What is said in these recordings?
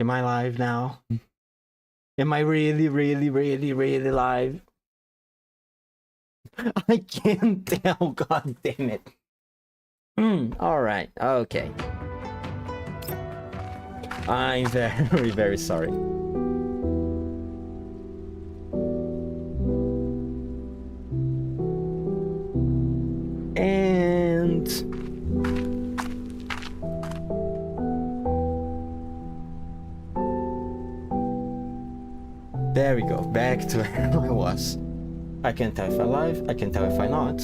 Am I live now? Am I really live? I can't tell, god damn it. Alright, okay. I'm very sorry. And there we go, back to where I was. I can't tell if I'm live, I can't tell if I'm not.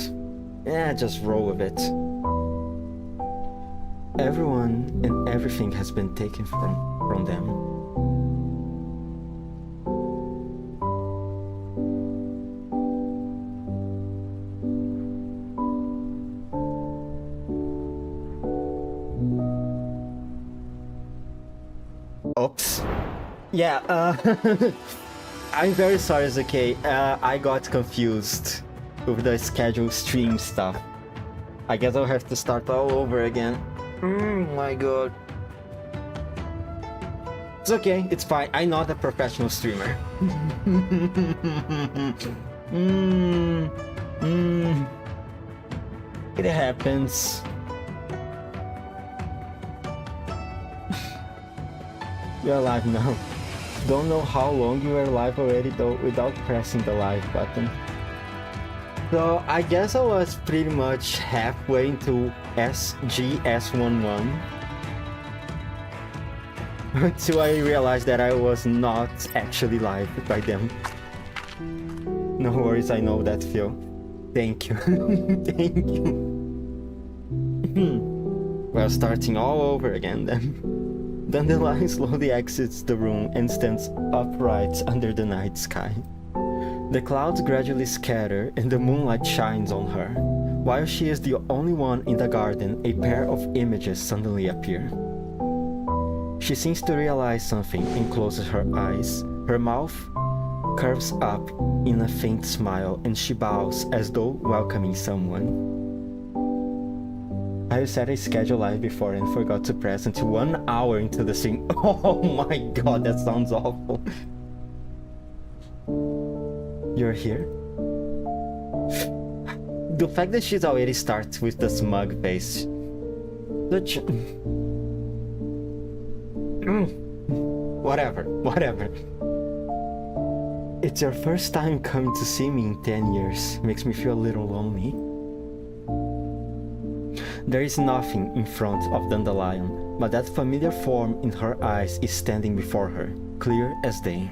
Yeah, just roll with it. Everyone and everything has been taken from them. Oops. Yeah, I'm very sorry, Zuki. I got confused with the schedule stream stuff. I guess I'll have to start all over again. My god. It's okay, it's fine. I'm not a professional streamer. It happens. You're live now. Don't know how long you were live already though without pressing the live button. So I guess I was pretty much halfway into SGS11 until I realized that I was not actually live by them. No worries, I know that, Phil. Thank you. Thank you. Well, starting all over again then. Dandelion slowly exits the room and stands upright under the night sky. The clouds gradually scatter and the moonlight shines on her. While she is the only one in the garden, a pair of images suddenly appear. She seems to realize something and closes her eyes. Her mouth curves up in a faint smile and she bows as though welcoming someone. I set a schedule live before and forgot to press until 1 hour into the stream. Oh my god, that sounds awful. You're here? The fact that she's already starts with the smug face. Such... Whatever. It's your first time coming to see me in 10 years. Makes me feel a little lonely. There is nothing in front of Dandelion, but that familiar form in her eyes is standing before her, clear as day.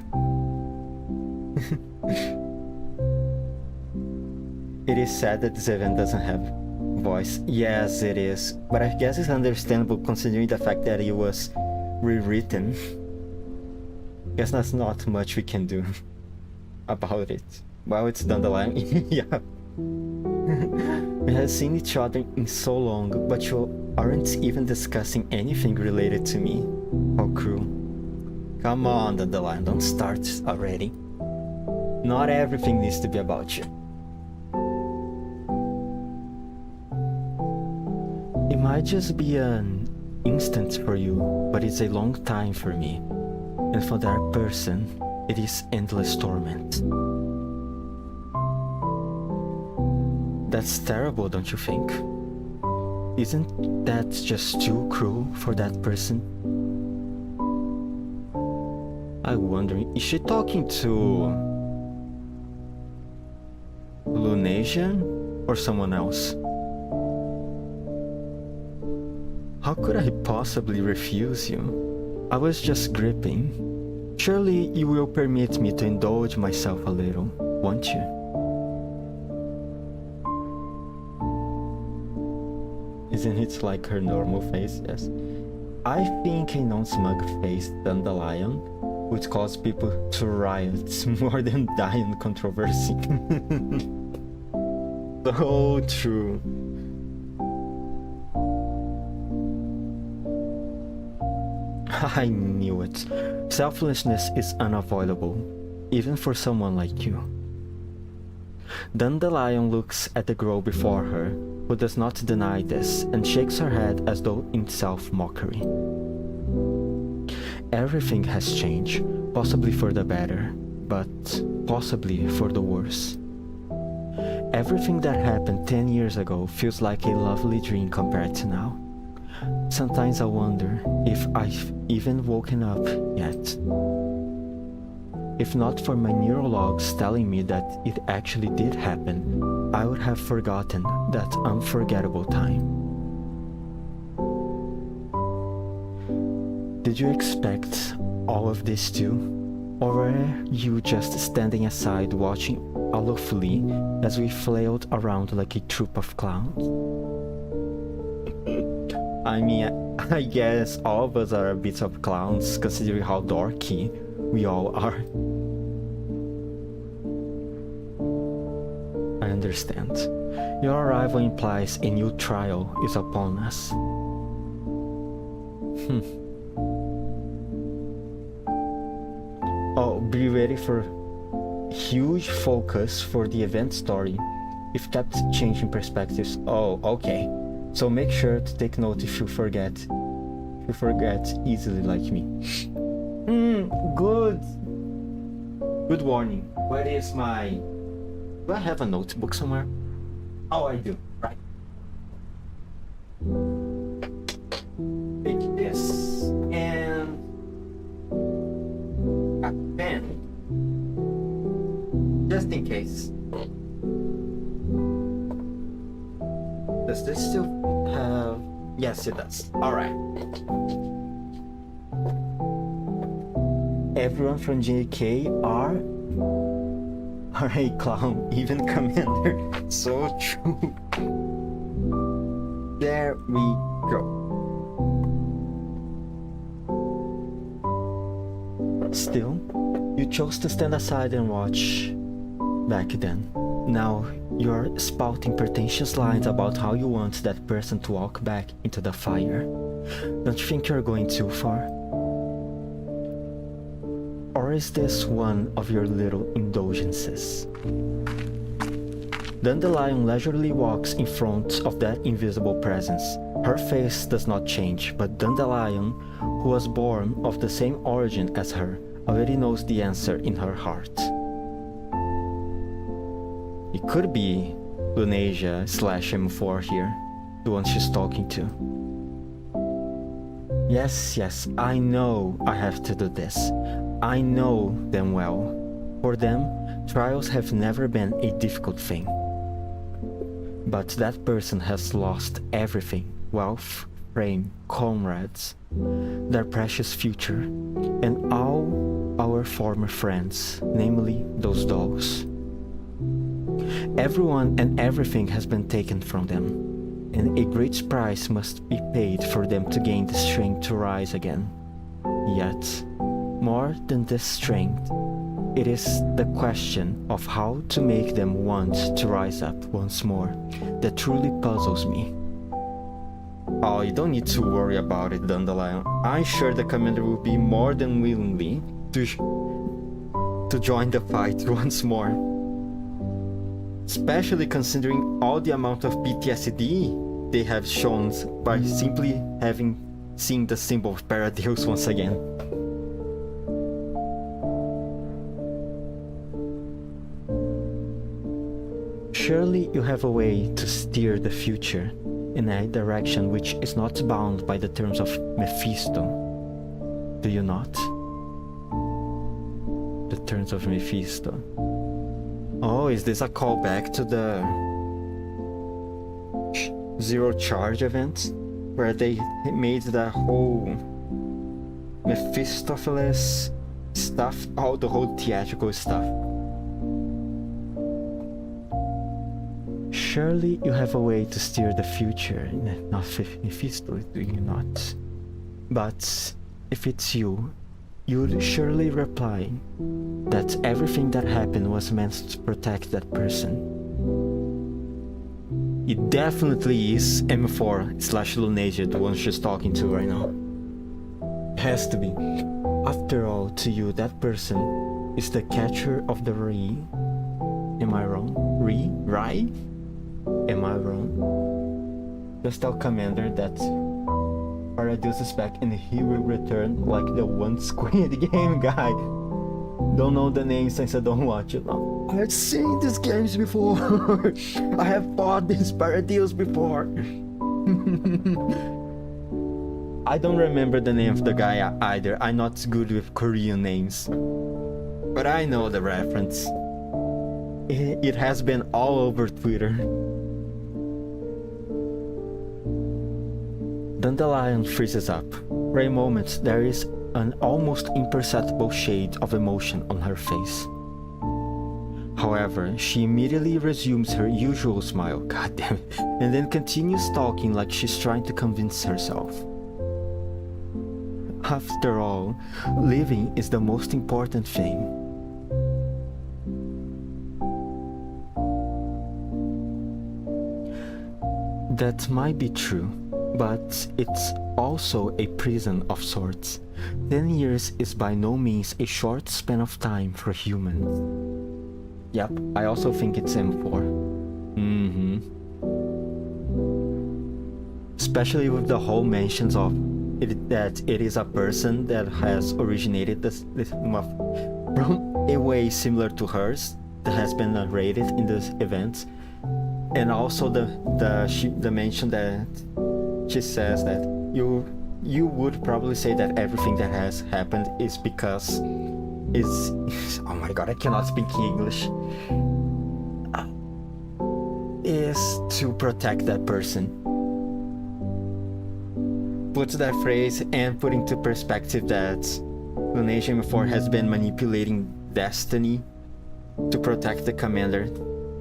It is sad that this event doesn't have voice. Yes, it is, but I guess it's understandable considering the fact that it was rewritten. Guess that's not much we can do about it. Well, it's Dandelion. Yeah. We have seen each other in so long, but you aren't even discussing anything related to me. How cruel. Come on, Dandelion, don't start already. Not everything needs to be about you. It might just be an instant for you, but it's a long time for me. And for that person, it is endless torment. That's terrible, don't you think? Isn't that just too cruel for that person? I'm wondering, is she talking to Lunasian or someone else? How could I possibly refuse you? I was just gripping. Surely you will permit me to indulge myself a little, won't you? Isn't it like her normal face? Yes. I think a non-smug-faced Dandelion would cause people to riot more than die in controversy. So true. I knew it. Selflessness is unavoidable, even for someone like you. Dandelion looks at the girl before her, who does not deny this, and shakes her head as though in self-mockery. everything has changed, possibly for the better, but possibly for the worse. Everything that happened 10 years ago feels like a lovely dream compared to now. Sometimes I wonder if I've even woken up yet. If not for my neurologs telling me that it actually did happen, I would have forgotten that unforgettable time. Did you expect all of this too? Or were you just standing aside watching aloofly as we flailed around like a troop of clowns? I mean, I guess all of us are a bit of clowns considering how dorky we all are. I understand. Your arrival implies a new trial is upon us. Oh, be ready for huge focus for the event story. We've kept changing perspectives. Oh, okay. So make sure to take note if you forget. If you forget easily like me. Good. Good warning. Where is my... Do I have a notebook somewhere? Oh, I do. Right. Take this and a pen, just in case. Does this still have... Yes, it does. Alright. Everyone from JK are a clown, even Commander. So true. There we go. Still, you chose to stand aside and watch back then. Now, you're spouting pretentious lines about how you want that person to walk back into the fire. Don't you think you're going too far? Or is this one of your little indulgences? Dandelion leisurely walks in front of that invisible presence. Her face does not change, but Dandelion, who was born of the same origin as her, already knows the answer in her heart. It could be Lunasia/M4 here, the one she's talking to. Yes, I know I have to do this. I know them well. For them, trials have never been a difficult thing. But that person has lost everything: wealth, fame, comrades, their precious future, and all our former friends, namely those dolls. Everyone and everything has been taken from them, and a great price must be paid for them to gain the strength to rise again. Yet, more than this strength, it is the question of how to make them want to rise up once more that truly puzzles me. Oh, you don't need to worry about it, Dandelion. I'm sure the commander will be more than willingly to join the fight once more. Especially considering all the amount of PTSD they have shown by simply having seen the symbol of Paradeus once again. Surely you have a way to steer the future in a direction which is not bound by the terms of Mephisto. Do you not? The terms of Mephisto. Oh, is this a callback to the Zero Charge event? Where they made the whole Mephistopheles stuff, the whole theatrical stuff. Surely you have a way to steer the future, not Mephisto, do you not? But if it's you, you'd surely reply that everything that happened was meant to protect that person. It definitely is M4/Lunasia, the one she's talking to right now. Has to be. After all, to you, that person is the catcher of the Rye. Am I wrong? Rye? Am I wrong? Just tell Commander that Paradise is back and he will return like the one Squid Game guy. Don't know the name since I don't watch it now. I've seen these games before. I have bought these Paradise before. I don't remember the name of the guy either. I'm not good with Korean names. But I know the reference. It has been all over Twitter. Dandelion freezes up. For a moment, there is an almost imperceptible shade of emotion on her face. However, she immediately resumes her usual smile, goddamn it, and then continues talking like she's trying to convince herself. After all, living is the most important thing. That might be true, but it's also a prison of sorts. 10 years is by no means a short span of time for humans. Yep, I also think it's M4. Especially with the whole mentions of it, that it is a person that has originated this from a way similar to hers that has been narrated in this event, and also the mention that she says that you would probably say that everything that has happened is because oh my god, I cannot speak English, is to protect that person. Puts that phrase and put into perspective that Lunation before has been manipulating destiny to protect the commander.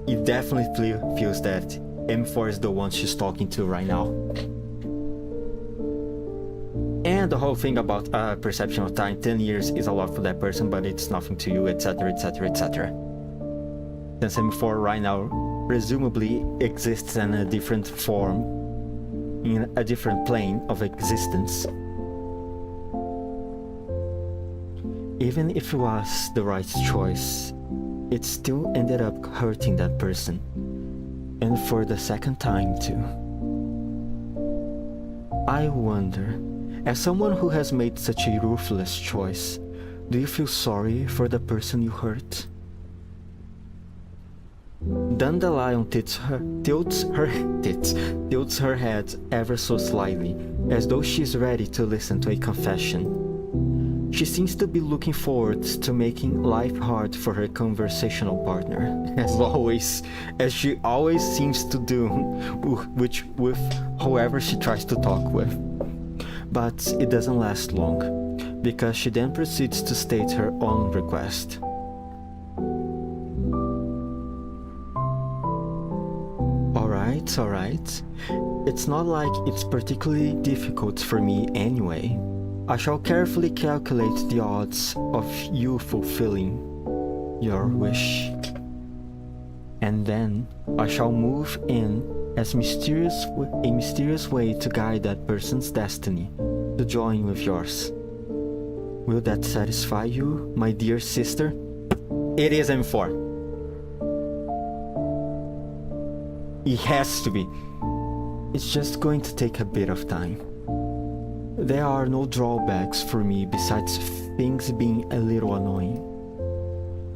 It definitely feels that M4 is the one she's talking to right now. And the whole thing about perception of time, 10 years is a lot for that person, but it's nothing to you, etc, etc, etc. Since M4 right now presumably exists in a different form, in a different plane of existence. Even if it was the right choice, it still ended up hurting that person, and for the second time too. I wonder, as someone who has made such a ruthless choice, do you feel sorry for the person you hurt? Dandelion tilts her head ever so slightly, as though she's ready to listen to a confession. She seems to be looking forward to making life hard for her conversational partner, as she always seems to do, with whoever she tries to talk with. But it doesn't last long, because she then proceeds to state her own request. Alright. It's not like it's particularly difficult for me anyway. I shall carefully calculate the odds of you fulfilling your wish. And then I shall move in as a mysterious way to guide that person's destiny to join with yours. Will that satisfy you, my dear sister? It is M4. It has to be. It's just going to take a bit of time. There are no drawbacks for me besides things being a little annoying.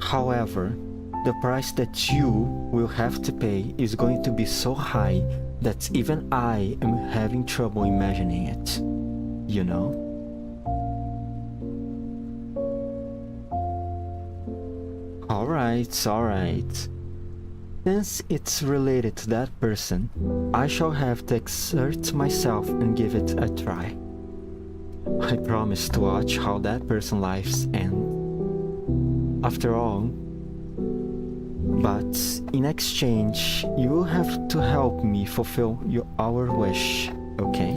However, the price that you will have to pay is going to be so high that even I am having trouble imagining it. You know? Alright. Since it's related to that person, I shall have to exert myself and give it a try. I promise to watch how that person's lives end. After all, but in exchange, you will have to help me fulfill our wish, okay?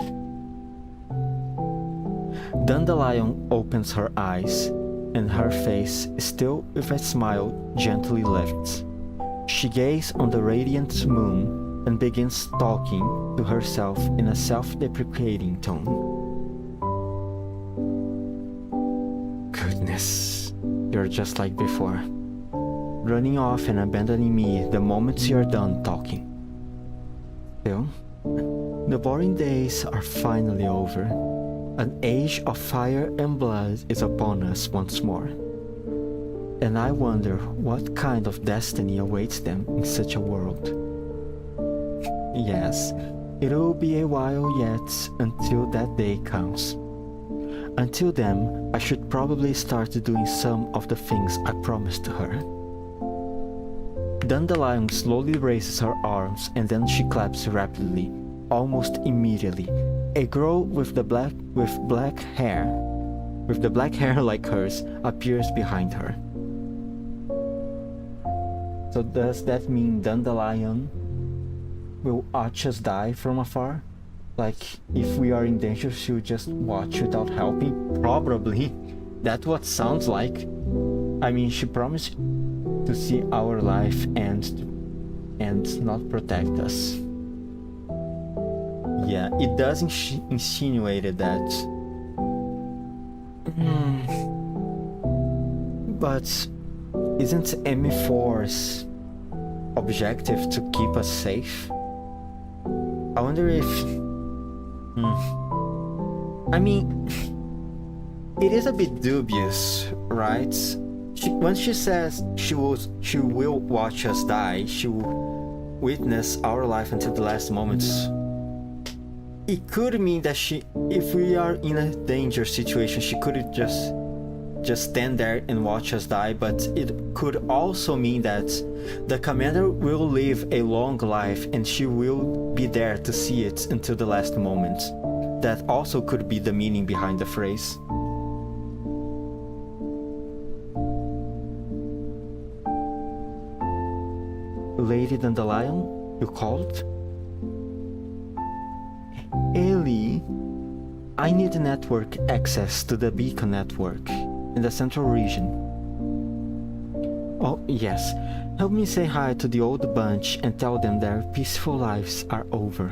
Dandelion opens her eyes, and her face, still with a smile, gently lifts. She gazes on the radiant moon and begins talking to herself in a self-deprecating tone. Goodness, you're just like before, running off and abandoning me the moment you're done talking. Still, The boring days are finally over. An age of fire and blood is upon us once more. And I wonder what kind of destiny awaits them in such a world. Yes, it will be a while yet until that day comes. Until then, I should probably start doing some of the things I promised her. Dandelion slowly raises her arms and then she claps rapidly, almost immediately. A girl with black hair like hers appears behind her. So does that mean Dandelion will watch us die from afar? Like, if we are in danger, she'll just watch without helping? Probably. That's what sounds like. I mean, she promised to see our life and not protect us. Yeah, it does insinuate that. But isn't ME4's objective to keep us safe? I wonder if... I mean, it is a bit dubious, right? When she says she will watch us die, she will witness our life until the last moments. It could mean that if we are in a danger situation, she could just stand there and watch us die, but it could also mean that the commander will live a long life and she will be there to see it until the last moment. That also could be the meaning behind the phrase. Lady Dandelion, you called? Ellie, I need network access to the beacon network in the central region. Oh, yes. Help me say hi to the old bunch and tell them their peaceful lives are over.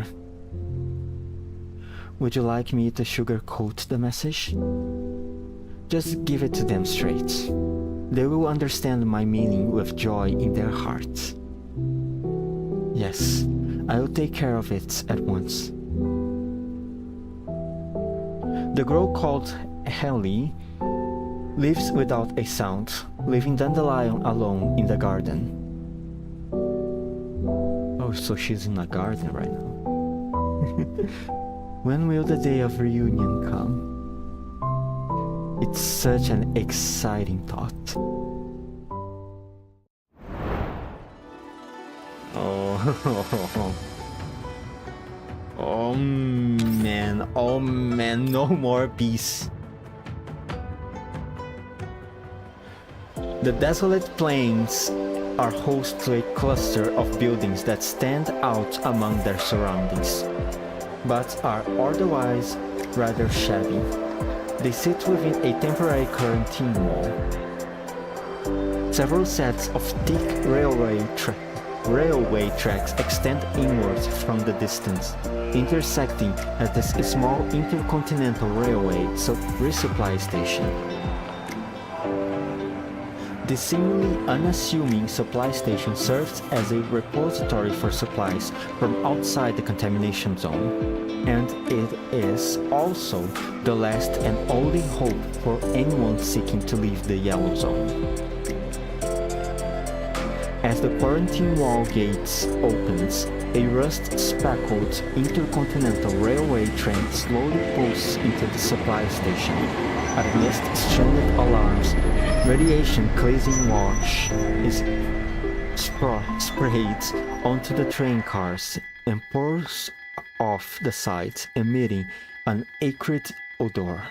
Would you like me to sugarcoat the message? Just give it to them straight. They will understand my meaning with joy in their hearts. Yes, I will take care of it at once. The girl called Helly lives without a sound, leaving Dandelion alone in the garden. Oh, so she's in a garden right now. When will the day of reunion come? It's such an exciting thought. Oh, oh man, no more peace. The desolate plains are host to a cluster of buildings that stand out among their surroundings, but are otherwise rather shabby. They sit within a temporary quarantine wall. Several sets of thick railway tracks extend inwards from the distance, intersecting at this small intercontinental railway resupply station. The seemingly unassuming supply station serves as a repository for supplies from outside the contamination zone, and it is also the last and only hope for anyone seeking to leave the yellow zone. As the quarantine wall gates opens, a rust-speckled intercontinental railway train slowly pulls into the supply station. Amidst stringent alarms, radiation cleansing wash is sprayed onto the train cars and pours off the sides, emitting an acrid odor.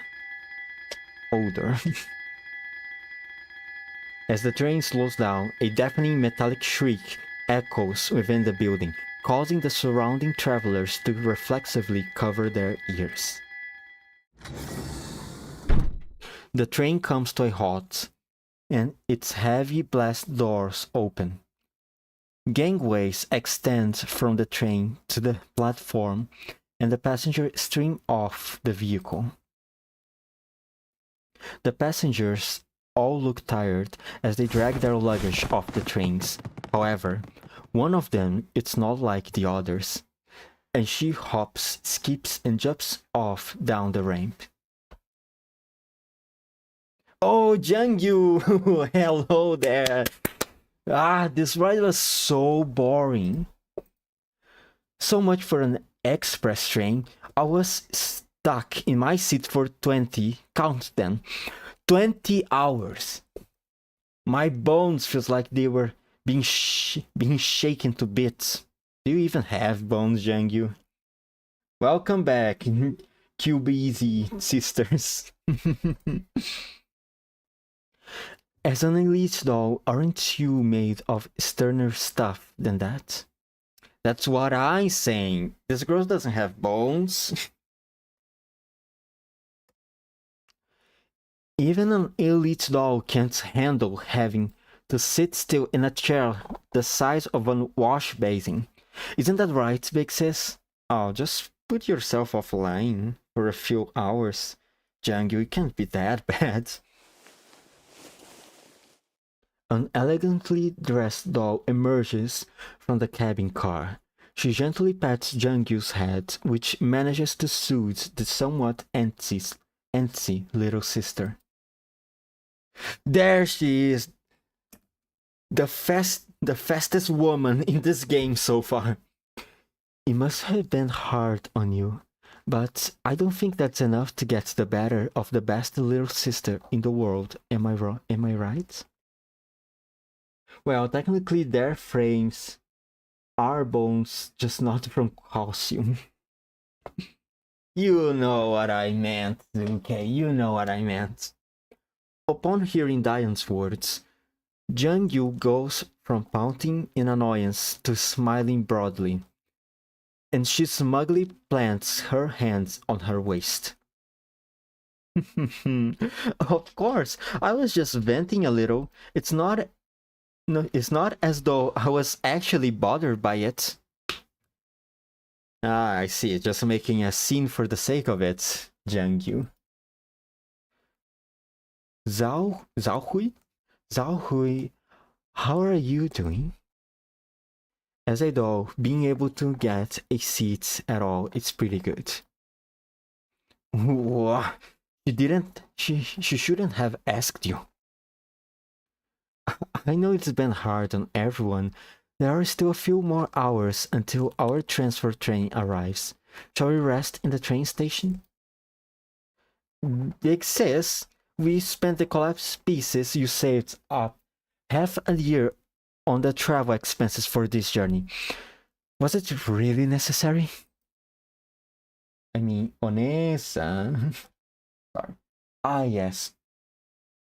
As the train slows down, a deafening metallic shriek echoes within the building, causing the surrounding travelers to reflexively cover their ears. The train comes to a halt, and its heavy blast doors open. Gangways extend from the train to the platform, and the passengers stream off the vehicle. The passengers all look tired as they drag their luggage off the trains. However, one of them is not like the others. and she hops, skips, and jumps off down the ramp. Oh, Jungyu! Hello there! This ride was so boring. So much for an express train. I was stuck in my seat for 20, count them, 20 hours. My bones feels like they were being shaken to bits. Do you even have bones, Jungyu? Welcome back, QBZ sisters. As an elite doll, aren't you made of sterner stuff than that? That's what I'm saying. This girl doesn't have bones. Even an elite doll can't handle having to sit still in a chair the size of a wash basin. Isn't that right, big sis? Oh, just put yourself offline for a few hours. Jungyu, it can't be that bad. An elegantly dressed doll emerges from the cabin car. She gently pats Jungyu's head, which manages to soothe the somewhat antsy little sister. There she is! The fastest woman in this game so far. It must have been hard on you, but I don't think that's enough to get the better of the best little sister in the world. Am I wrong? Am I right? Well, technically their frames are bones, just not from calcium. You know what I meant, okay? You know what I meant. Upon hearing Diane's words, Jungyu goes from pouting in annoyance to smiling broadly, and she smugly plants her hands on her waist. Of course, I was just venting a little. It's not as though I was actually bothered by it. I see. Just making a scene for the sake of it, Jungyu. Zhao Hui, how are you doing? As a doll, being able to get a seat at all, it's pretty good. She shouldn't have asked you. I know it's been hard on everyone. There are still a few more hours until our transfer train arrives. Shall we rest in the train station? Big sis, we spent the collapsed pieces you saved up half a year on the travel expenses for this journey. Was it really necessary? I mean, Onesa. Sorry. Yes.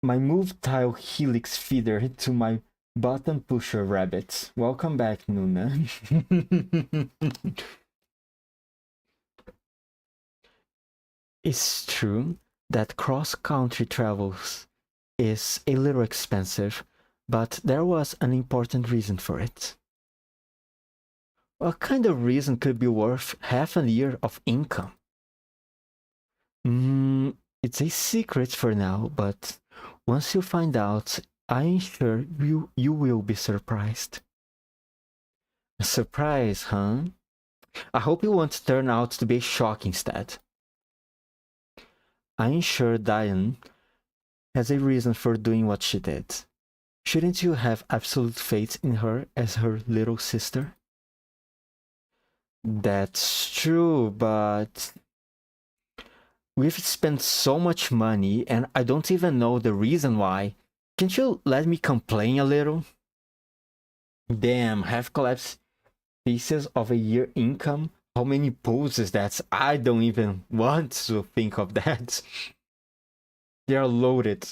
My move tile helix feeder to my button pusher rabbit. Welcome back, Nuna. It's true that cross-country travels is a little expensive, but there was an important reason for it. What kind of reason could be worth half a year of income? It's a secret for now, but once you find out, I'm sure you will be surprised. A surprise, huh? I hope it won't turn out to be a shock instead. I'm sure Diane has a reason for doing what she did. Shouldn't you have absolute faith in her as her little sister? That's true, but we've spent so much money and I don't even know the reason why. Can't you let me complain a little? Damn, half collapsed pieces of a year income? How many pools is that? I don't even want to think of that. They are loaded.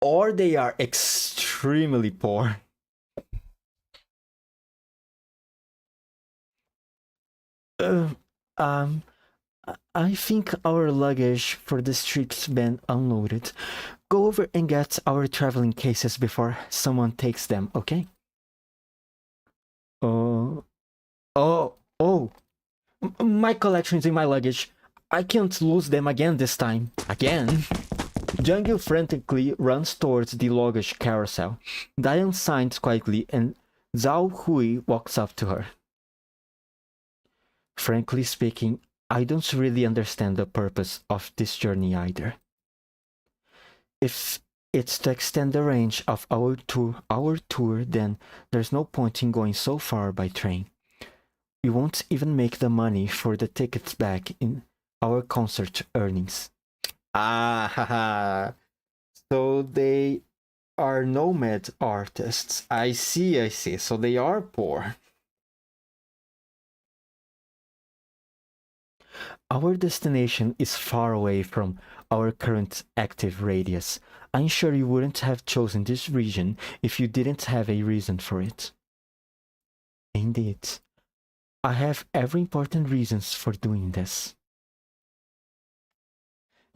Or they are extremely poor. I think our luggage for this trip's been unloaded. Go over and get our traveling cases before someone takes them, okay? Oh. My collection's in my luggage. I can't lose them again this time. Again? Jungyu frantically runs towards the luggage carousel. Diane signs quietly and Zhao Hui walks up to her. Frankly speaking, I don't really understand the purpose of this journey either. If it's to extend the range of our tour, then there's no point in going so far by train. We won't even make the money for the tickets back in our concert earnings. Ah, haha. So they are nomad artists. I see. So they are poor. Our destination is far away from our current active radius. I'm sure you wouldn't have chosen this region if you didn't have a reason for it. Indeed. I have every important reasons for doing this.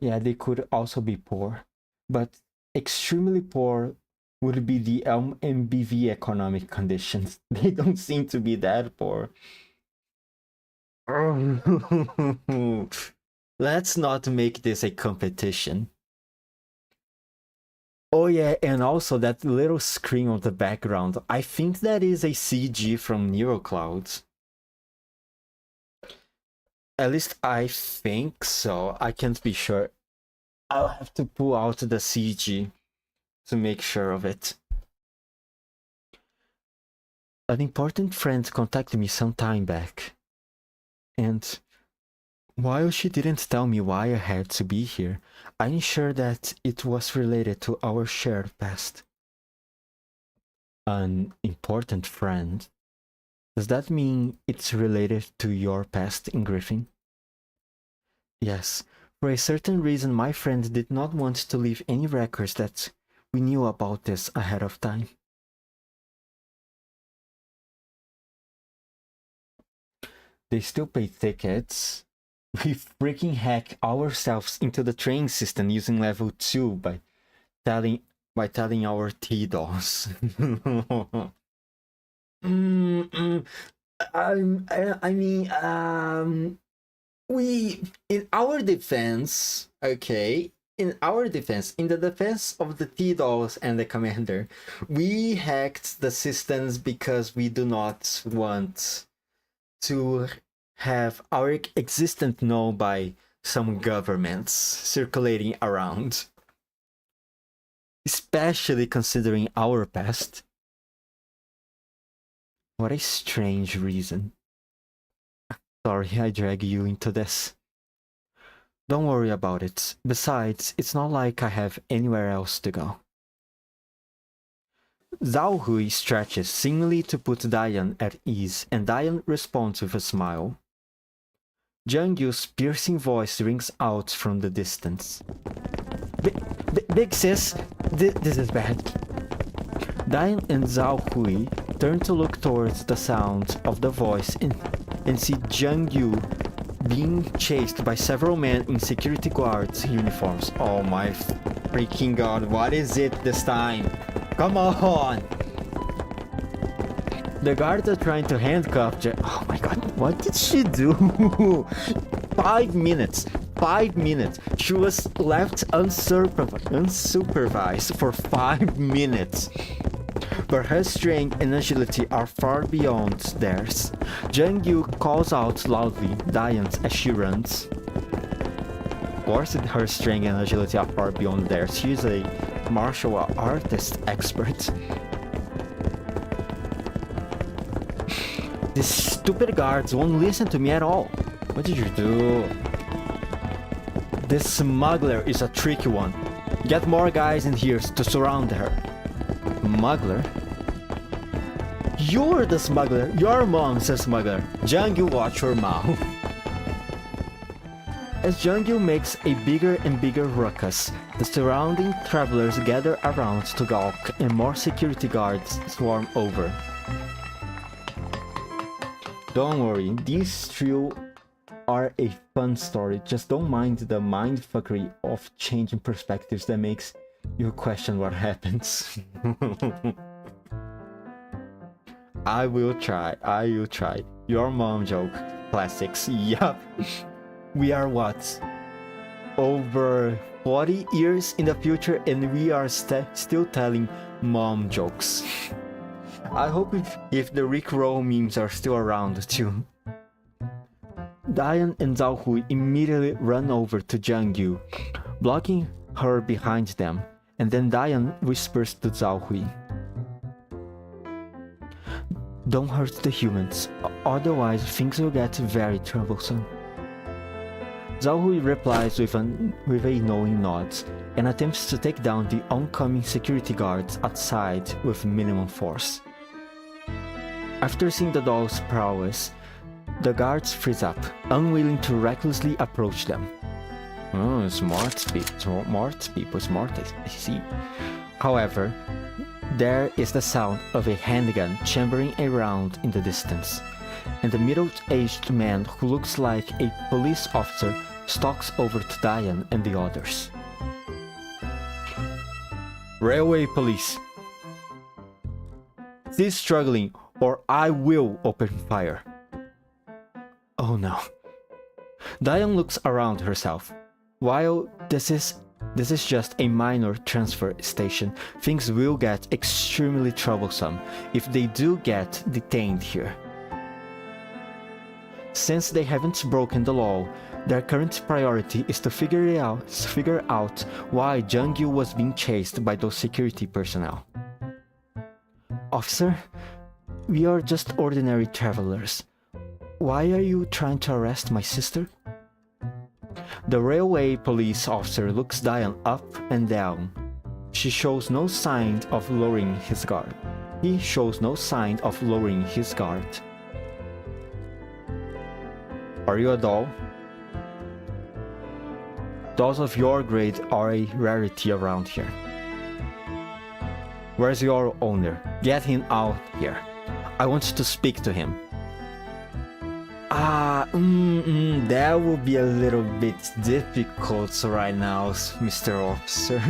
Yeah, they could also be poor, but extremely poor would be the MBV economic conditions. They don't seem to be that poor. Let's not make this a competition. Oh yeah, and also that little screen on the background. I think that is a CG from NeuroClouds. At least I think so. I can't be sure. I'll have to pull out the CG to make sure of it. An important friend contacted me some time back. And while she didn't tell me why I had to be here, I'm sure that it was related to our shared past. An important friend? Does that mean it's related to your past in Griffin? Yes, for a certain reason my friend did not want to leave any records that we knew about this ahead of time. They still pay tickets. We freaking hack ourselves into the train system using level 2 by telling our T-DOS. We, in our defense, okay, in the defense of the T-DOS and the commander, we hacked the systems because we do not want to have our existence known by some governments circulating around. Especially considering our past. What a strange reason. Sorry I drag you into this. Don't worry about it. Besides, it's not like I have anywhere else to go. Zhao Hui stretches seemingly to put Diane at ease, and Diane responds with a smile. Jiang Yu's piercing voice rings out from the distance. Big sis, this is bad. Diane and Zhao Hui turn to look towards the sound of the voice and see Jiang Yu being chased by several men in security guards uniforms. Oh my freaking god, what is it this time? Come on! The guards are trying to handcuff Oh my god, what did she do? 5 minutes. 5 minutes. She was left unsupervised for 5 minutes. But her strength and agility are far beyond theirs. Jiang Yu calls out loudly, Diane, as she runs. Of course, her strength and agility are far beyond theirs. She's a martial artist expert. These stupid guards won't listen to me at all. What did you do? This smuggler is a tricky one. Get more guys in here to surround her. Smuggler? You're the smuggler. Your mom's a smuggler. Jiang Yu, watch your mouth. As Jiang Yu makes a bigger and bigger ruckus, the surrounding travelers gather around to gawk and more security guards swarm over. Don't worry, these three are a fun story, just don't mind the mindfuckery of changing perspectives that makes you question what happens. I will try. Your mom joke. Classics, yup. We are what? Over 40 years in the future and we are still telling mom jokes. I hope if the Rickroll memes are still around too. Diane and Zhao Hui immediately run over to Jiang Yu, blocking her behind them, and then Diane whispers to Zhao Hui, "Don't hurt the humans, otherwise things will get very troublesome." Zhao Hui replies with a knowing nod and attempts to take down the oncoming security guards outside with minimum force. After seeing the doll's prowess, the guards freeze up, unwilling to recklessly approach them. Oh, smart people, I see. However, there is the sound of a handgun chambering around in the distance, and the middle-aged man who looks like a police officer stalks over to Diane and the others. "Railway police. Cease struggling or I will open fire." Oh no. Diane looks around herself. While this is just a minor transfer station, things will get extremely troublesome if they do get detained here. Since they haven't broken the law, their current priority is to figure out why Jiang Yu was being chased by those security personnel. "Officer, we are just ordinary travelers. Why are you trying to arrest my sister?" The railway police officer looks Diane up and down. She shows no sign of lowering his guard. He shows no sign of lowering his guard. "Are you a doll? Dolls of your grade are a rarity around here. Where's your owner? Get him out here. I want to speak to him." That will be a little bit difficult right now, Mr. Officer.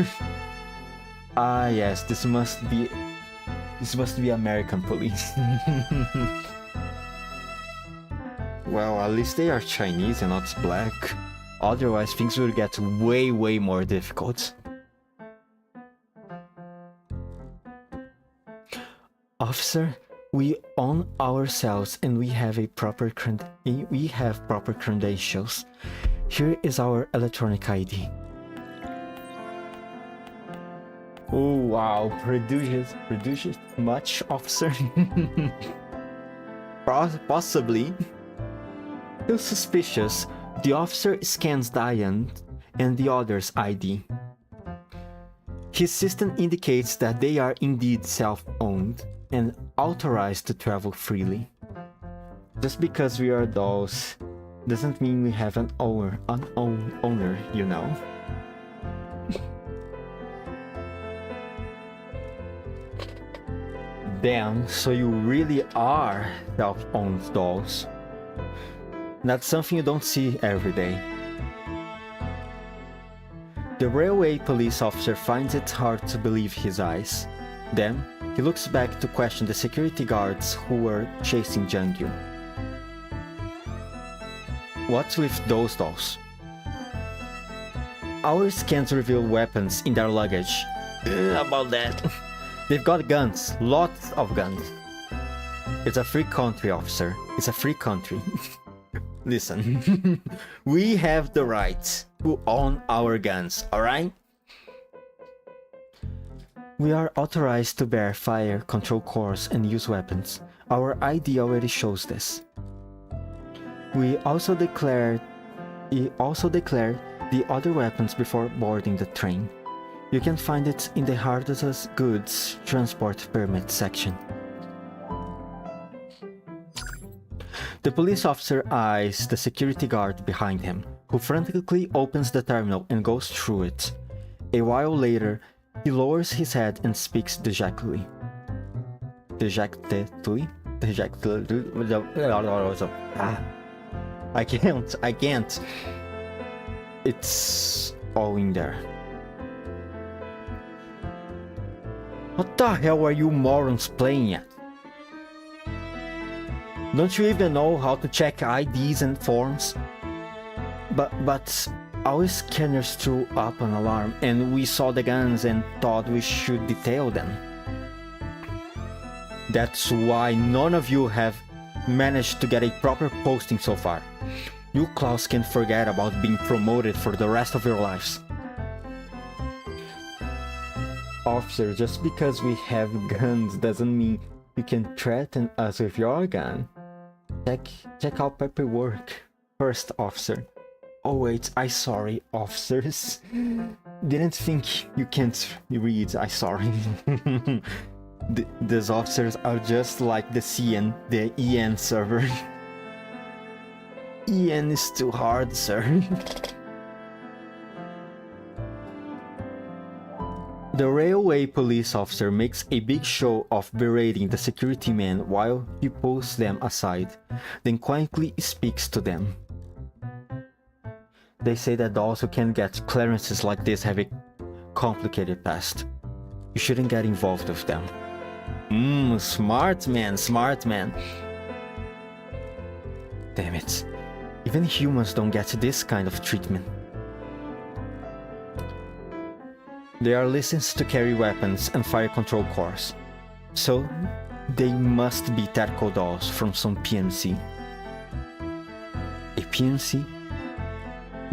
Yes, this must be American police. Well, at least they are Chinese and not black. Otherwise, things will get way more difficult. "Officer, we own ourselves and we have proper credentials. Here is our electronic ID." Oh wow, produces much, officer? Possibly. Still suspicious, the officer scans Diane and the others' ID. His system indicates that they are indeed self-owned and authorized to travel freely. Just because we are dolls doesn't mean we have an owner, you know. Damn, so you really are self-owned dolls. That's something you don't see every day. The railway police officer finds it hard to believe his eyes. Then, he looks back to question the security guards who were chasing Jiang Yu. "What's with those dolls?" "Our scans reveal weapons in their luggage." About that. "They've got guns, lots of guns." "It's a free country, officer. It's a free country." Listen, we have the right to own our guns, alright? "We are authorized to bear fire control course and use weapons. Our ID already shows this. We also declared the other weapons before boarding the train. You can find it in the hazardous goods transport permit section." The police officer eyes the security guard behind him, who frantically opens the terminal and goes through it. A while later, he lowers his head and speaks dejectedly. I can't. It's all in there. "What the hell are you morons playing at? Don't you even know how to check IDs and forms?" But our scanners threw up an alarm and we saw the guns and thought we should detail them. That's why none of you have managed to get a proper posting so far. You clowns can forget about being promoted for the rest of your lives. Officer, just because we have guns doesn't mean you can threaten us with your gun. Check out paperwork first, officer. Oh wait, I sorry, officers. Didn't think you can't read, I sorry. These officers are just like the CN, the EN server. EN is too hard, sir. The railway police officer makes a big show of berating the security men while he pulls them aside, then quietly speaks to them. They say that those who can get clearances like this have a complicated past. You shouldn't get involved with them. Smart man, smart man. Damn it. Even humans don't get this kind of treatment. They are licensed to carry weapons and fire control cores, so they must be tactical dolls from some PMC. A PMC?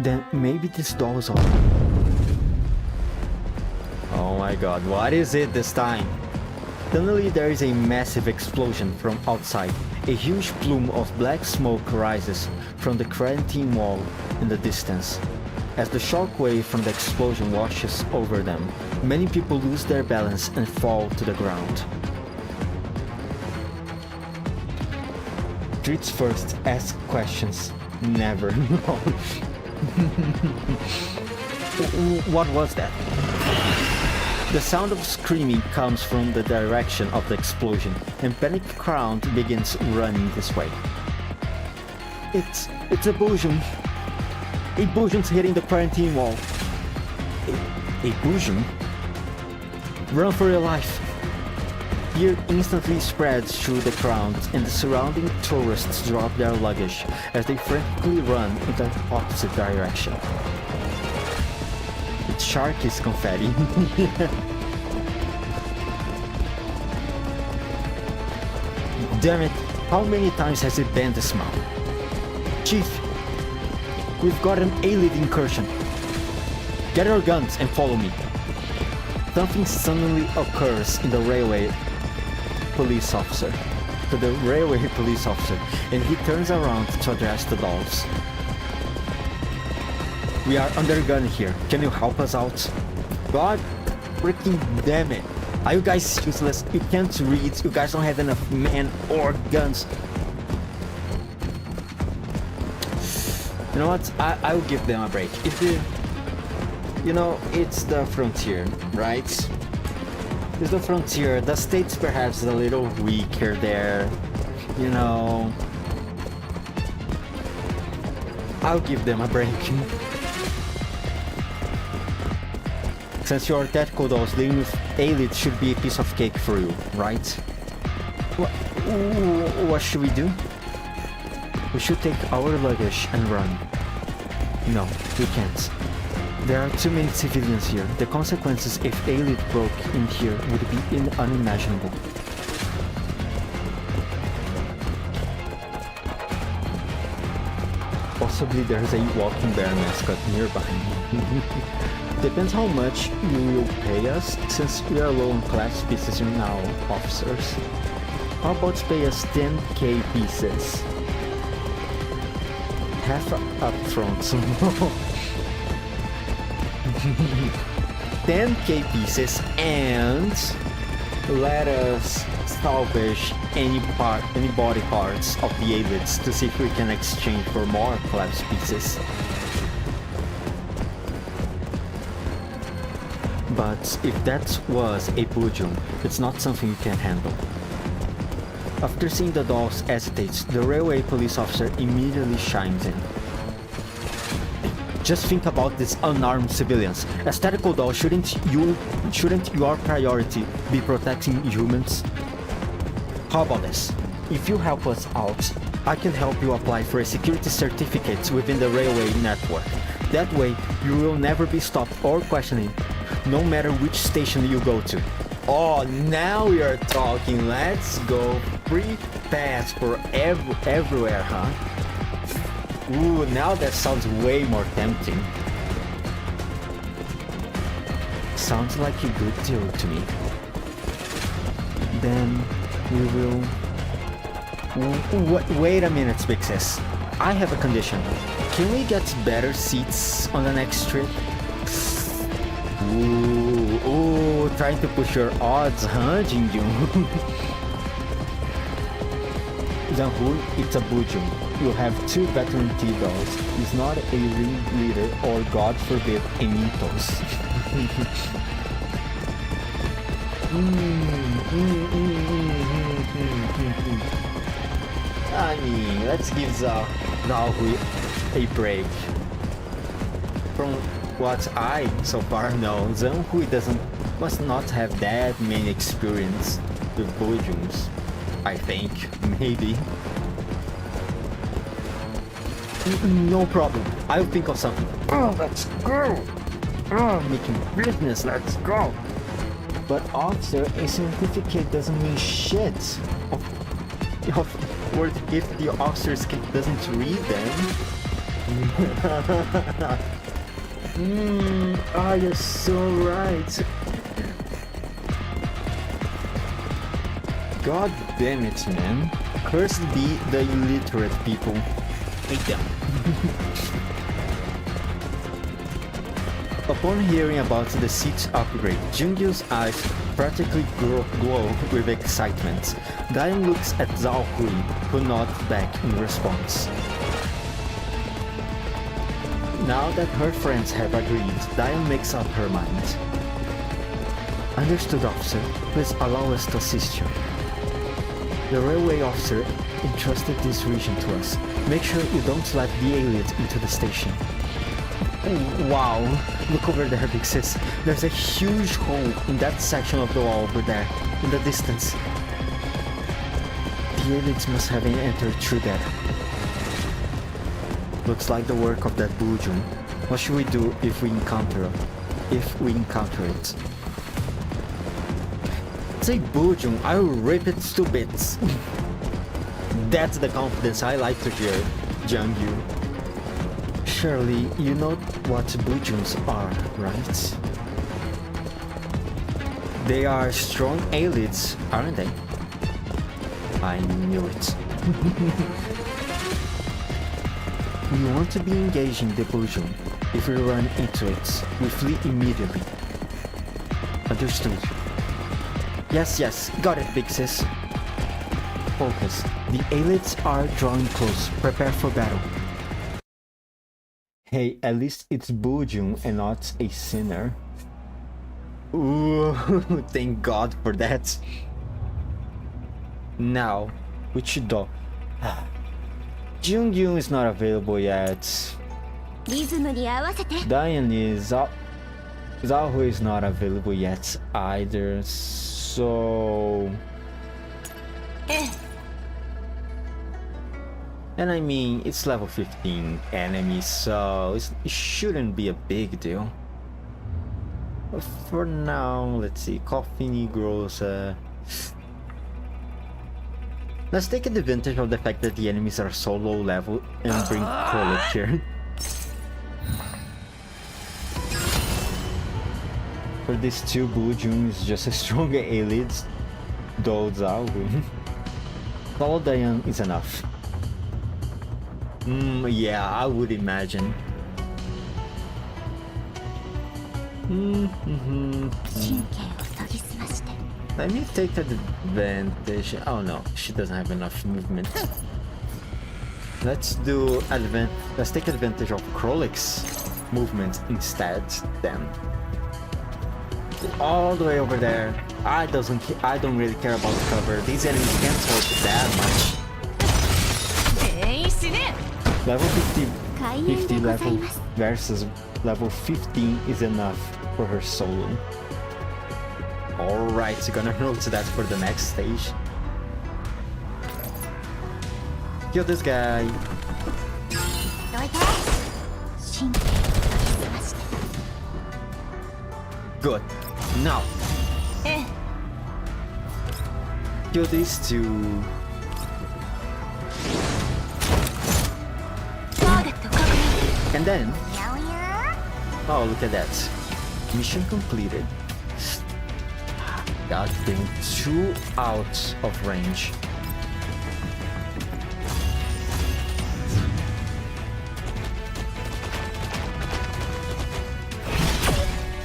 Then maybe these dolls are... Oh my god, what is it this time? Suddenly there is a massive explosion from outside. A huge plume of black smoke rises from the quarantine wall in the distance. As the shockwave from the explosion washes over them, many people lose their balance and fall to the ground. Streets first, ask questions. Never. What was that? The sound of screaming comes from the direction of the explosion, and panicked crowd begins running this way. It's a Boojum. A Boojum's hitting the quarantine wall. A Boojum? Run for your life. Fear instantly spreads through the crowd, and the surrounding tourists drop their luggage as they frantically run in the opposite direction. It's Sharky's confetti. Damn it, how many times has it been this month? Chief, we've got an elite incursion. Get your guns and follow me. Something suddenly occurs in the railway police officer. And he turns around to address the dolls. We are under gun here. Can you help us out? God freaking damn it. Are you guys useless? You can't read. You guys don't have enough men or guns. You know what? I'll give them a break. You know, it's the frontier, right? It's the frontier. The state's perhaps a little weaker there. You know, I'll give them a break. Since you're tactical dolls, dealing with elite should be a piece of cake for you, right? What should we do? We should take our luggage and run. No, we can't. There are too many civilians here. The consequences if elite broke in here would be unimaginable. Possibly there's a walking bear mascot nearby. Depends how much you will pay us, since we are low on class pieces now, officers. How about pay us 10k pieces? Half up front. 10k pieces, and let us salvage any body parts of the elites to see if we can exchange for more collapse pieces. But if that was a Boojum, it's not something you can handle. After seeing the dolls hesitate, the railway police officer immediately chimes in. Just think about these unarmed civilians. As tactical dolls, shouldn't your priority be protecting humans? How about this? If you help us out, I can help you apply for a security certificate within the railway network. That way, you will never be stopped or questioned, no matter which station you go to. Oh, now we are talking. Let's go. Free pass for everywhere, huh? Ooh, now that sounds way more tempting. Sounds like a good deal to me. Then we will... Wait a minute, Spixes. I have a condition. Can we get better seats on the next trip? Ooh, trying to push your odds, huh, Jinjun? Zanhui, it's a Bujum. You have 2 veteran T-Dolls. He's not a ring leader or, God forbid, a Mythos. I mean, let's give Zanhui a break. From what I so far know, Zanhui must not have that many experience with Bujums. I think, maybe. No problem. I'll think of something. Oh, let's go! Oh, making business, let's go! But officer, a certificate doesn't mean shit. Or if the officer doesn't read them. You're so right. God damn it, man. Cursed be the illiterate people. Hate them. Upon hearing about the seat upgrade, Jungyu's eyes practically glow with excitement. Diane looks at Zhao Hui, who nods back in response. Now that her friends have agreed, Diane makes up her mind. Understood, officer. Please allow us to assist you. The railway officer entrusted this region to us. Make sure you don't let the aliens into the station. Wow, look over there, Big Sis. There's a huge hole in that section of the wall over there, in the distance. The aliens must have entered through that. Looks like the work of that Bujum. What should we do if we encounter it? Say Bujum, I will rip it to bits. That's the confidence I like to hear, Jungyu. Surely you know what Bujums are, right? They are strong elites, aren't they? I knew it. We want to be engaging the Bujum. If we run into it, we flee immediately. Understood. Yes, got it, Big Sis. Focus. The elites are drawing close. Prepare for battle. Hey, at least it's Bujum and not a sinner. Ooh, thank God for that. Now, which door? Jungyu is not available yet. Diane is Zhao is not available yet either, so... And I mean, it's level 15 enemy, so it shouldn't be a big deal. But for now, let's see, Coffee Negroes, let's take advantage of the fact that the enemies are so low level and bring Krolik here. For these 2 Bujums, just a stronger elites, though Zhao. Follow Diane is enough. Yeah, I would imagine. Let me take advantage. Oh no, she doesn't have enough movement. Let's take advantage of Krolik's movement instead then. All the way over there. I don't really care about the cover. These enemies can't hurt that much. Level 50 level versus level 15 is enough for her solo. Alright, so gonna roll to that for the next stage. Kill this guy. Good. Now. Kill these 2. And then, oh, look at that. Mission completed. Got them 2 out of range.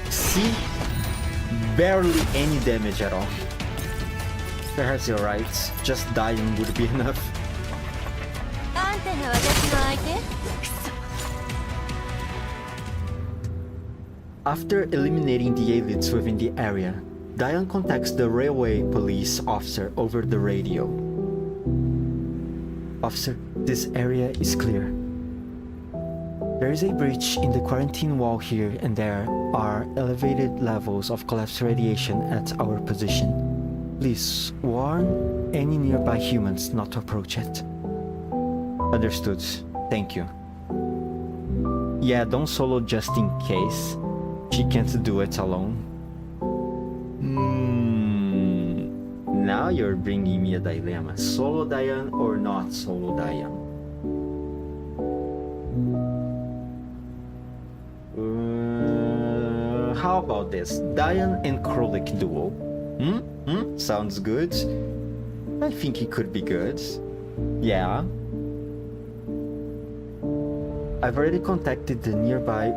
See? Barely any damage at all. Perhaps you're right. Just dying would be enough. After eliminating the elites within the area, Diane contacts the railway police officer over the radio. Officer, this area is clear. There is a breach in the quarantine wall here and there are elevated levels of collapsed radiation at our position. Please warn any nearby humans not to approach it. Understood. Thank you. Yeah, don't solo just in case. She can't do it alone. Now you're bringing me a dilemma. Solo Diane or not solo Diane? How about this? Diane and Krolik duo. Sounds good. I think it could be good. Yeah. I've already contacted the nearby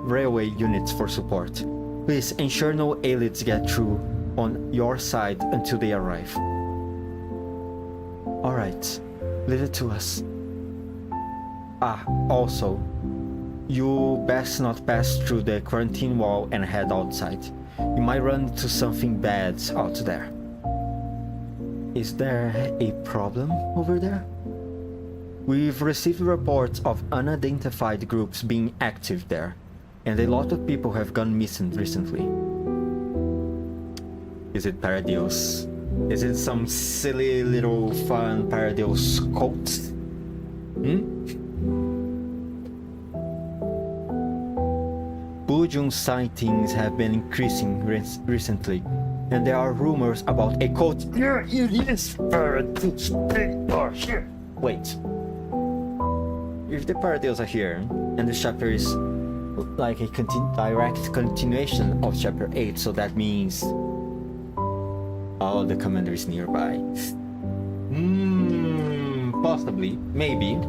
railway units for support. Please ensure no elites get through on your side until they arrive. Alright, leave it to us. Also, you best not pass through the quarantine wall and head outside. You might run into something bad out there. Is there a problem over there? We've received reports of unidentified groups being active there, and a lot of people have gone missing recently. Is it Paradios? Is it some silly little fun Paradios cult? Bujung sightings have been increasing recently, and there are rumors about a cult. Wait. If the Paradios are here, and this chapter is like a direct continuation of chapter 8, so that means the commander is nearby. Possibly, maybe,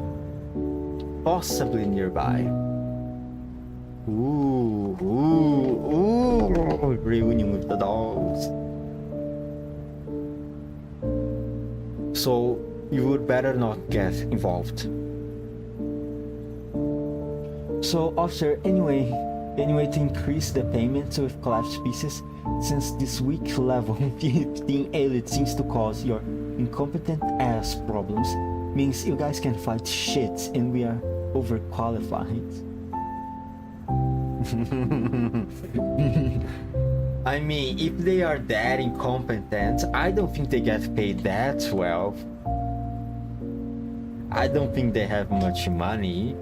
possibly nearby. Ooh, reunion with the dogs. So you would better not get involved. So, officer, anyway to increase the payments with collapsed pieces, since this weak level 15 elite seems to cause your incompetent ass problems, means you guys can fight shit and we are overqualified. I mean, if they are that incompetent, I don't think they get paid that well. I don't think they have much money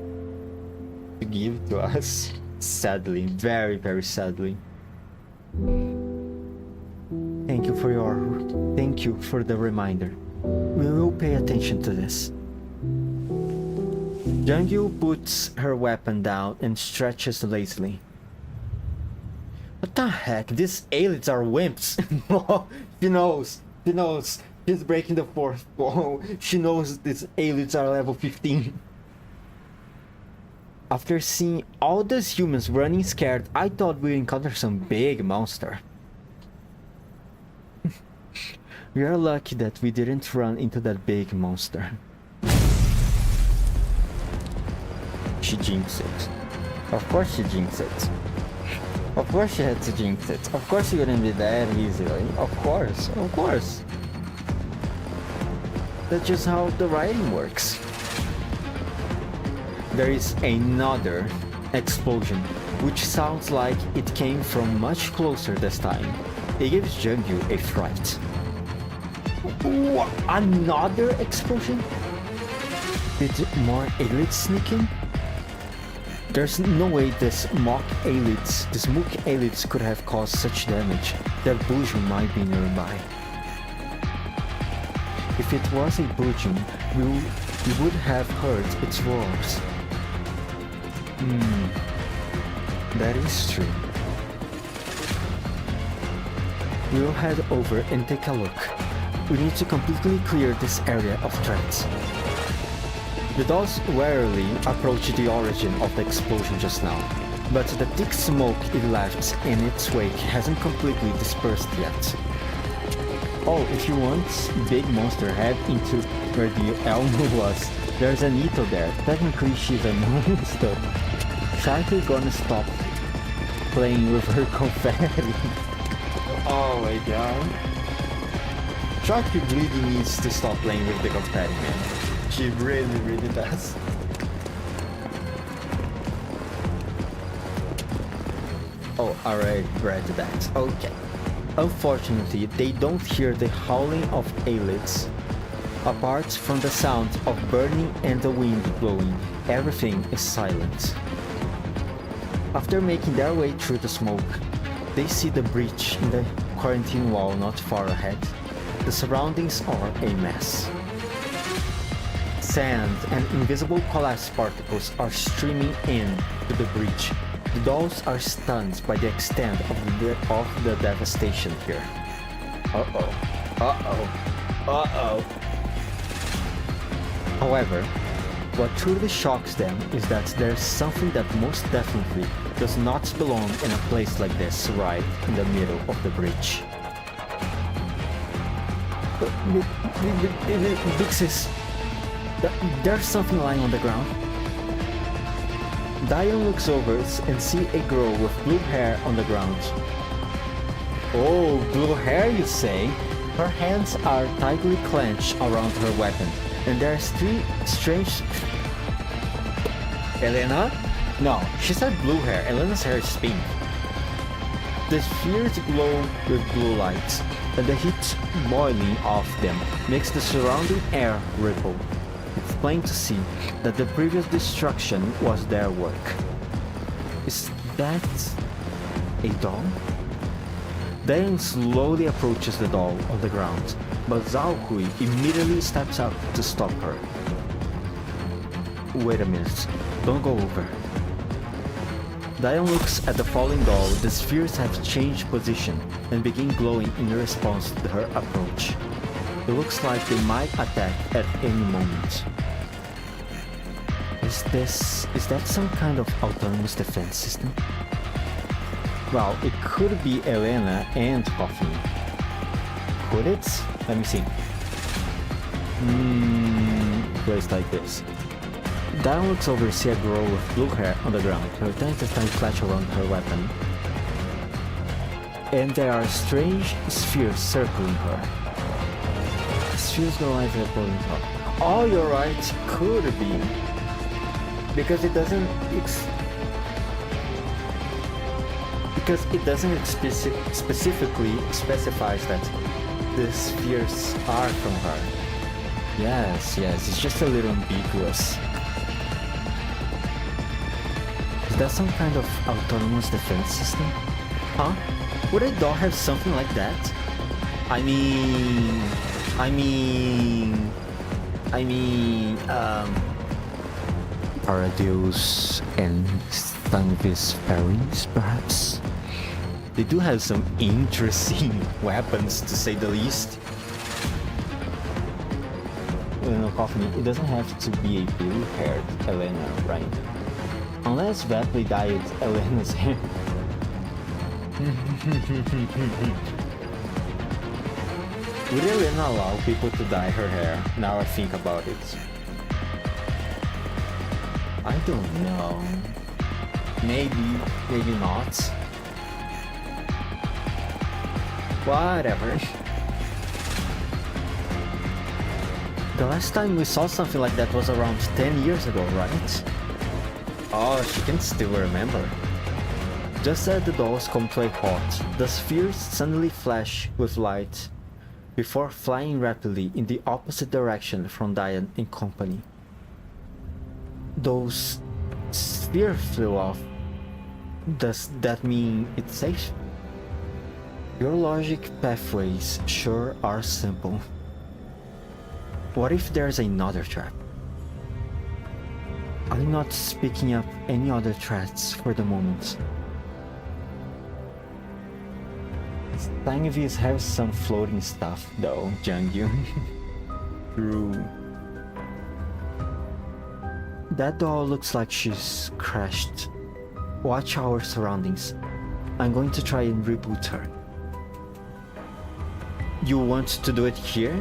to give to us. Sadly, very, very sadly. Thank you for the reminder. We will pay attention to this. Jungyu puts her weapon down and stretches lazily. What the heck? These elites are wimps. She knows. She's breaking the fourth wall. She knows these elites are level 15. After seeing all those humans running scared, I thought we'd encounter some big monster. We are lucky that we didn't run into that big monster. She jinxed it. Of course she jinxed it. Of course she had to jinx it. Of course it wouldn't be that easily. Of course. That's just how the writing works. There is another explosion, which sounds like it came from much closer this time. It gives Jungyu a fright. What? Another explosion? Did more elites sneak in? There's no way this mock elites could have caused such damage. Their Bujum might be nearby. If it was a Bujum, you would have heard its roars. That is true. We'll head over and take a look. We need to completely clear this area of threats. The dolls warily approach the origin of the explosion just now, but the thick smoke it left in its wake hasn't completely dispersed yet. Oh, if you want big monster head into where the Elmo was, there's an Ito there. Technically she's a monster. Sharky gonna stop playing with her confetti. Oh my god. Sharky really needs to stop playing with the confetti, man. She really does. Oh, alright, read that. Okay. Unfortunately, they don't hear the howling of eyelids. Apart from the sound of burning and the wind blowing, everything is silent. After making their way through the smoke, they see the breach in the quarantine wall not far ahead. The surroundings are a mess. Sand and invisible collapse particles are streaming in to the breach. The dolls are stunned by the extent of the devastation here. However, what truly shocks them is that there's something that most definitely does not belong in a place like this right in the middle of the breach. Big sis, there's something lying on the ground. Diane looks over and sees a girl with blue hair on the ground. Oh, blue hair you say? Her hands are tightly clenched around her weapon, and there's three strange... Elena? No, she said blue hair. Elena's hair is pink. The spheres glow with blue lights, and the heat boiling off them makes the surrounding air ripple. It's plain to see that the previous destruction was their work. Is that a doll? Diane slowly approaches the doll on the ground, but Zhao Hui immediately steps up to stop her. Wait a minute, don't go over. Diane looks at the falling doll. The spheres have changed position and begin glowing in response to her approach. It looks like they might attack at any moment. Is that some kind of autonomous defense system? Well, it could be Elena and Coffin. Could it? Let me see. Place like this. Diane looks over to see a girl with blue hair on the ground. Her tentacles clutch around her weapon. And there are strange spheres circling her. Spheres go like that going top. Oh, you're right. Could be. Because it doesn't specifically specifies that the spheres are from her. Yes, it's just a little ambiguous. Is that some kind of autonomous defense system? Huh? Would a doll have something like that? I mean... Paradeus and Stanvis fairies, perhaps? They do have some interesting weapons, to say the least. No, Coffin, it doesn't have to be a blue-haired Elena, right? Unless Vatley dyed Elena's hair. Would Elena allow people to dye her hair? Now I think about it. I don't know. Maybe not. Whatever. The last time we saw something like that was around 10 years ago, right? Oh, she can still remember. Just as the dolls come to a halt, the spheres suddenly flash with light before flying rapidly in the opposite direction from Diane and company. Those spheres flew off. Does that mean it's safe? Your logic pathways sure are simple. What if there's another trap? I'm not speaking up any other threats for the moment. Stangvis have some floating stuff though, Jangyu. True. That doll looks like she's crashed. Watch our surroundings. I'm going to try and reboot her. You want to do it here?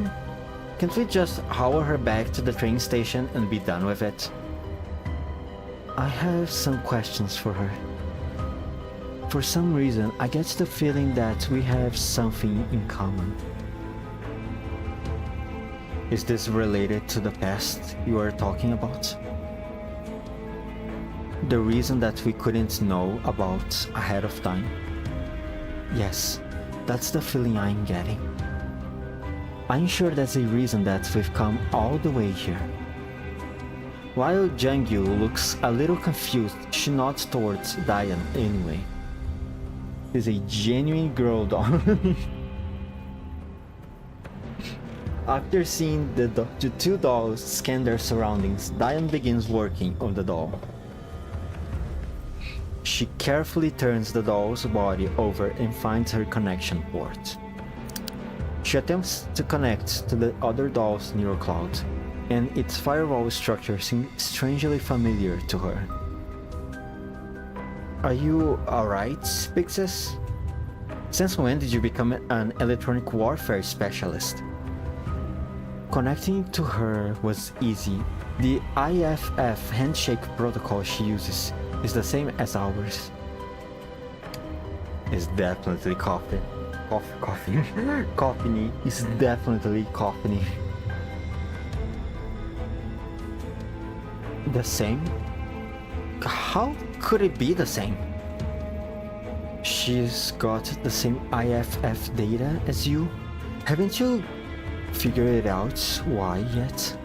Can't we just haul her back to the train station and be done with it? I have some questions for her. For some reason, I get the feeling that we have something in common. Is this related to the past you are talking about? The reason that we couldn't know about ahead of time? Yes, that's the feeling I'm getting. I'm sure that's a reason that we've come all the way here. While Jangyu looks a little confused, she nods towards Diane anyway. Is a genuine girl doll. After seeing the two dolls scan their surroundings, Diane begins working on the doll. She carefully turns the doll's body over and finds her connection port. She attempts to connect to the other doll's neural cloud, and its firewall structure seems strangely familiar to her. Are you alright, Pixis? Since when did you become an electronic warfare specialist? Connecting to her was easy. The IFF handshake protocol she uses is the same as ours. It's definitely coffee. Coffee is definitely coffee. The same? How could it be the same? She's got the same IFF data as you? Haven't you figured it out why yet?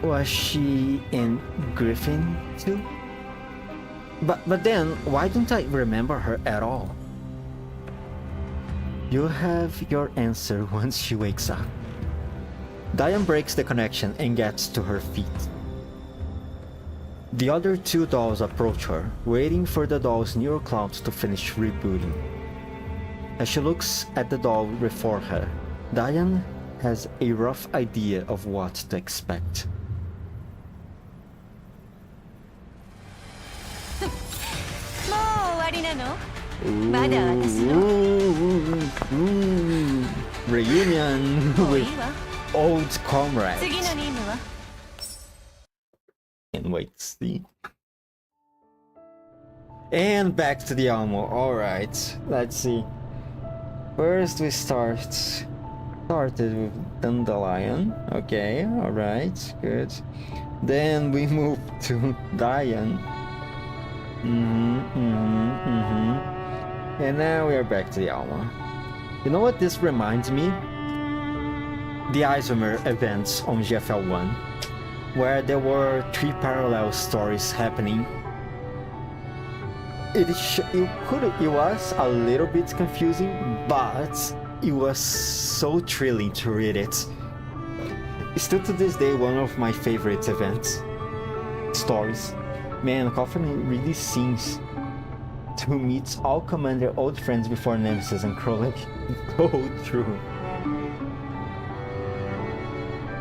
Was she in Griffin too? But then, why don't I remember her at all? You'll have your answer once she wakes up. Diane breaks the connection and gets to her feet. The other two dolls approach her, waiting for the doll's neural cloud to finish rebooting. As she looks at the doll before her, Diane has a rough idea of what to expect. Reunion with old comrades. Can't wait to see. And back to the Almo. Alright, let's see. First we started with Dandelion. Okay, alright, good. Then we moved to Diane. And now we are back to the Alma. You know what this reminds me? The Isomer events on GFL1, where there were 3 parallel stories happening. It was a little bit confusing, but it was so thrilling to read it. Still to this day, one of my favorite stories. Man, Coffin really seems to meet all Commander old friends before Nemesis and Krolek. So true.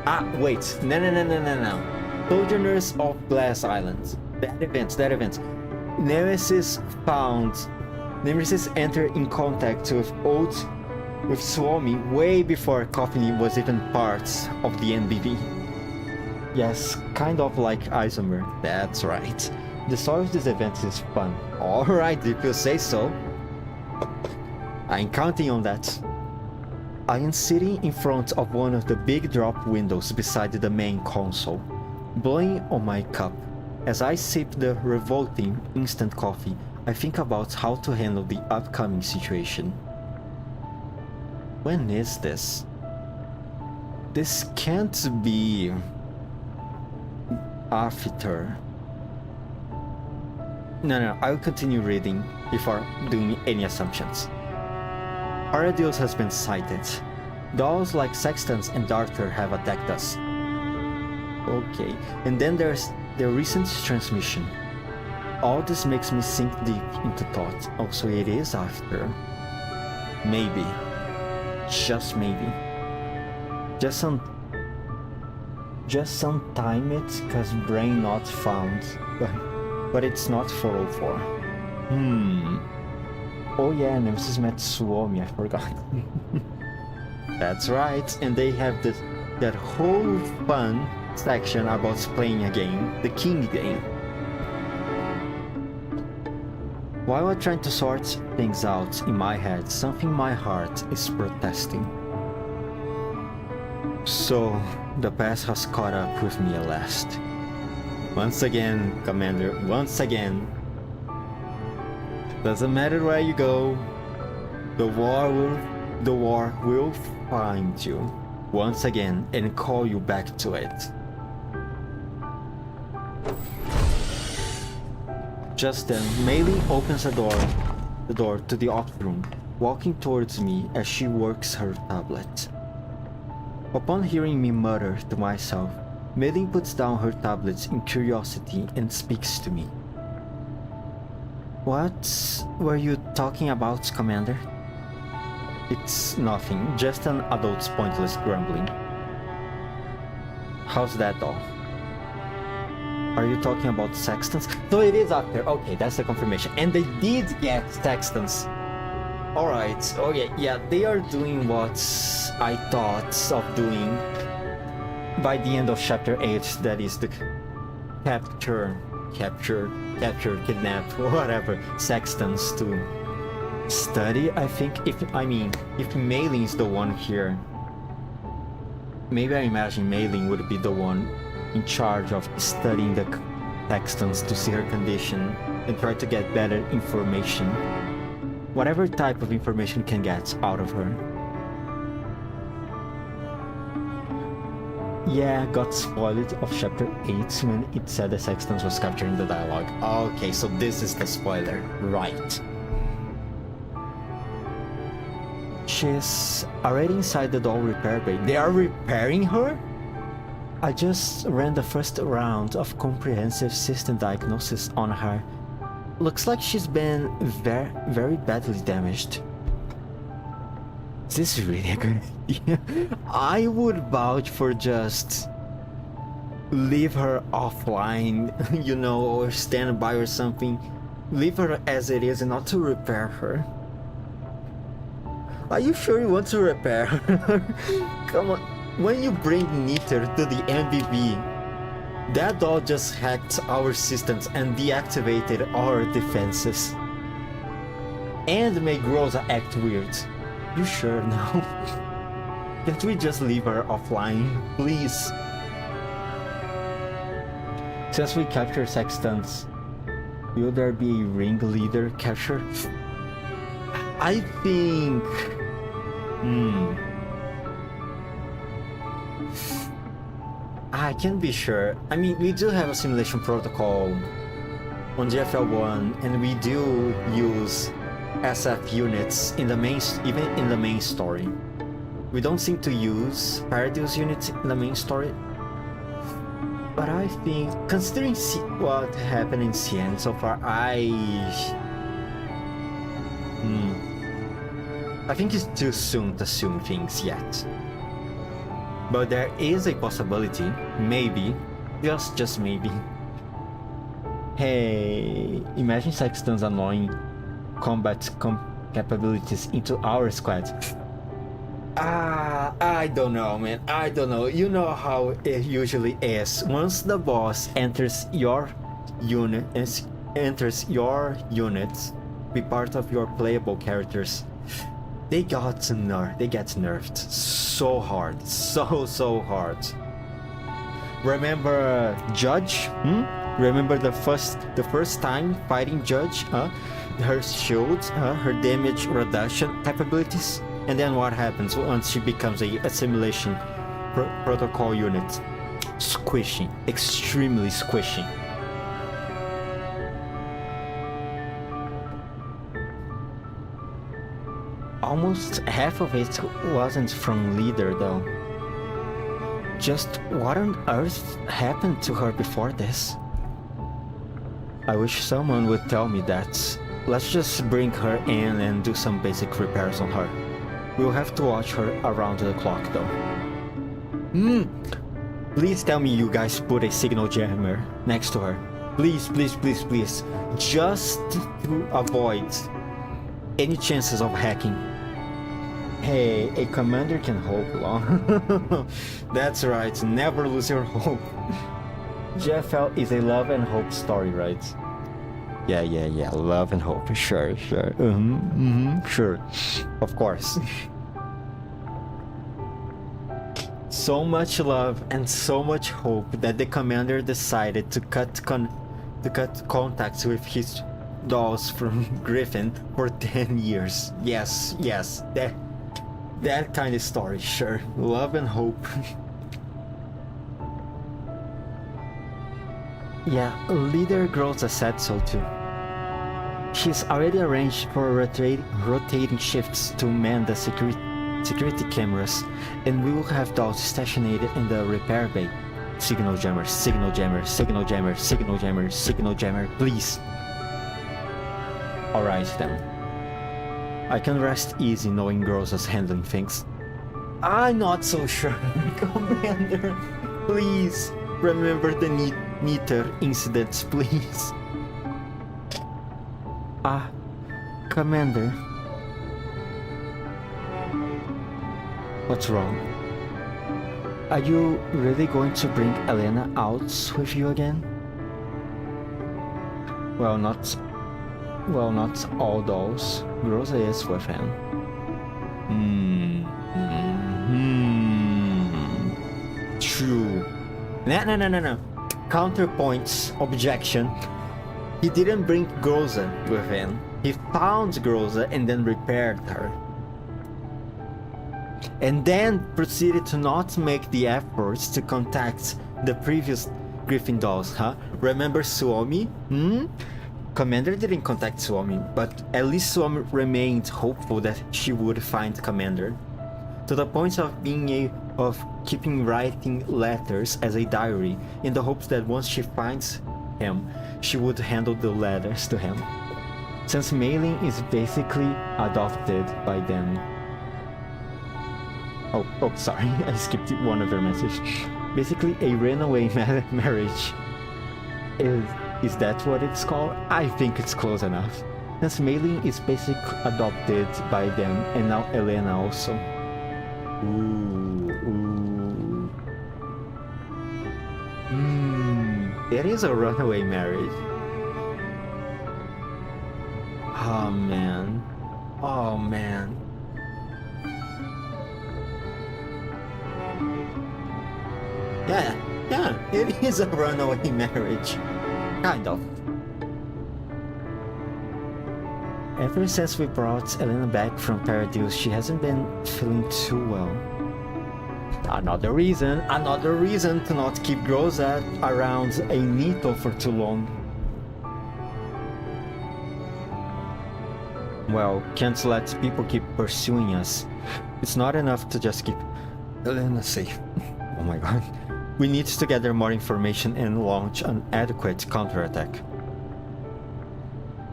Ah, wait. No. Sojourners of Glass Island. That event. Nemesis entered in contact with Swami way before Coffin was even part of the NBV. Yes, kind of like Isomer, that's right. The story of this event is fun. Alright, if you say so. I'm counting on that. I am sitting in front of one of the big drop windows beside the main console, blowing on my cup. As I sip the revolting instant coffee, I think about how to handle the upcoming situation. When is this? This can't be after. No, I'll continue reading before doing any assumptions. Aradios has been sighted. Dolls like Sextans and Darter have attacked us. Okay, and then there's the recent transmission. All this makes me sink deep into thought. Oh, so it is after. Maybe. Just maybe. Just some time it, cause brain not found. But it's not 404. Oh yeah, Nemesis met Suomi, I forgot. That's right, and they have that whole fun section about playing a game, the King game. While I'm trying to sort things out in my head, something in my heart is protesting. So, the past has caught up with me at last. Once again, Commander, once again. Doesn't matter where you go, the war will find you once again and call you back to it. Just then, Mei Ling opens the door to the off room, walking towards me as she works her tablet. Upon hearing me mutter to myself, Mei Ling puts down her tablets in curiosity and speaks to me. What were you talking about, Commander? It's nothing, just an adult's pointless grumbling. How's that all? Are you talking about Sextans? So it is up there. Okay, that's the confirmation. And they did get Sextans. Alright, okay, yeah, they are doing what I thought of doing by the end of chapter 8, that is the capture, kidnap, whatever, Sextans to study. I think if Mei Ling is the one here, maybe I imagine Mei Ling would be the one in charge of studying the Sextans to see her condition and try to get better information. Whatever type of information can get out of her. Yeah, got spoiled of chapter 8 when it said the Sextans was capturing the dialogue. Okay, so this is the spoiler, right. She's already inside the doll repair bay. They are repairing her? I just ran the first round of comprehensive system diagnosis on her. Looks like she's been very badly damaged. Is this really a good idea? I would vouch for just leave her offline, you know, or stand by or something. Leave her as it is and not to repair her. Are you sure you want to repair her? Come on. When you bring Niter to the MBB, that doll just hacked our systems and deactivated our defenses. And made Rosa act weird. You sure now? Can't we just leave her offline, please? Since we capture Sextans, will there be a ringleader capture? I think... I can't be sure. I mean, we do have a simulation protocol on GFL1, and we do use SF units in the main, even in the main story. We don't seem to use Paradise units in the main story. But I think, considering what happened in CN so far, I think it's too soon to assume things yet. But there is a possibility, maybe, just maybe. Hey, imagine Sexton's annoying combat capabilities into our squad. I don't know, man. I don't know. You know how it usually is. Once the boss enters your unit, be part of your playable characters, they get nerfed so hard, so hard. Remember Judge? Remember the first time fighting Judge? Her shield, her damage reduction capabilities, and then what happens once she becomes a assimilation protocol unit? Squishing, extremely squishing. almost half of it wasn't from Leader though. Just what on earth happened to her before this? I wish someone would tell me that. Let's just bring her in and do some basic repairs on her. We'll have to watch her around the clock though. Please tell me you guys put a signal jammer next to her. Please, please, please, please. Just to avoid any chances of hacking. Hey, a commander can hope long. That's right, never lose your hope. GFL is a love and hope story, right? Yeah, love and hope, sure. Sure, of course. So much love and so much hope that the commander decided to cut contacts with his dolls from Griffin for 10 years. Yes, that kind of story, sure. Love and hope. Yeah, Leader Grows said so too. She's already arranged for rotating shifts to man the security cameras, and we will have dolls stationed in the repair bay. Signal jammer, signal jammer, signal jammer, signal jammer, signal jammer, please. Alright then. I can rest easy knowing girls is handling things. I'm not so sure, Commander. Please, remember the Neater incidents, please. Commander. What's wrong? Are you really going to bring Elena out with you again? Well, not all dolls. Rosa is with him. True. No. Counterpoints. Objection. He didn't bring Groza with him. He found Groza and then repaired her. And then proceeded to not make the efforts to contact the previous Griffin dolls, huh? Remember Suomi? Commander didn't contact Suomi, but at least Suomi remained hopeful that she would find Commander. To the point of keeping writing letters as a diary, in the hopes that once she finds him, she would handle the letters to him. Since mailing is basically adopted by them. Oh, sorry, I skipped one of their messages. Basically a runaway marriage. Is that what it's called? I think it's close enough. Since mailing is basically adopted by them, and now Elena also. It is a runaway marriage. Oh man. Yeah, it is a runaway marriage. Kind of. Ever since we brought Elena back from Paradise, she hasn't been feeling too well. Another reason to not keep Groza around a Nito for too long. Well, can't let people keep pursuing us. It's not enough to just keep Elena safe. Oh my god. We need to gather more information and launch an adequate counterattack.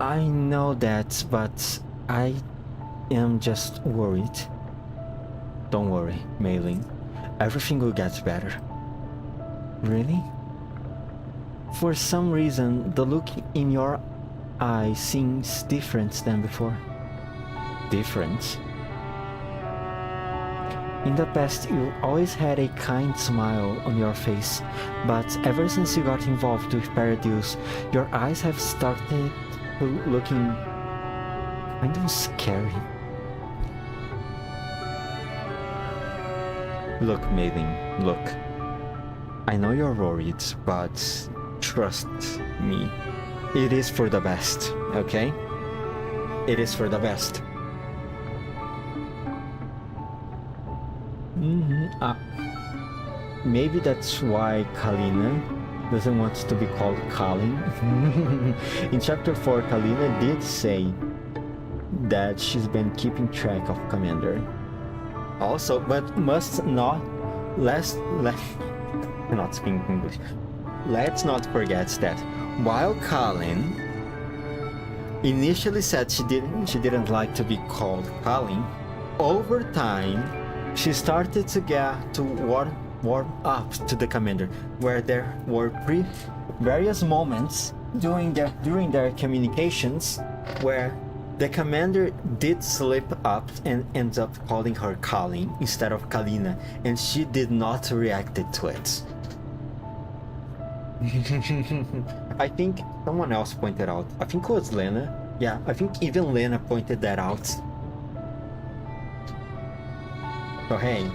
I know that, but I am just worried. Don't worry, Mei-Ling. Everything will get better. Really? For some reason, the look in your eye seems different than before. Different? In the past, you always had a kind smile on your face, but ever since you got involved with Paradise, your eyes have started looking kind of scary. Look, Mei-Ling, look. I know you're worried, but trust me. It is for the best, okay? It is for the best. Maybe that's why Kalina doesn't want to be called Kalin. In chapter 4, Kalina did say that she's been keeping track of Commander. Also, but must not not speaking English. Let's not forget that while Colin initially said she didn't like to be called Colin, over time she started to get to warm up to the Commander, where there were various moments during their communications where the Commander did slip up and ends up calling her Colin instead of Kalina, and she did not react to it. I think someone else pointed out. I think it was Lena. Yeah, I think even Lena pointed that out. So hey.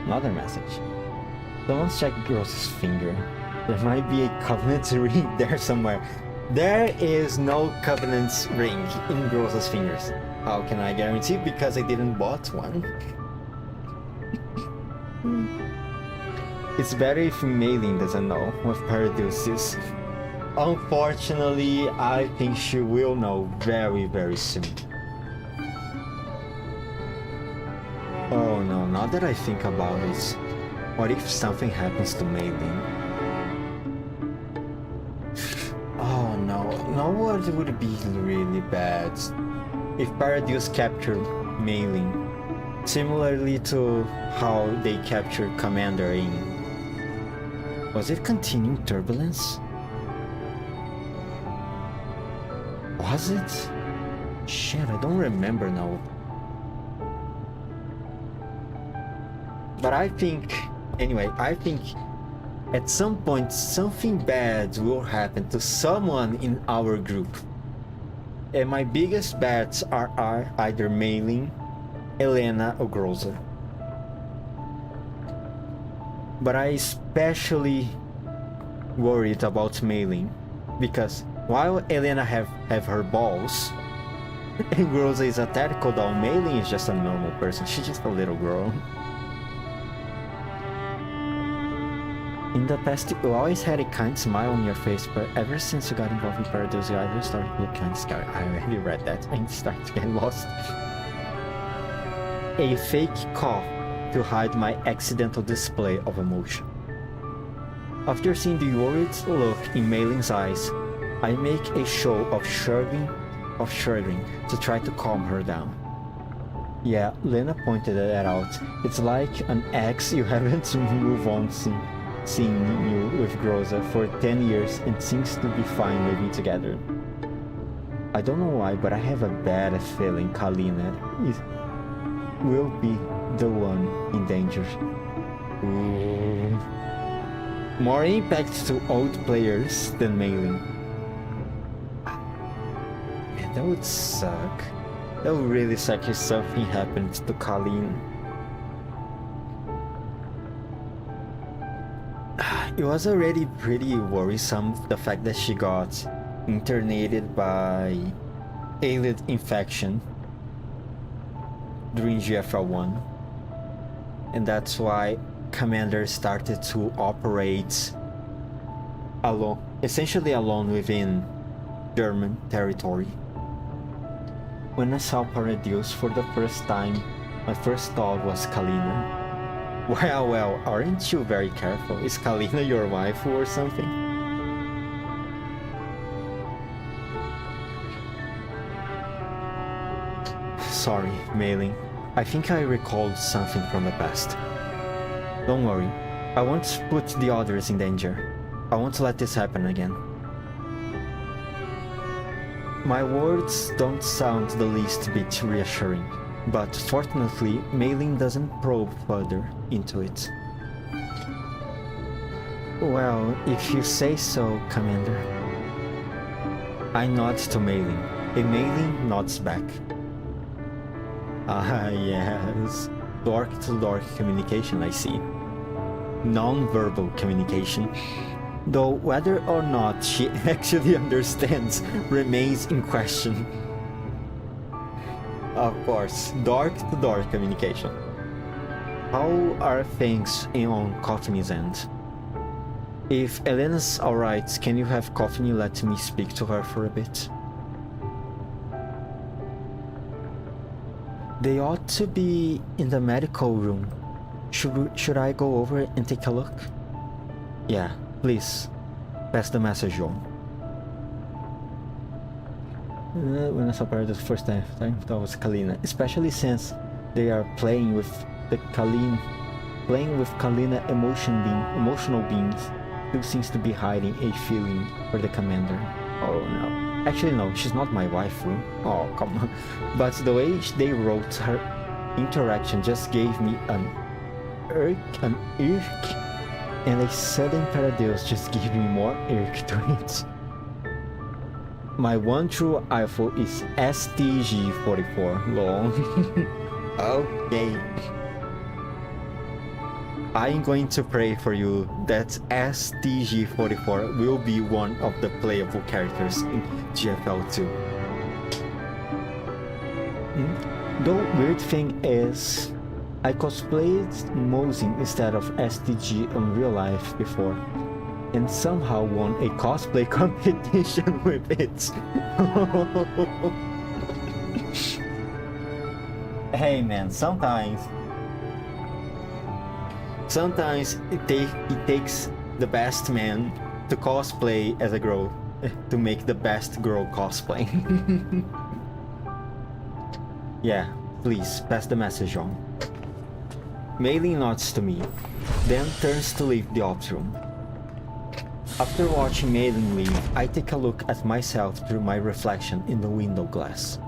Another message. Someone's check Gross's finger. There might be a Covenant ring there somewhere. There is no Covenant ring in Gross's fingers. How can I guarantee? Because I didn't bought one. It's better if Maylin doesn't know what Paradox is. Unfortunately, I think she will know very, very soon. Oh no, now that I think about it, what if something happens to Maylin? Oh no, what would be really bad if Paradox captured Maylin, similarly to how they captured Commander in... Was it Continuing Turbulence? Was it? Shit, I don't remember now. But I think at some point something bad will happen to someone in our group. And my biggest bets are either Maylin, Elena, or Groza. But I especially worried about Maylin, because while Elena have her balls, and Groza is a tactical doll, Maylin is just a normal person. She's just a little girl. In the past, you always had a kind smile on your face, but ever since you got involved in Paradox, you either started to look kind of scared. I already read that and started to get lost. A fake cough to hide my accidental display of emotion. After seeing the worried look in Maylin's eyes, I make a show of shrugging to try to calm her down. Yeah, Lena pointed that out. It's like an ex you haven't moved on seeing you with Groza for 10 years and seems to be fine living together. I don't know why, but I have a bad feeling Kalina will be the one in danger. Ooh. More impact to old players than Maylin. Man, that would suck. That would really suck if something happened to Kalina. It was already pretty worrisome, the fact that she got internated by alien infection during GFL1, and that's why Commander started to operate alone, essentially alone within German territory. When I saw Paradox for the first time, my first thought was Kalina. Well, aren't you very careful? Is Kalina your wife or something? Sorry, Maylin. I think I recalled something from the past. Don't worry. I won't put the others in danger. I won't let this happen again. My words don't sound the least bit reassuring, but fortunately, Maylin doesn't probe further into it. Well, if you say so, Commander. I nod to Maylin, and Maylin nods back. Ah, yes. Dork-to-dork communication, I see. Non-verbal communication. Though whether or not she actually understands remains in question. Of course, dark-to-dark communication. How are things on Courtney's end? If Elena's alright, can you have Coffin let me speak to her for a bit? They ought to be in the medical room. Should I go over and take a look? Yeah, please. Pass the message on. When I saw the first time that was Kalina, especially since they are playing with Kalina emotional beings, who seems to be hiding a feeling for the commander. Oh no. Actually no, she's not my waifu. Oh come on. But the way they wrote her interaction just gave me an irk, and a sudden paradox just gave me more irk to it. My one true waifu is STG44. Lol. Okay. I'm going to pray for you that STG44 will be one of the playable characters in GFL2. The weird thing is, I cosplayed Mosin instead of STG in real life before, and somehow won a cosplay competition with it. Hey man, sometimes it takes the best man to cosplay as a girl to make the best girl cosplay. Yeah, please pass the message on. Mailing nods to me, then turns to leave the ops room. After watching Mailing leave, I take a look at myself through my reflection in the window glass.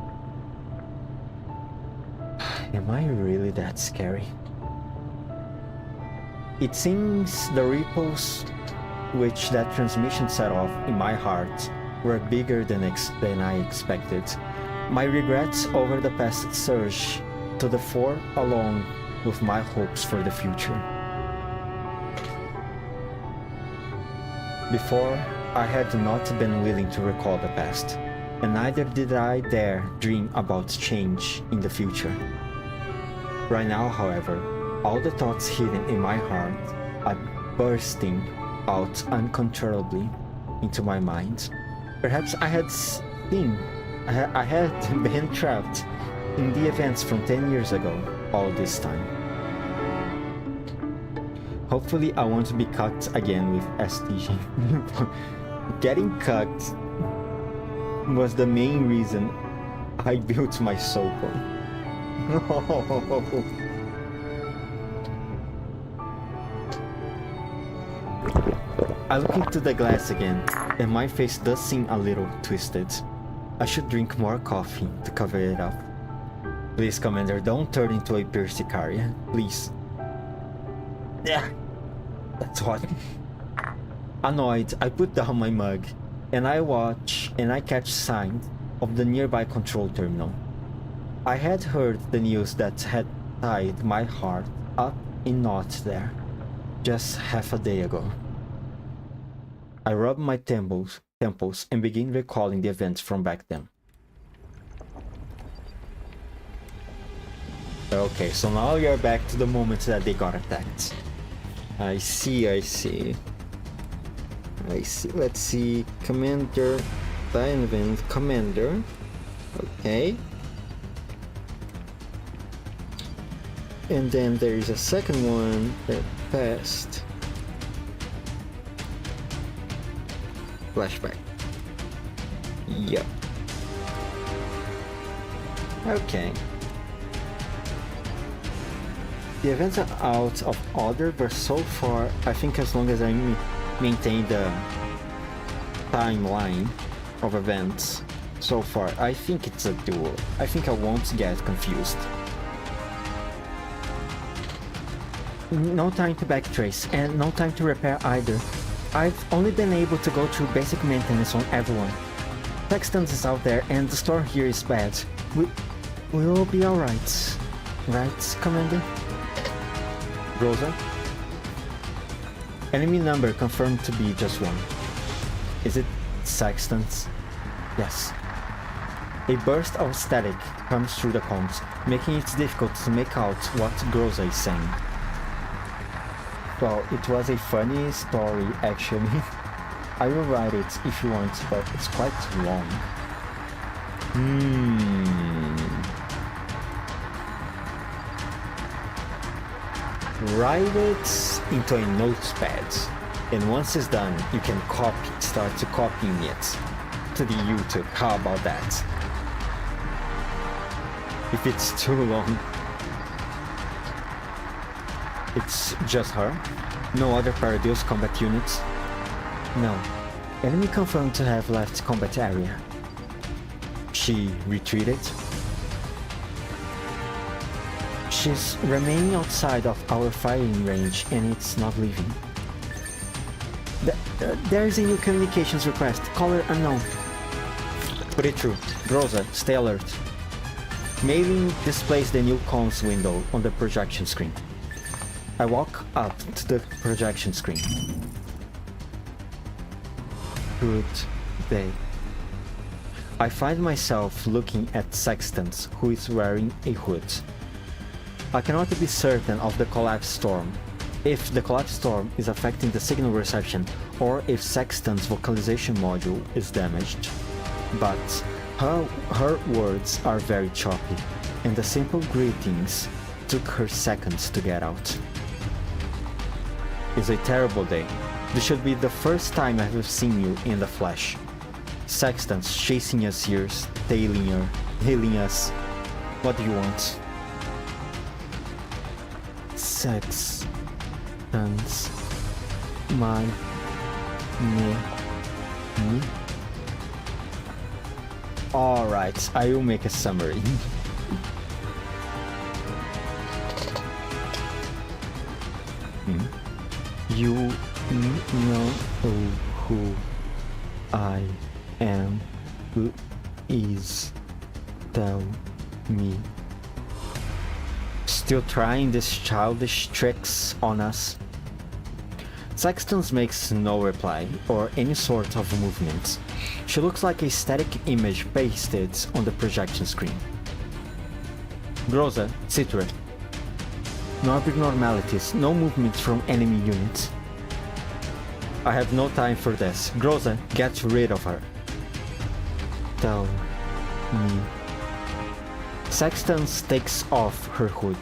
Am I really that scary? It seems the ripples which that transmission set off in my heart were bigger than I expected. My regrets over the past surge to the fore along with my hopes for the future. Before, I had not been willing to recall the past, and neither did I dare dream about change in the future. Right now, however, all the thoughts hidden in my heart are bursting out uncontrollably into my mind. Perhaps I had been trapped in the events from 10 years ago all this time. Hopefully I won't be cut again with STG. Getting cut was the main reason I built my Soko. I look into the glass again, and my face does seem a little twisted. I should drink more coffee to cover it up. Please, Commander, don't turn into a pure Sicaria, please. Yeah, that's what. Annoyed, I put down my mug, and I catch signs of the nearby control terminal. I had heard the news that had tied my heart up in knots there, just half a day ago. I rub my temples and begin recalling the events from back then. Okay, so now you're back to the moment that they got attacked. I see. Let's see. Commander, Diamond Commander. Okay. And then there is a second one that passed. Flashback. Yep. Okay. The events are out of order, but so far, I think as long as I maintain the timeline of events, so far, I think it's a duel. I think I won't get confused. No time to backtrace, and no time to repair either. I've only been able to go through basic maintenance on everyone. Sextons is out there, and the store here is bad. We'll be alright. Right, Commander? Rosa? Enemy number confirmed to be just one. Is it Sextons? Yes. A burst of static comes through the comms, making it difficult to make out what Groza is saying. Well, it was a funny story actually. I will write it if you want, but it's quite long. Write it into a notepad, and once it's done, you can start to copying it to the YouTube. How about that? If it's too long, it's just her. No other Paradeus combat units. No. Enemy confirmed to have left combat area. She retreated. She's remaining outside of our firing range and it's not leaving. There is a new communications request. Caller unknown. Put it through. Rosa, stay alert. Mailing displays the new comms window on the projection screen. I walk up to the projection screen. Good day. I find myself looking at Sextans, who is wearing a hood. I cannot be certain of the collapse storm, if the collapse storm is affecting the signal reception or if Sextan's vocalization module is damaged. But her words are very choppy, and the simple greetings took her seconds to get out. It's a terrible day. This should be the first time I have seen you in the flesh. Sextans chasing us here, hailing us. What do you want? Sextans, my name. Alright, I will make a summary. You know who I am. Please tell me. Still trying these childish tricks on us? Sextans makes no reply or any sort of movement. She looks like a static image pasted on the projection screen. Groza, Citra. No abnormalities, no movements from enemy units. I have no time for this. Groza, get rid of her. Tell me. Sextans takes off her hood,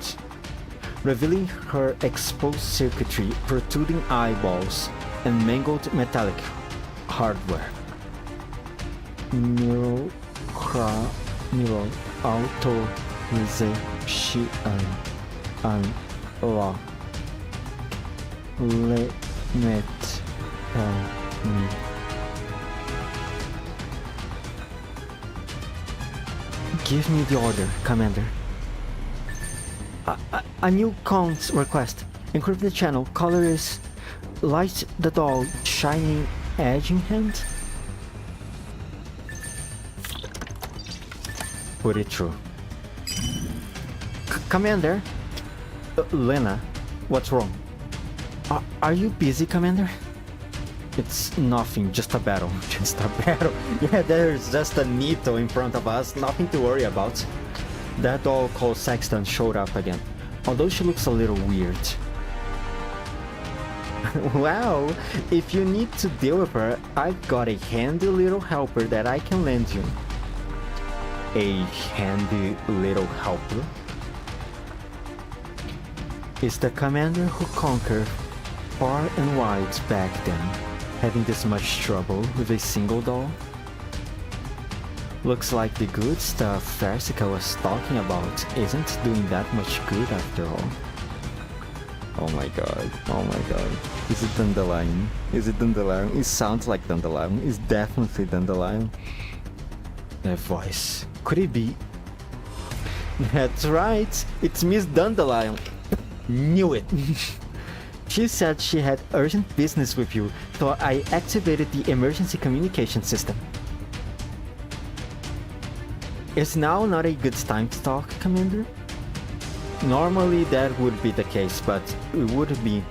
revealing her exposed circuitry, protruding eyeballs, and mangled metallic hardware. Neural authorization unlocked. Let me. Give me the order, Commander. A new comms request. Encrypt the channel. Color is light the doll, shining edge in hand. Put it through. Commander? Lena, what's wrong? Are you busy, Commander? It's nothing, just a battle. Just a battle. Yeah, there's just a Nito in front of us, nothing to worry about. That doll called Sextan showed up again, although she looks a little weird. Wow, if you need to deal with her, I've got a handy little helper that I can lend you. A handy little helper? Is the commander who conquered far and wide back then having this much trouble with a single doll? Looks like the good stuff Farsica was talking about isn't doing that much good after all. Oh my god, oh my god. Is it Dandelion? Is it Dandelion? It sounds like Dandelion. It's definitely Dandelion. That voice. Could it be? That's right, it's Miss Dandelion. Knew it. She said she had urgent business with you, so I activated the emergency communication system. Is now not a good time to talk, Commander? Normally that would be the case, but it would be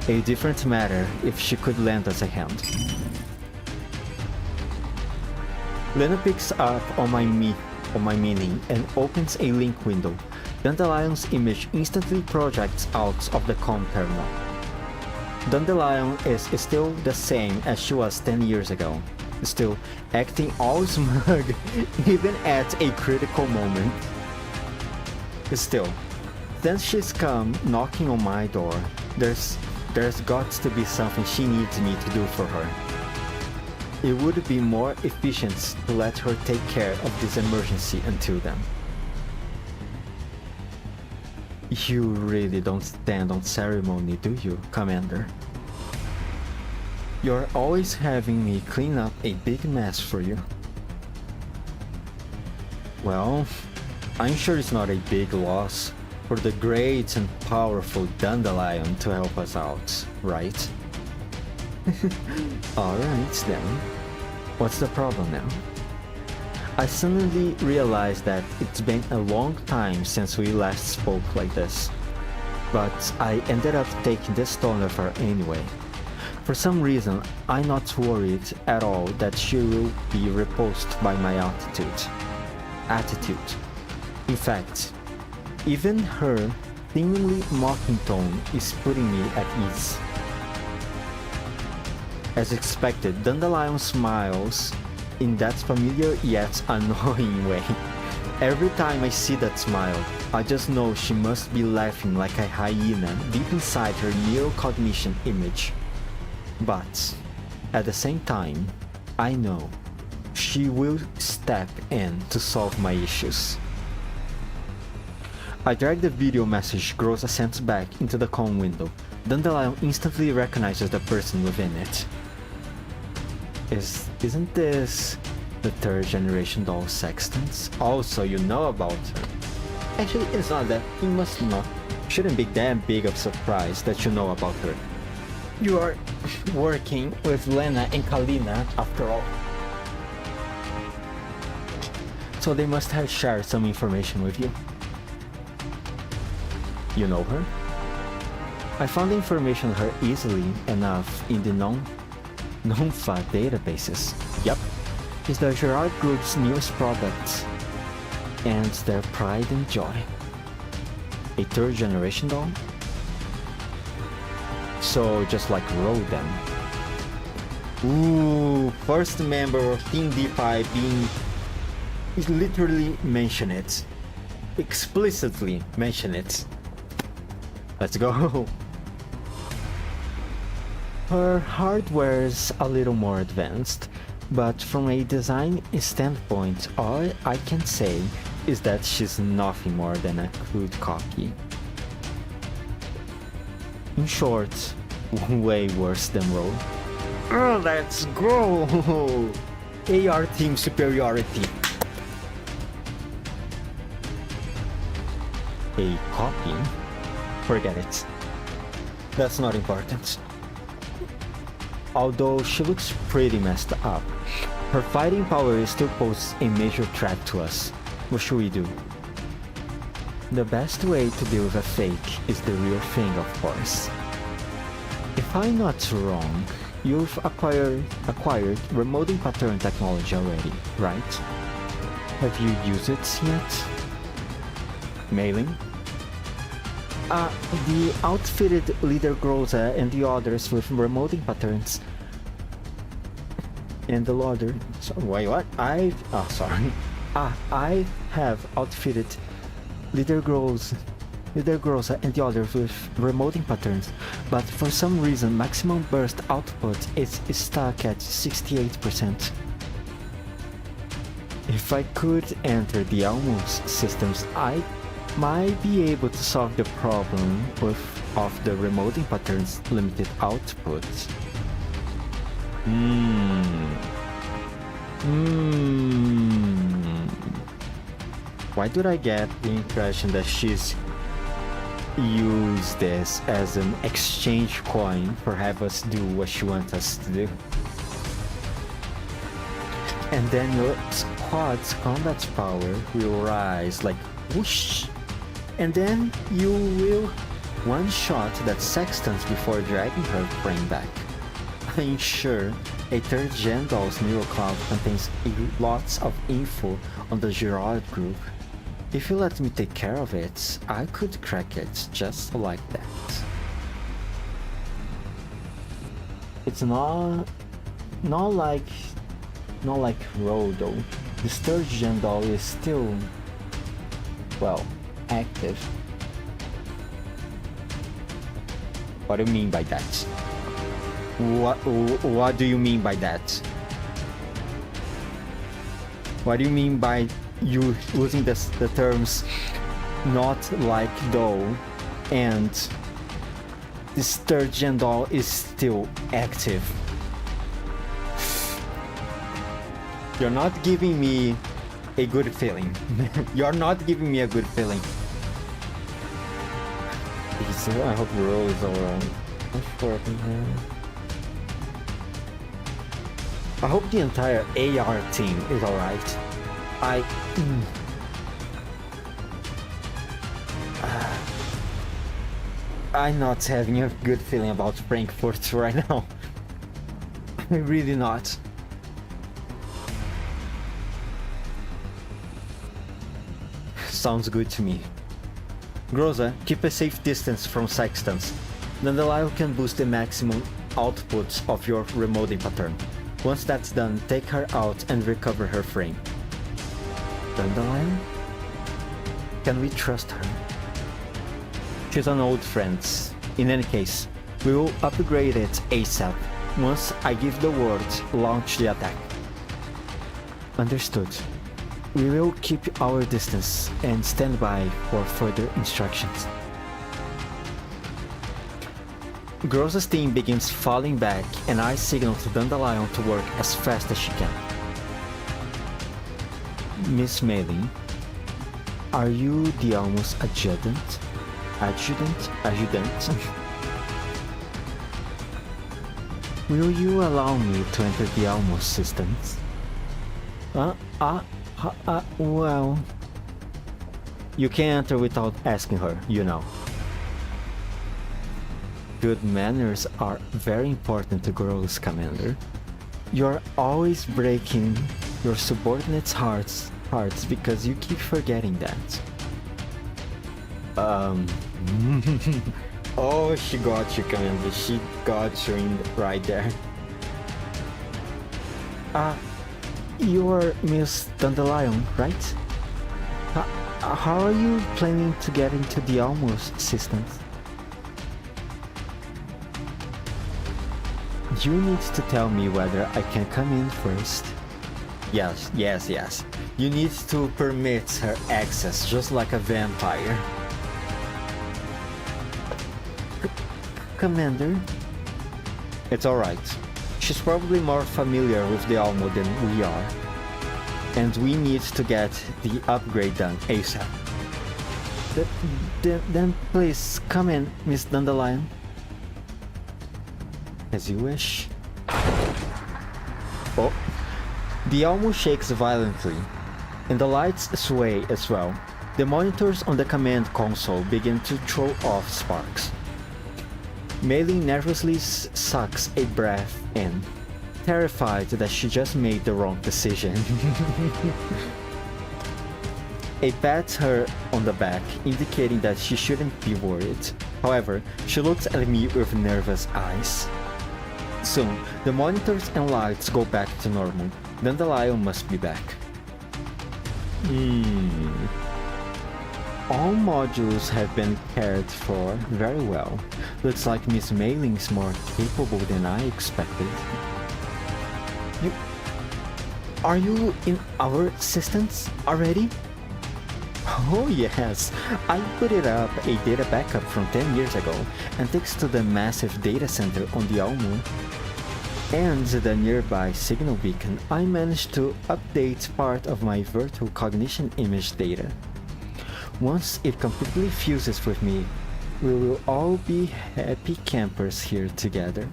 a different matter if she could lend us a hand. Lena picks up on my meaning and opens a link window. Dandelion's image instantly projects out of the comm terminal. Dandelion is still the same as she was 10 years ago, still acting all smug even at a critical moment. Still, since she's come knocking on my door, there's got to be something she needs me to do for her. It would be more efficient to let her take care of this emergency until then. You really don't stand on ceremony, do you, Commander? You're always having me clean up a big mess for you. Well, I'm sure it's not a big loss for the great and powerful Dandelion to help us out, right? Alright then. What's the problem now? I suddenly realized that it's been a long time since we last spoke like this, but I ended up taking this tone of her anyway. For some reason, I'm not worried at all that she will be repulsed by my attitude. In fact, even her seemingly mocking tone is putting me at ease. As expected, Dandelion smiles in that familiar yet annoying way. Every time I see that smile, I just know she must be laughing like a hyena deep inside her neurocognition image. But at the same time, I know she will step in to solve my issues. I drag the video message Groza sends back into the comm window. Dandelion instantly recognizes the person within it. Isn't this the third generation doll Sextants? Also, you know about her. Actually, it's not that. It must not. Shouldn't be that big of a surprise that you know about her. You are working with Lena and Kalina after all. So they must have shared some information with you. You know her? I found information on her easily enough in the non-fa databases. Yup, it's the Gerard Group's newest product and their pride and joy. A third generation doll? So just like Rodan. Ooh, first member of Team D5 being literally mention it. Explicitly mention it. Let's go. Her hardware's a little more advanced, but from a design standpoint, all I can say is that she's nothing more than a crude copy. In short, way worse than Rogue. Oh, let's go! AR team superiority. A copy? Forget it. That's not important. Although she looks pretty messed up, her fighting power still poses a major threat to us. What should we do? The best way to deal with a fake is the real thing, of course. If I'm not wrong, you've acquired remoting pattern technology already, right? Have you used it yet? Mailing? The outfitted leader Groza and the others with remoting patterns. And the ladder. So, wait, what? I have outfitted leader Groza and the others with remoting patterns, but for some reason maximum burst output is stuck at 68%. If I could enter the Almus systems, I might be able to solve the problem of the remoting pattern's limited output. Why did I get the impression that she's used this as an exchange coin for have us do what she wants us to do? And then your squad's combat power will rise like whoosh, and then you will one-shot that Sextans before dragging her brain back. I'm sure a third gen doll's neural cloud contains lots of info on the Gerard group. If you let me take care of it, I could crack it just like that. It's not like Row though. The third gen doll is still, well, active. What do you mean by that? What do you mean by that? What do you mean by you using the terms not like doll and this third gen doll is still active? You're not giving me a good feeling. You're not giving me a good feeling. I hope the roll is alright. I hope the entire AR team is alright. I'm not having a good feeling about Frankfurt right now. I'm really not. Sounds good to me. Groza, keep a safe distance from sextants. Dandelion can boost the maximum output of your remoting pattern. Once that's done, take her out and recover her frame. Dandelion? Can we trust her? She's an old friend. In any case, we will upgrade it ASAP. Once I give the word, launch the attack. Understood. We will keep our distance and stand by for further instructions. Groza's team begins falling back and I signal to Dandelion to work as fast as she can. Miss Mailing, are you the Almost adjutant? Adjutant? Will you allow me to enter the Almost systems? Well... You can't enter without asking her, you know. Good manners are very important to girls, Commander. You're always breaking your subordinates' hearts because you keep forgetting that. Oh, she got you, Commander. She got you right there. You're Miss Dandelion, right? How are you planning to get into the Almost systems? You need to tell me whether I can come in first. Yes. You need to permit her access, just like a vampire. Commander? It's alright. She's probably more familiar with the Almo than we are. And we need to get the upgrade done ASAP. Then please, come in, Miss Dandelion. As you wish. Oh. The Almo shakes violently, and the lights sway as well. The monitors on the command console begin to throw off sparks. Meili nervously sucks a breath in, terrified that she just made the wrong decision. A pats her on the back, indicating that she shouldn't be worried. However, she looks at me with nervous eyes. Soon, the monitors and lights go back to normal. Dandelion must be back. All modules have been cared for very well. Looks like Miss Mailing's more capable than I expected. Are you in our systems already? Oh yes, I put it up a data backup from 10 years ago, and thanks to the massive data center on the Almo and the nearby signal beacon, I managed to update part of my virtual cognition image data. Once it completely fuses with me, we will all be happy campers here together.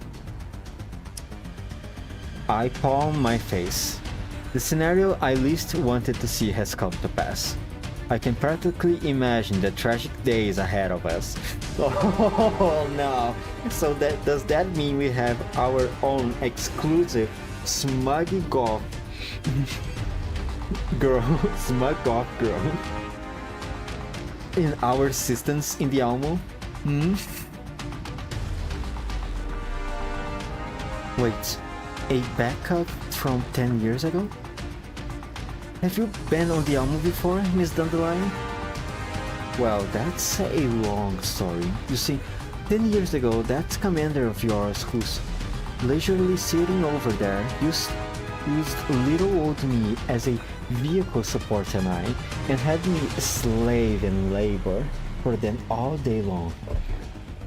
I palm my face. The scenario I least wanted to see has come to pass. I can practically imagine the tragic days ahead of us. Oh no! So does that mean we have our own exclusive smug golf girl in our systems in the Almo? Wait, a backup from 10 years ago? Have you been on the Almo before, Miss Dandelion? Well, that's a long story. You see, 10 years ago, that commander of yours who's leisurely sitting over there used little old me as a vehicle support tonight and had me slave in labor for them all day long.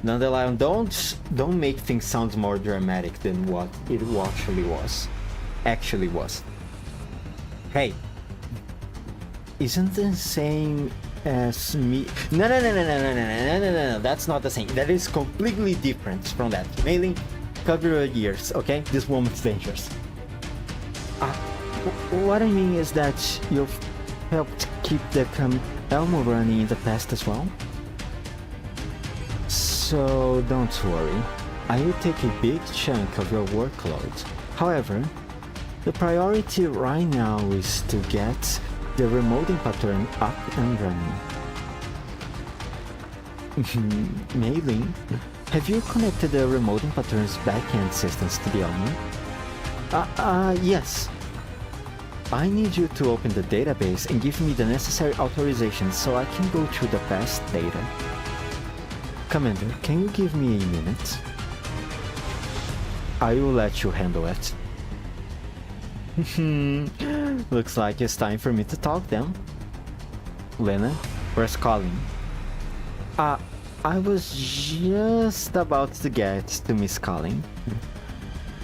Dandelion, don't make things sound more dramatic than what it actually was. Hey, isn't the same as me? No, that's not the same. That is completely different from that. Mainly, cover your ears, okay? This woman's dangerous. What I mean is that you've helped keep the Elmo running in the past as well. So don't worry, I will take a big chunk of your workload. However, the priority right now is to get the remoting pattern up and running. Mei-Ling, have you connected the remoting pattern's backend systems to the Elmo? Yes. I need you to open the database and give me the necessary authorizations so I can go through the past data. Commander, can you give me a minute? I will let you handle it. Looks like it's time for me to talk then. Lena, where's Colin? I was just about to get to Miss Colin.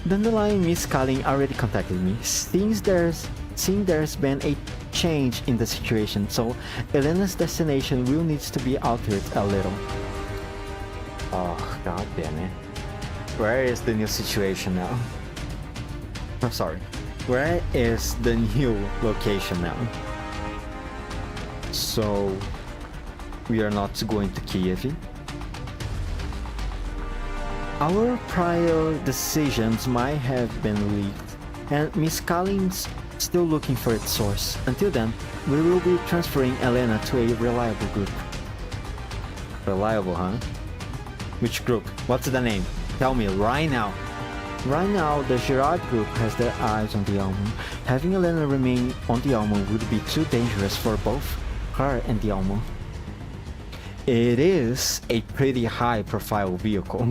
Dandelion Miss Colin already contacted me, seeing there's been a change in the situation, so Elena's destination will need to be altered a little. Oh, god damn it. Where is the new situation now? I'm sorry. Where is the new location now? So, we are not going to Kiev? Our prior decisions might have been leaked, and Miss Collins still looking for its source. Until then, we will be transferring Elena to a reliable group. Reliable, huh? Which group? What's the name? Tell me right now. Right now, the Girard group has their eyes on the Elmo. Having Elena remain on the Elmo would be too dangerous for both her and the Elmo. It is a pretty high-profile vehicle.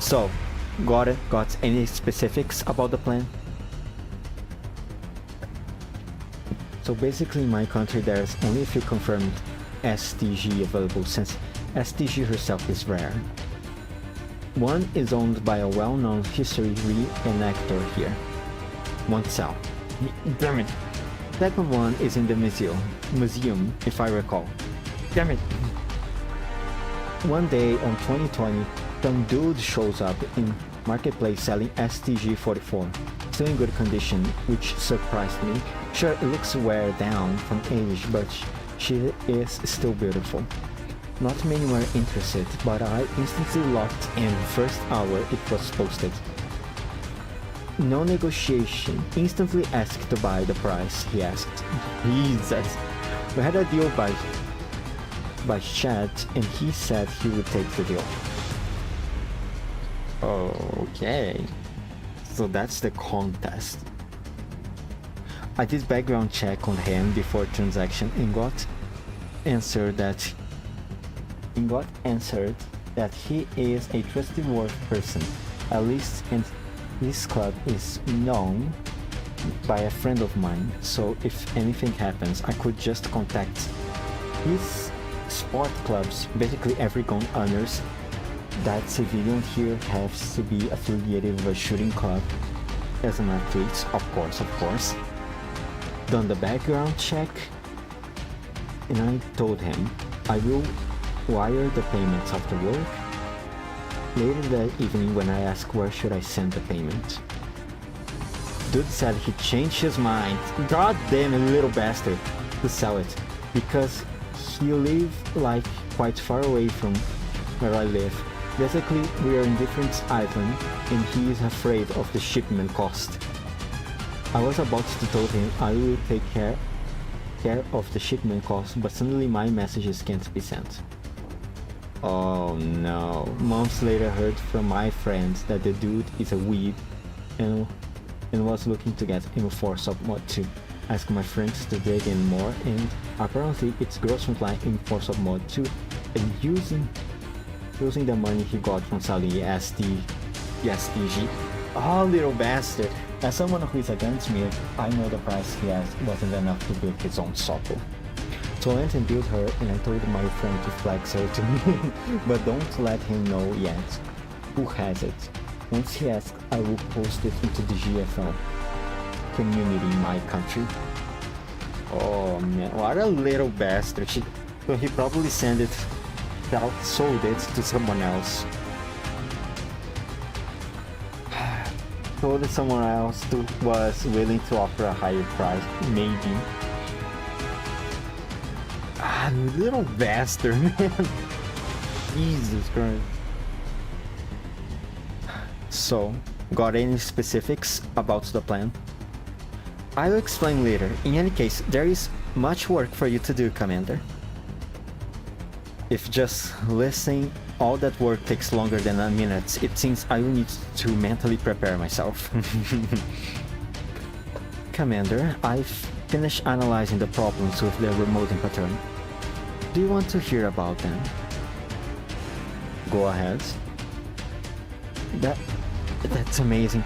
So, got any specifics about the plan? So basically, in my country, there's only a few confirmed STG available, since STG herself is rare. One is owned by a well-known history reenactor here. One cell. Damn it. Second one is in the museum, if I recall. Damn it. One day on 2020, some dude shows up in marketplace selling STG-44, still in good condition, which surprised me. Sure, it looks wear down from age, but she is still beautiful. Not many were interested, but I instantly locked in first hour it was posted. No negotiation, instantly asked to buy the price, he asked. Jesus. We had a deal by chat, and he said he would take the deal. Okay. So that's the contest. I did background check on him before transaction and got answered that he is a trustworthy person, at least, and this club is known by a friend of mine, so if anything happens, I could just contact his sport clubs. Basically every gun owners that civilian here has to be affiliated with a shooting club as an athlete, of course. Done the background check, and I told him I will wire the payments after work. Later that evening, when I asked where should I send the payment, dude said he changed his mind, god damn a little bastard, to sell it, because he lives like quite far away from where I live. Basically, we are in different island, and he is afraid of the shipment cost. I was about to tell him I will take care of the shipment cost, but suddenly my messages can't be sent. Oh no. Months later, heard from my friends that the dude is a weeb and was looking to get him for sub mod 2. Asked my friends to dig in more, and apparently it's gross frontline in for sub mod 2 and using the money he got from selling STG. Oh, little bastard. As someone who is a gunsmith, I know the price he asked wasn't enough to build his own socket. So I went and built her, and I told my friend to flex her to me, but don't let him know yet. Who has it? Once he asks, I will post it into the GFL community in my country. Oh man, what a little bastard. So he probably sold it to someone else. Told someone else who was willing to offer a higher price, maybe. Ah, little bastard, man. Jesus Christ. So, got any specifics about the plan? I'll explain later. In any case, there is much work for you to do, Commander. If just listening, all that work takes longer than a minute, it seems I will need to mentally prepare myself. Commander, I've finished analyzing the problems with the remoting pattern. Do you want to hear about them? Go ahead. That's amazing.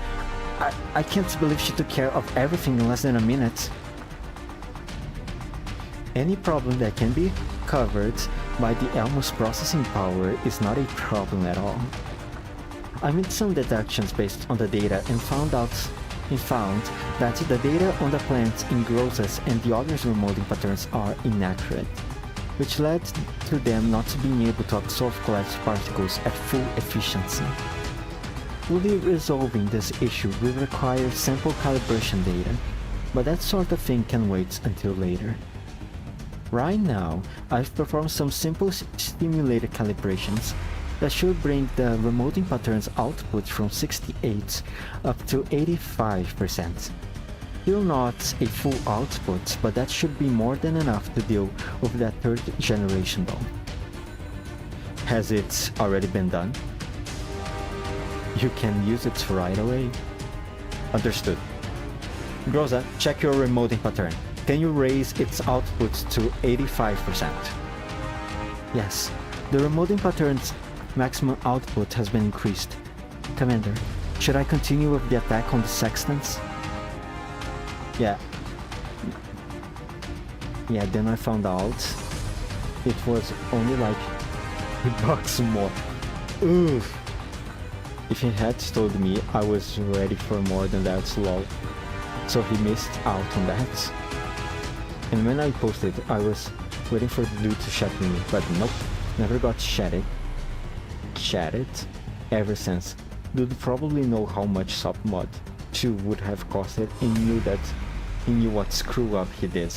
I can't believe she took care of everything in less than a minute. Any problem that can be covered by the Elmo's processing power is not a problem at all. I made some deductions based on the data and found that the data on the plants in Grosses and the others' remoting patterns are inaccurate, which led to them not being able to absorb collapsed particles at full efficiency. Fully resolving this issue will require sample calibration data, but that sort of thing can wait until later. Right now, I've performed some simple simulated calibrations that should bring the remoting pattern's output from 68 up to 85%. Still not a full output, but that should be more than enough to deal with that third generation though. Has it already been done? You can use it right away. Understood. Groza, check your remoting pattern. Can you raise its output to 85%? Yes, the remoting pattern's maximum output has been increased. Commander, should I continue with the attack on the sextants? Yeah, then I found out it was only like $3 more. Oof. If he had told me, I was ready for more than that lol. So he missed out on that. And when I posted, I was waiting for the dude to chat me, but nope, never got chatted ever since. Dude probably know how much submod 2 would have costed and knew what screw up he did.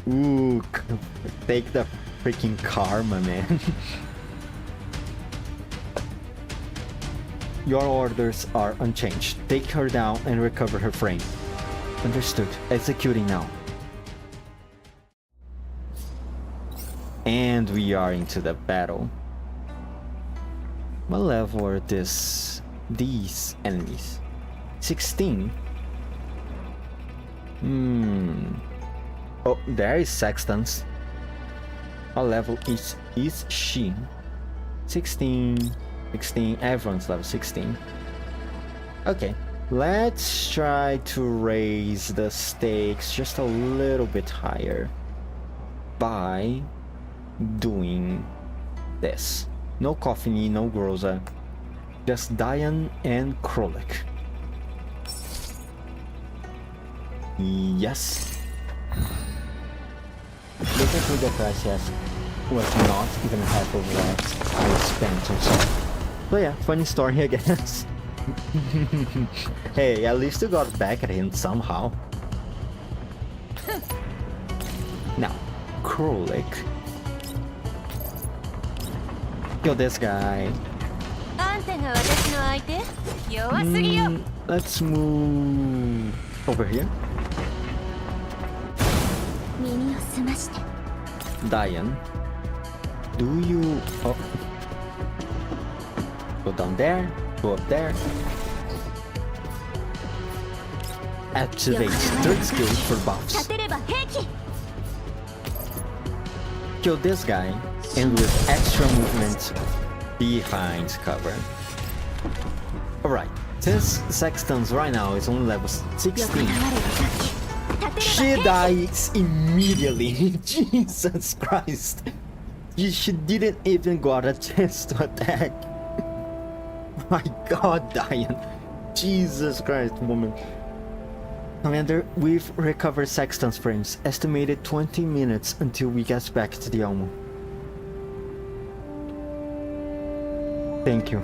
Ooh, take the freaking karma, man. Your orders are unchanged. Take her down and recover her frame. Understood. Executing now. And we are into the battle. What level are these enemies? 16? Oh, there is Sextans. What level is she? 16, everyone's level 16. Okay, let's try to raise the stakes just a little bit higher by doing this. No Coffiny, no Groza, just Diane and Krolik. Yes. Looking through the price, yes, was not even half of what I spent on stuff. So yeah, funny story I guess. Hey, at least you got back at him somehow. Now, Krolik. Kill this guy. Let's move over here. Diane. do you... Oh. Go down there, go up there. Activate third skill for buffs. Kill this guy, and with extra movement behind cover. Alright, since Sexton's right now is only level 16, she dies immediately. Jesus Christ. She didn't even got a chance to attack. My god, Diane. Jesus Christ, woman. Commander, we've recovered Sexton's frames. Estimated 20 minutes until we get back to the Elmo. Thank you.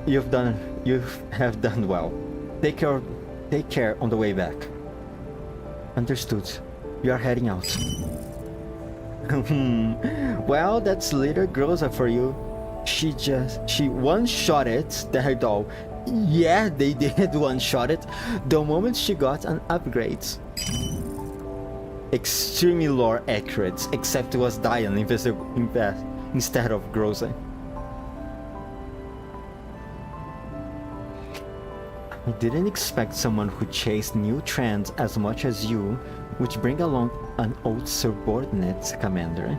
You have done well. Take care on the way back. Understood. We are heading out. Well, that's little Groza for you. She one-shotted the doll. Yeah, they did one-shot it the moment she got an upgrade. Extremely lore accurate, except it was Diane instead of Groza. I didn't expect someone who chased new trends as much as you would bring along an old subordinate, Commander.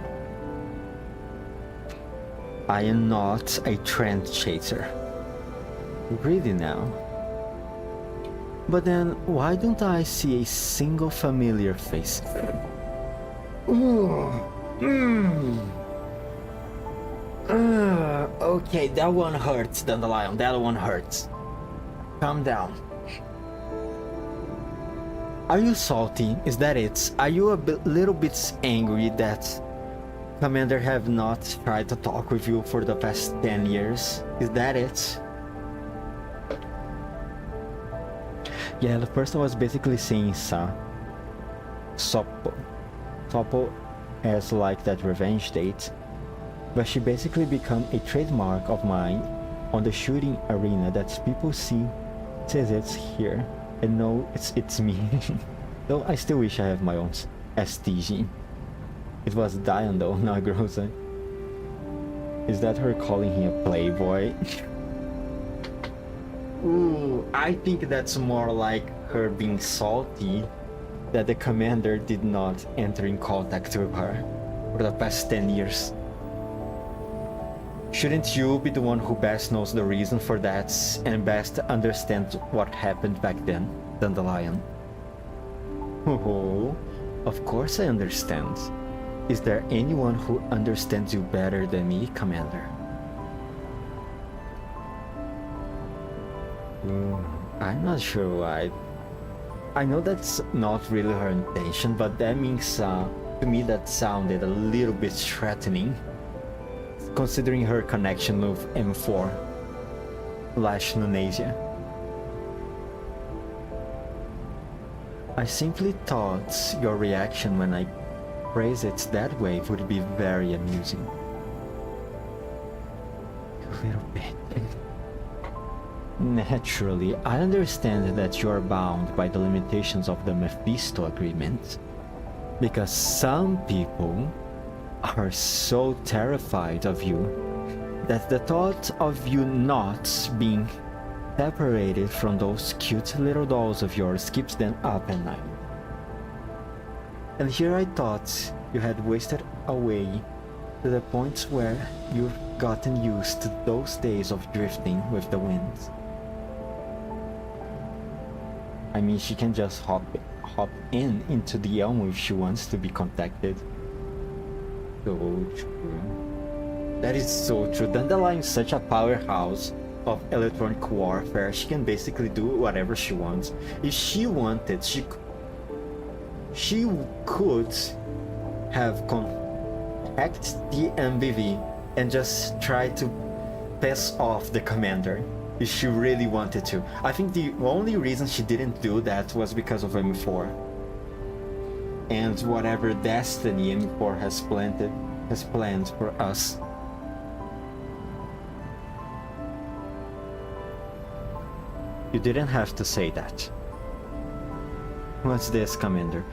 I am not a trend chaser. Really now? But then, why don't I see a single familiar face? Okay, that one hurts, Dandelion. That one hurts. Calm down. Are you salty? Is that it? Are you little bit angry that Commander have not tried to talk with you for the past 10 years? Is that it? Yeah, the person was basically saying Sopo as like that revenge date, but she basically become a trademark of mine on the shooting arena that people says it's here and know it's me. Though I still wish I have my own STG. It was Diane though, not Groza. Is that her calling him a playboy? Ooh, I think that's more like her being salty that the Commander did not enter in contact with her for the past 10 years. Shouldn't you be the one who best knows the reason for that and best understands what happened back then, Dandelion? Oh, of course I understand. Is there anyone who understands you better than me, Commander? I'm not sure why. I know that's not really her intention, but that means to me that sounded a little bit threatening, considering her connection with M4 / Nunasia. I simply thought your reaction when I phrase it that way would be very amusing. A little bit. Naturally, I understand that you are bound by the limitations of the Mephisto agreement, because some people are so terrified of you that the thought of you not being separated from those cute little dolls of yours keeps them up at night. And here I thought you had wasted away to the point where you've gotten used to those days of drifting with the winds. I mean, she can just hop into the Elmo if she wants to be contacted. So true. That is so true. Dandelion is such a powerhouse of electronic warfare. She can basically do whatever she wants. If she wanted, she could have contacted the MBV and just try to piss off the Commander if she really wanted to. I think the only reason she didn't do that was because of M4 and whatever destiny M4 has planned for us. You didn't have to say that. What's this, Commander?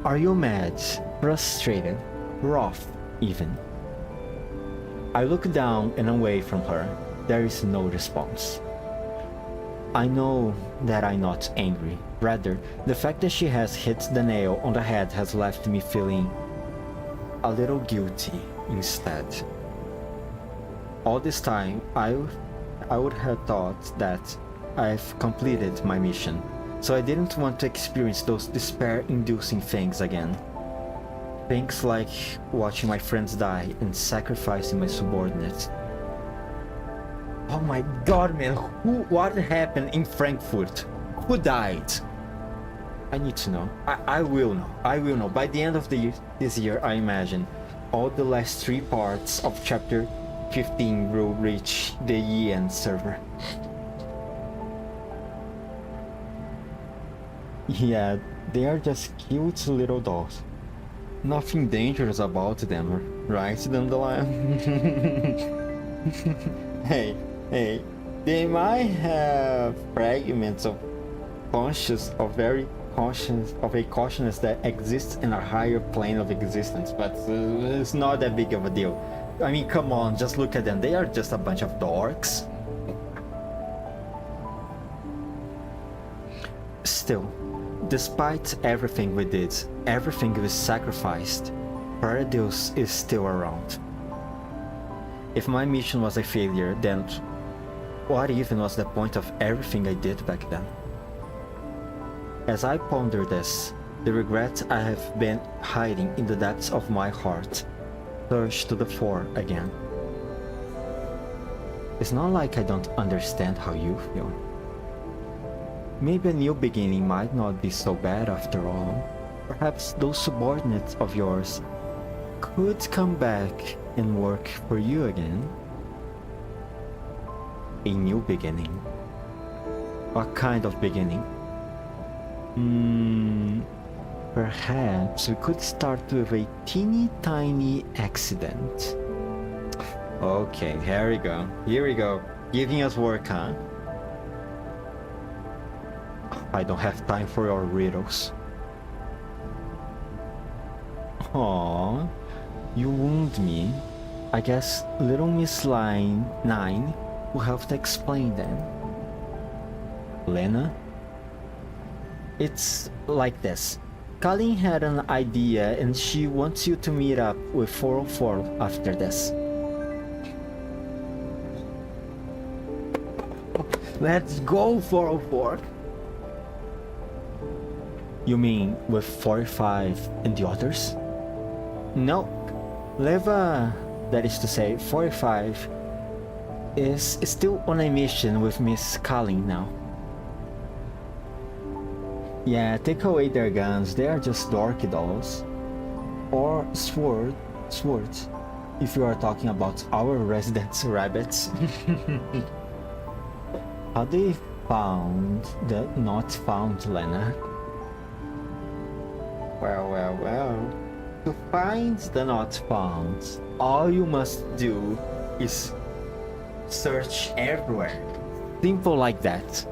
Are you mad, frustrated, wroth even? I look down and away from her. There is no response. I know that I'm not angry. Rather, the fact that she has hit the nail on the head has left me feeling a little guilty instead. All this time, I would have thought that I've completed my mission, so I didn't want to experience those despair-inducing things again. Things like watching my friends die and sacrificing my subordinates. Oh my god, man, what happened in Frankfurt? Who died? I need to know. I will know. I will know. By the end of this year, I imagine, all the last 3 parts of chapter 15 will reach the EN server. Yeah, they are just cute little dolls. Nothing dangerous about them, right, Dandelion? Hey, they might have fragments of a consciousness that exists in a higher plane of existence, but it's not that big of a deal. I mean, come on, just look at them. They are just a bunch of dorks. Still, despite everything we did, everything we sacrificed, Paradise is still around. If my mission was a failure, then what even was the point of everything I did back then? As I ponder this, the regret I have been hiding in the depths of my heart surged to the fore again. It's not like I don't understand how you feel. Maybe a new beginning might not be so bad after all. Perhaps those subordinates of yours could come back and work for you again. A new beginning. What kind of beginning? Perhaps we could start with a teeny tiny accident. Okay, here we go. Here we go. Giving us work, huh? I don't have time for your riddles. Aww, you wound me. I guess little Miss Line 9 will have to explain them. Lena? It's like this. Colleen had an idea and she wants you to meet up with 404 after this. Let's go, 404! You mean with 45 and the others? No. Leva, that is to say, 45, is still on a mission with Miss Colleen now. Yeah, take away their guns, they are just dorky dolls. Or swords, if you are talking about our resident rabbits. How they found the not found Lena? Well. To find the not found, all you must do is search everywhere. Simple like that.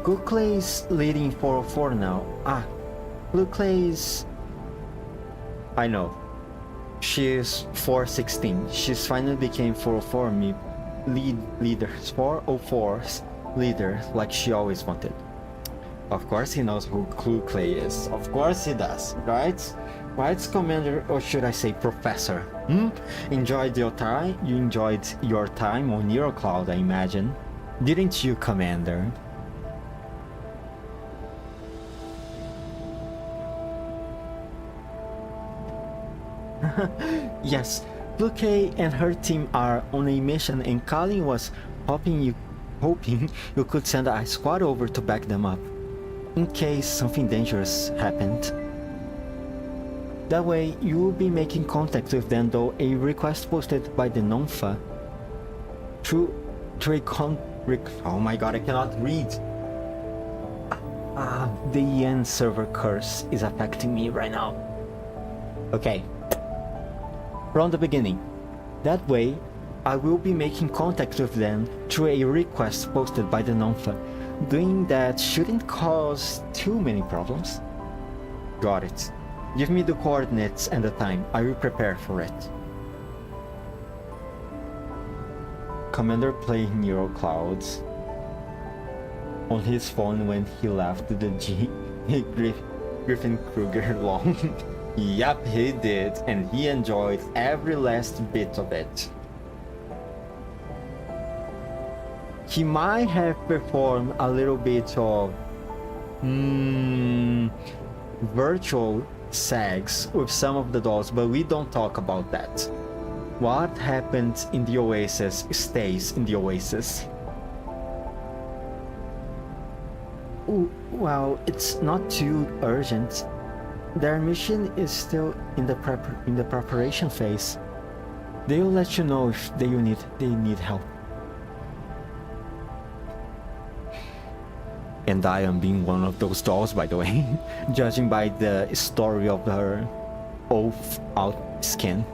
Gooklay's leading 404 now. Gooklay's... I know. She is 416. She's finally became 404 leader. 404's leader, like she always wanted. Of course he knows who Gookly is. Of course he does, right? Right, Commander, or should I say Professor? Enjoyed your time? You enjoyed your time on Eurocloud, I imagine. Didn't you, Commander? Yes, Bluekay and her team are on a mission and Colleen was hoping you could send a squad over to back them up, in case something dangerous happened. That way, you will be making contact with them, though a request posted by the Nonfa through oh my god, I cannot read! The EN server curse is affecting me right now. Okay. From the beginning. That way, I will be making contact with them through a request posted by the Nonfa. Doing that shouldn't cause too many problems. Got it. Give me the coordinates and the time. I will prepare for it. Commander played Neural Clouds on his phone when he left the Griffin Kruger long. Yup, he did, and he enjoyed every last bit of it. He might have performed a little bit of virtual sex with some of the dolls, but we don't talk about that. What happened in the Oasis stays in the Oasis. Well, it's not too urgent. Their mission is still in the preparation phase. They'll let you know if they need help. And I am being one of those dolls, by the way, judging by the story of her off-out skin.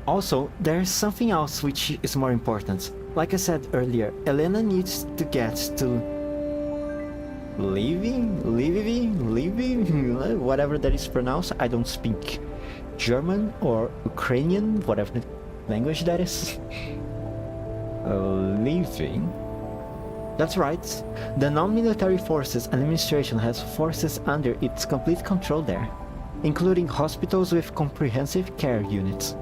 Also, there's something else which is more important. Like I said earlier, Elena needs to get to Living, whatever that is pronounced. I don't speak German or Ukrainian, whatever language that is. Living. That's right. The non-military forces administration has forces under its complete control there, including hospitals with comprehensive care units.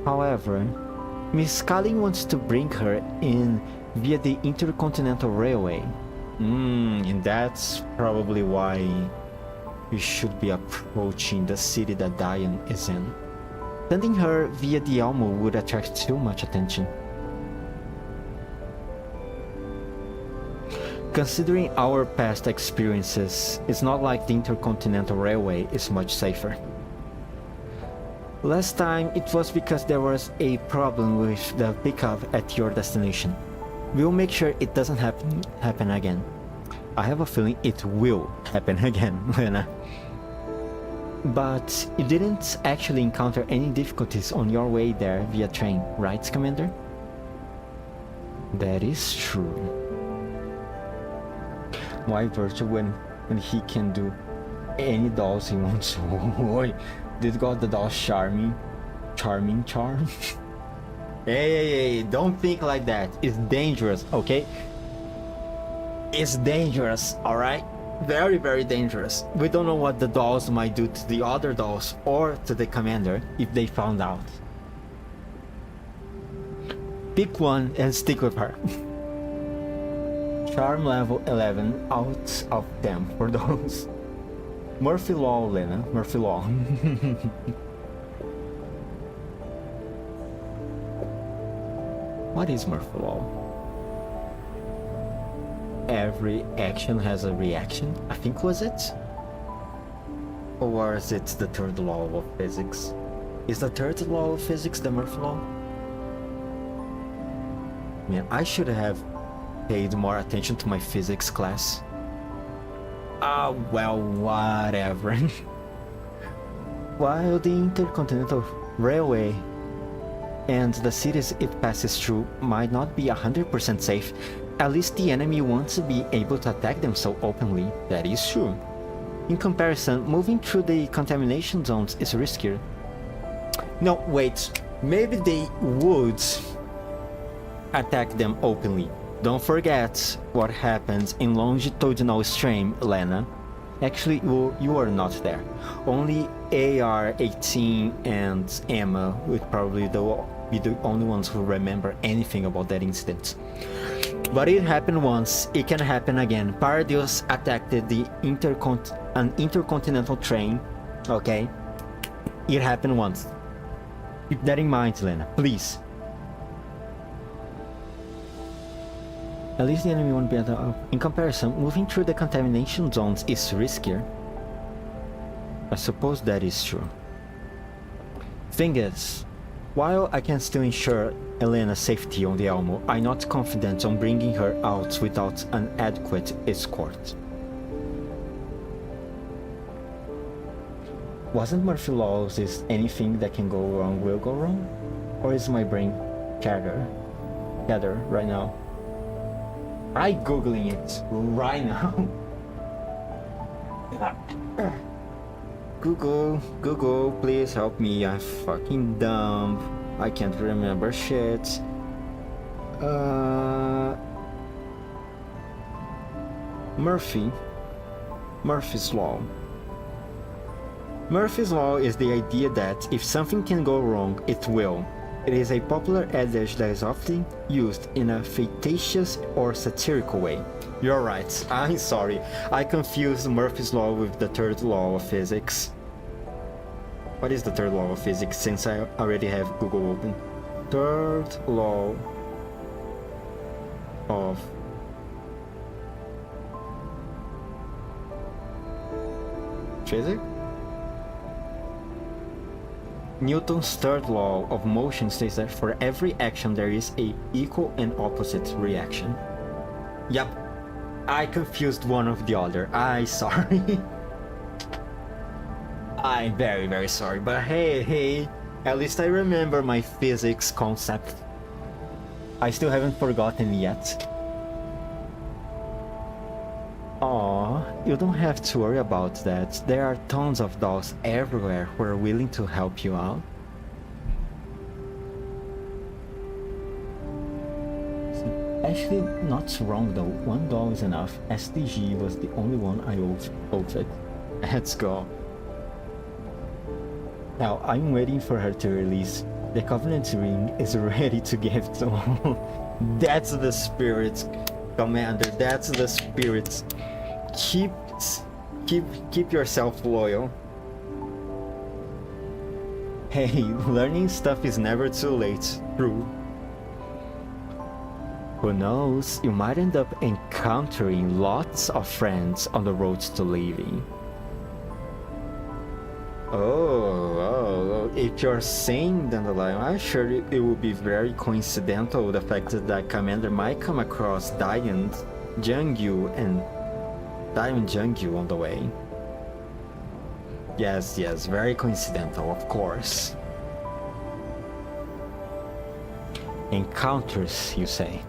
However, Miss Scully wants to bring her in via the Intercontinental Railway. And that's probably why we should be approaching the city that Diane is in. Sending her via the Elmo would attract too much attention. Considering our past experiences, it's not like the Intercontinental Railway is much safer. Last time it was because there was a problem with the pickup at your destination. We'll make sure it doesn't happen again. I have a feeling it will happen again, Lena. But you didn't actually encounter any difficulties on your way there via train, right, Commander? That is true. Why virtual when he can do any dolls he wants? Boy, did got the doll charm? Hey, don't think like that. It's dangerous, okay? It's dangerous, alright? Very, very dangerous. We don't know what the dolls might do to the other dolls or to the commander if they found out. Pick one and stick with her. Charm level 11 out of 10 for those. Murphy Law, Lena. Murphy Law. What is Murphy Law? Every action has a reaction, I think, was it? Or is it the third law of physics? Is the third law of physics the Murphy Law? Man, I should have paid more attention to my physics class. Well, whatever. While the Intercontinental Railway and the cities it passes through might not be 100% safe, at least the enemy wants to be able to attack them so openly. That is true. In comparison, moving through the contamination zones is riskier. No, wait. Maybe they would attack them openly. Don't forget what happens in longitudinal stream, Lena. Actually, you are not there. Only AR-18 and Emma would probably be the only ones who remember anything about that incident. But it happened once, it can happen again. Paradius attacked the an intercontinental train, okay? It happened once. Keep that in mind, Lena, please. At least the enemy won't be in comparison, moving through the contamination zones is riskier. I suppose that is true. Thing is, while I can still ensure Elena's safety on the Elmo, I'm not confident on bringing her out without an adequate escort. Wasn't Murphy Laws is anything that can go wrong will go wrong? Or is my brain chatter right now? I'm googling it right now. Google, please help me. I'm fucking dumb. I can't remember shit. Murphy's Law. Murphy's Law is the idea that if something can go wrong, it will. It is a popular adage that is often used in a facetious or satirical way. You're right, I'm sorry. I confused Murphy's Law with the third law of physics. What is the third law of physics, since I already have Google open? Third law of physics? Newton's third law of motion states that for every action there is a equal and opposite reaction. Yep, I confused one of the other. I'm sorry. I'm very, very sorry, but hey, at least I remember my physics concept. I still haven't forgotten yet. Aw, you don't have to worry about that. There are tons of dolls everywhere who are willing to help you out. Actually, not wrong though. One doll is enough. SDG was the only one I voted. Let's go. Now, I'm waiting for her to release. The Covenant Ring is ready to give to That's the spirit, Commander. That's the spirit. Keep yourself loyal. Hey, learning stuff is never too late. True. Who knows, you might end up encountering lots of friends on the road to leaving. Oh, if you're saying Dandelion, I'm sure it would be very coincidental the fact that Commander might come across Diamond Jungyu on the way. Yes, very coincidental, of course. Encounters, you say?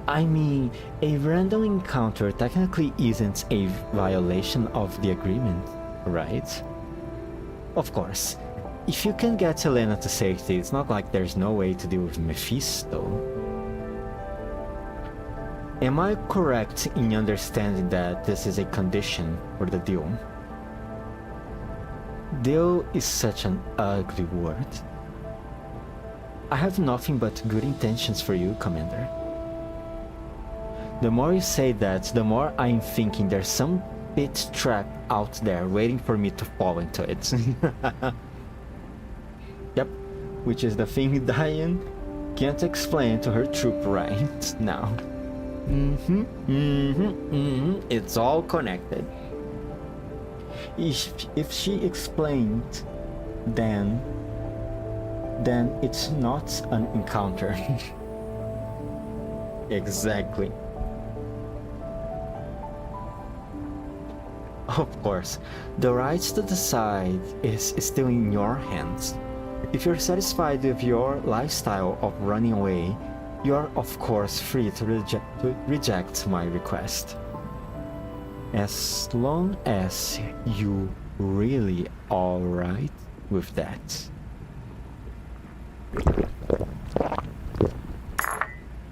I mean, a random encounter technically isn't a violation of the agreement, right? Of course, if you can get Elena to safety, it's not like there's no way to deal with Mephisto. Am I correct in understanding that this is a condition for the deal? Deal is such an ugly word. I have nothing but good intentions for you, Commander. The more you say that, the more I'm thinking there's some pit trap out there waiting for me to fall into it. Yep, which is the thing Diane can't explain to her troop right now. It's all connected. If she explained, then it's not an encounter. Exactly. Of course, the right to decide is still in your hands. If you're satisfied with your lifestyle of running away, you are of course free to reject my request. As long as you really alright with that.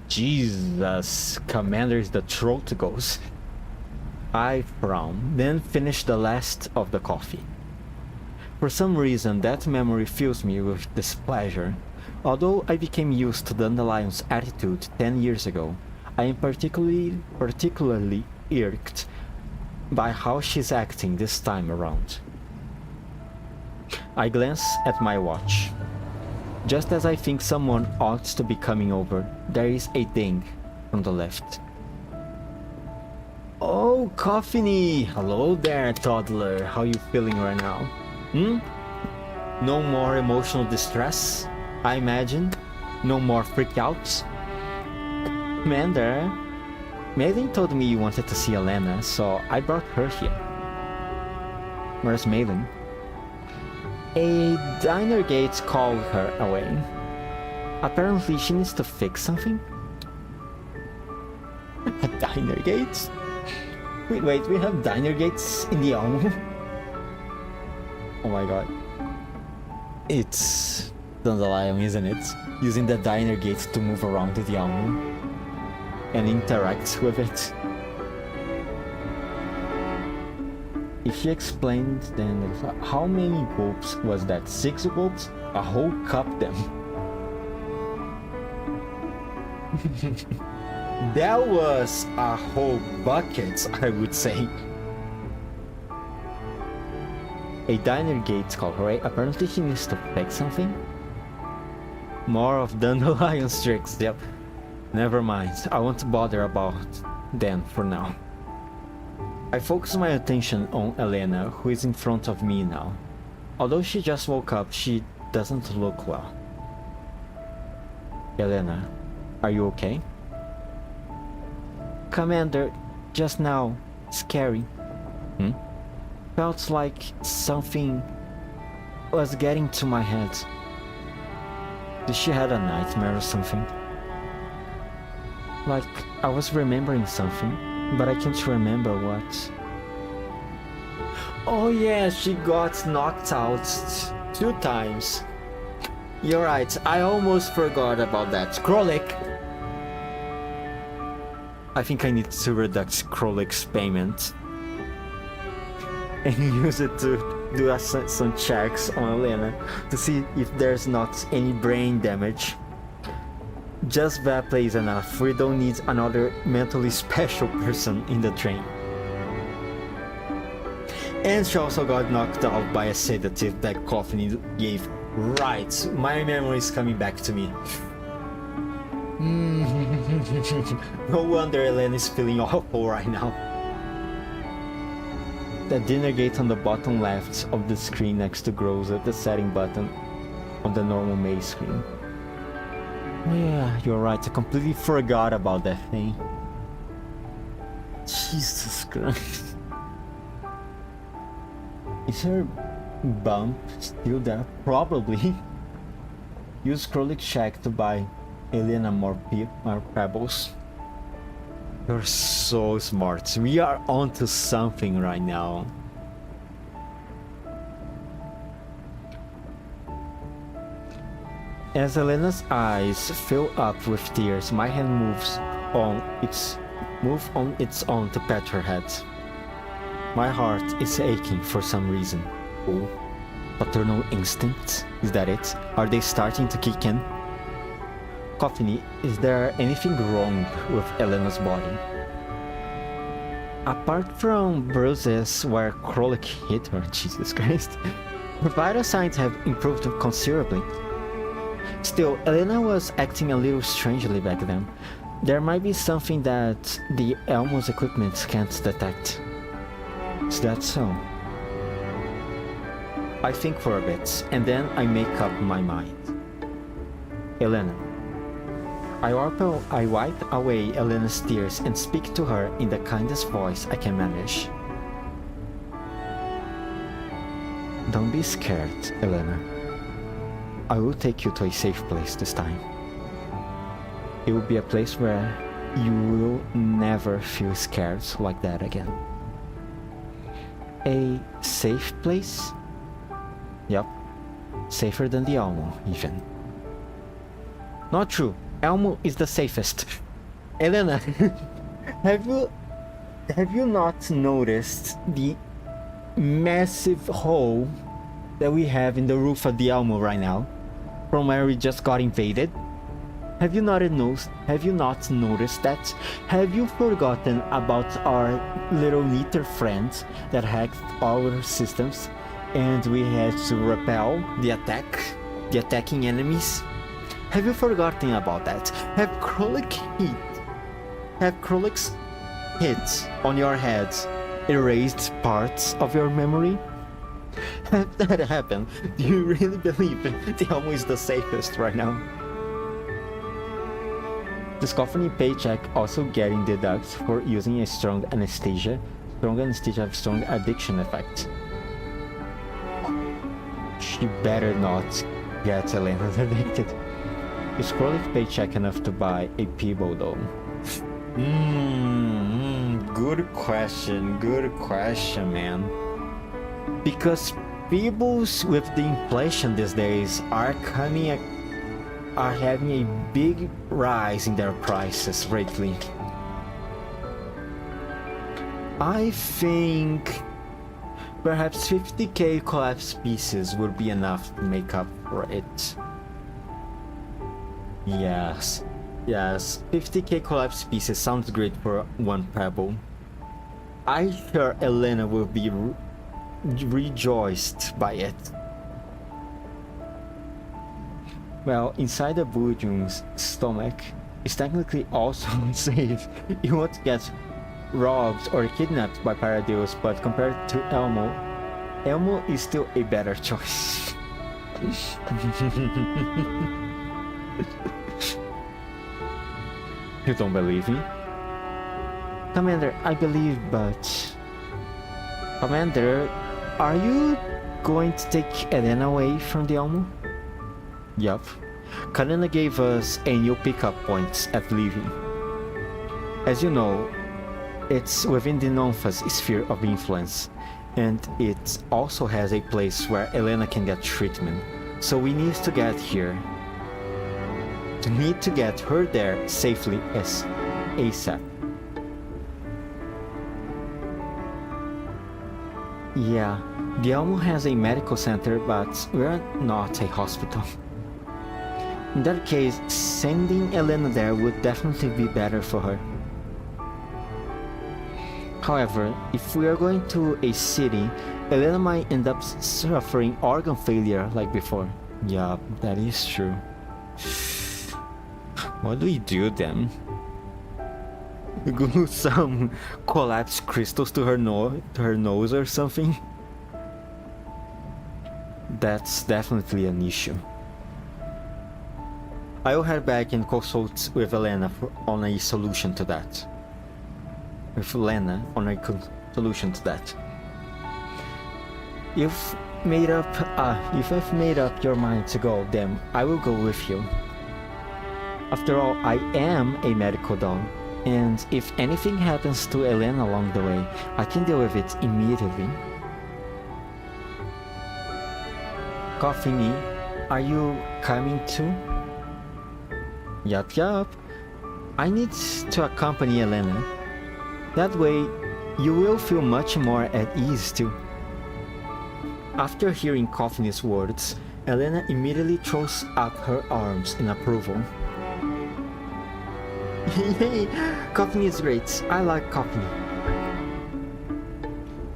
Jesus, Commander is the throat goes. I frown, then finish the last of the coffee. For some reason, that memory fills me with displeasure. Although I became used to Dandelion's attitude 10 years ago, I am particularly irked by how she's acting this time around. I glance at my watch. Just as I think someone ought to be coming over, there is a ding from the left. Oh, Coffee! Hello there, toddler. How you feeling right now? No more emotional distress, I imagine? No more freakouts? Commander, Malin told me you wanted to see Elena, so I brought her here. Where's Malin? A diner gate called her away. Apparently she needs to fix something? A diner gate? Wait, we have diner gates in the Almo? Oh my god. It's Dandelion, isn't it? Using the diner gate to move around the Almo and interact with it. If she explained, then how many gulps was that? 6 gulps? A whole cup then. That was a whole bucket, I would say. A diner gate call, right? Apparently she needs to fix something. More of Dandelion's tricks, yep. Never mind, I won't bother about them for now. I focus my attention on Elena, who is in front of me now. Although she just woke up, she doesn't look well. Elena, are you okay? Commander, just now, scary. Felt like something was getting to my head. Did she had a nightmare or something? Like, I was remembering something, but I can't remember what. Oh yeah, she got knocked out 2 times. You're right, I almost forgot about that. Krolik! I think I need to reduce Krolik's payment and use it to do some checks on Elena to see if there's not any brain damage. Just that plays enough. We don't need another mentally special person in the train. And she also got knocked out by a sedative that Coffin gave. Right, my memory is coming back to me. No wonder Elena is feeling awful right now. The dinner gate on the bottom left of the screen next to grows at the setting button on the normal maze screen. Yeah, you're right, I completely forgot about that thing. Jesus Christ. Is her bump still there? Probably. Use Krolik's check to buy Elena more pebbles. You're so smart. We are onto something right now. As Elena's eyes fill up with tears, my hand moves on its own to pat her head. My heart is aching for some reason. Oh, paternal instincts? Is that it? Are they starting to kick in? Coffee, is there anything wrong with Elena's body? Apart from bruises where Krolik hit her, Jesus Christ, her vital signs have improved considerably. Still, Elena was acting a little strangely back then. There might be something that the Elmo's equipment can't detect. Is that so? I think for a bit, and then I make up my mind. Elena. I wipe away Elena's tears and speak to her in the kindest voice I can manage. Don't be scared, Elena. I will take you to a safe place this time. It will be a place where you will never feel scared like that again. A safe place? Yup. Safer than the Elmo, even. Not true. Elmo is the safest. Elena, have you not noticed the massive hole that we have in the roof of the Elmo right now, from where we just got invaded? Have you not noticed that? Have you forgotten about our little knitter friends that hacked our systems and we had to repel the attacking enemies? Have you forgotten about that? Have Krolik's hit on your head erased parts of your memory? Have that happened? Do you really believe the Elmo is the safest right now? This company paycheck also getting deducted for using a strong anesthesia. Strong anesthesia have strong addiction effect. She better not get Elena addicted. Is Krolik's paycheck enough to buy a Peebo though? Good question, man. Because people with the inflation these days are having a big rise in their prices lately. I think perhaps 50k collapsed pieces would be enough to make up for it. Yes, 50k collapsed pieces sounds great for one pebble. I'm sure Elena will be rejoiced by it. Well, inside the Bujung's stomach is technically also safe. You won't get robbed or kidnapped by Paradeus, but compared to Elmo is still a better choice. You don't believe me? Commander, I believe, but... Commander, are you going to take Elena away from the Elmo? Yup. Kalena gave us a new pickup point at leaving. As you know, it's within the Nonfa's sphere of influence, and it also has a place where Elena can get treatment. So we need to get here. Need to get her there safely as ASAP. Yeah, the Elmo has a medical center, but we're not a hospital. In that case, sending Elena there would definitely be better for her. However, if we are going to a city, Elena might end up suffering organ failure like before. Yeah, that is true. What do we do then? Glue some collapsed crystals to her nose or something? That's definitely an issue. I will head back and consult with Elena on a solution to that. If you've made up your mind to go, then I will go with you. After all, I am a medical doll, and if anything happens to Elena along the way, I can deal with it immediately. Coffee, are you coming too? Yup. I need to accompany Elena. That way, you will feel much more at ease too. After hearing Coffee's words, Elena immediately throws up her arms in approval. Yay! Coffee is great. I like coffee.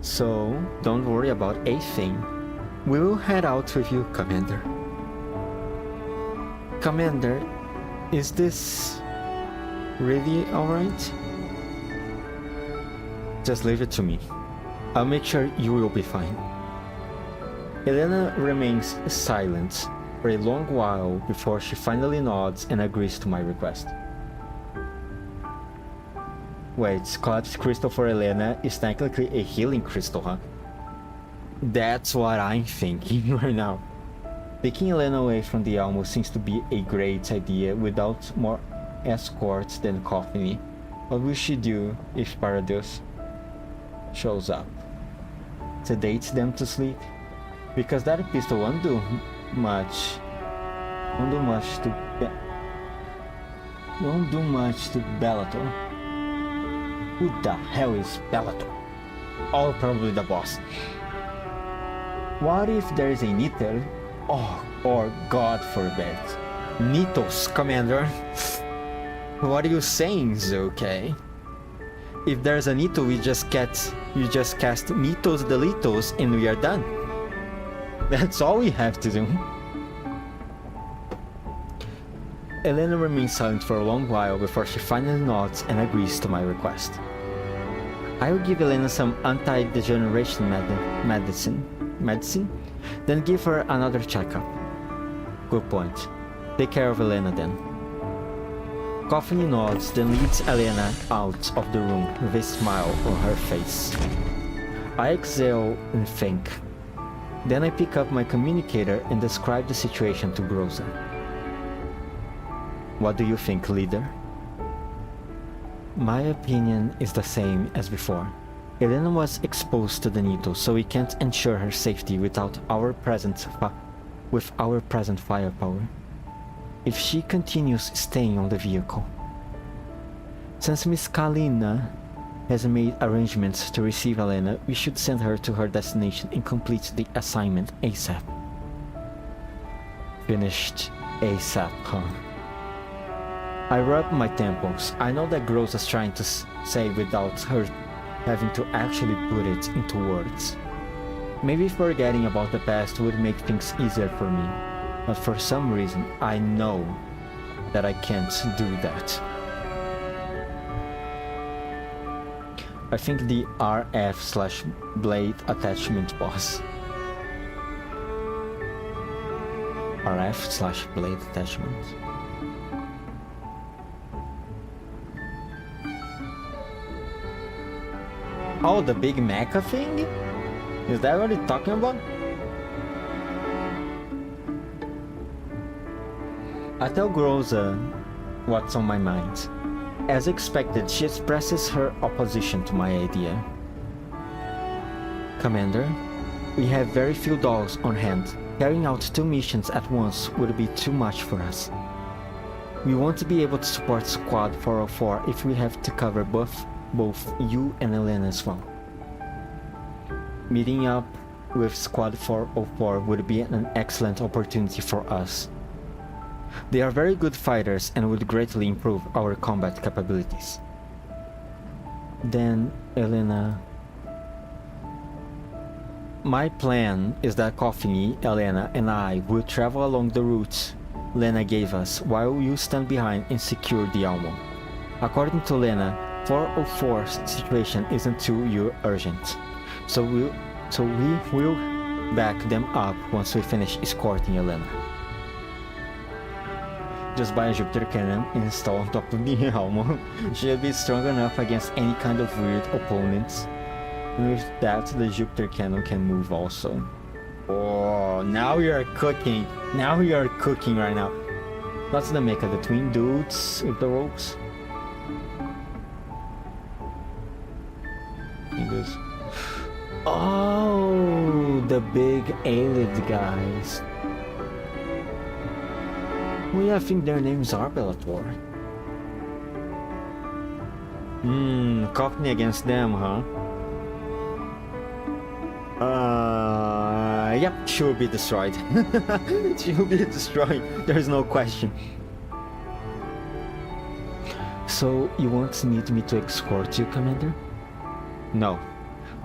So, don't worry about a thing. We will head out with you, Commander. Commander, is this really alright? Just leave it to me. I'll make sure you will be fine. Elena remains silent for a long while before she finally nods and agrees to my request. Wait, collapsed crystal for Elena is technically a healing crystal, huh? That's what I'm thinking right now. Taking Elena away from the Elmo seems to be a great idea without more escorts than Coffee. What will she do if Paradeus shows up? Sedate them to sleep? Because that pistol won't do much to Bellator. Who the hell is Bellator? Oh, probably the boss. What if there is a Nither? Oh, or God forbid, Nitos, Commander. What are you saying, Zoke? If there's a Nito, you just cast Nitos Delitos and we are done. That's all we have to do. Elena remains silent for a long while before she finally nods and agrees to my request. I will give Elena some anti-degeneration medicine, then give her another checkup. Good point. Take care of Elena then. Coffee nods, then leads Elena out of the room with a smile on her face. I exhale and think. Then I pick up my communicator and describe the situation to Brosa. What do you think, leader? My opinion is the same as before. Elena was exposed to the needle, so we can't ensure her safety without our present firepower. If she continues staying on the vehicle. Since Miss Kalina has made arrangements to receive Elena, we should send her to her destination and complete the assignment ASAP. Finished ASAP, huh? I rub my temples. I know that Groza's trying to say without her having to actually put it into words. Maybe forgetting about the past would make things easier for me, but for some reason I know that I can't do that. I think the RF/blade attachment boss. RF/blade attachment. Oh, the big mecha thing? Is that what you're talking about? I tell Groza what's on my mind. As expected, she expresses her opposition to my idea. Commander, we have very few dogs on hand. Carrying out 2 missions at once would be too much for us. We want to be able to support Squad 404 if we have to cover both you and Elena as well. Meeting up with Squad 404 would be an excellent opportunity for us. They are very good fighters and would greatly improve our combat capabilities. Then, Elena... My plan is that Coffiny, Elena, and I will travel along the route Lena gave us while you stand behind and secure the Almo. According to Lena, 404's situation isn't too urgent, so we will back them up once we finish escorting Elena. Just buy a Jupiter cannon and install on top of the Almo. She'll be strong enough against any kind of weird opponents. And with that, the Jupiter cannon can move also. Oh, now we are cooking. Now we are cooking right now. What's the mecha? The twin dudes with the ropes? Oh, the big alien guys. Well, yeah, I think their names are Bellator. Cockney against them, huh? Yep, she will be destroyed. She will be destroyed, there's no question. So, you won't need me to escort you, Commander? No,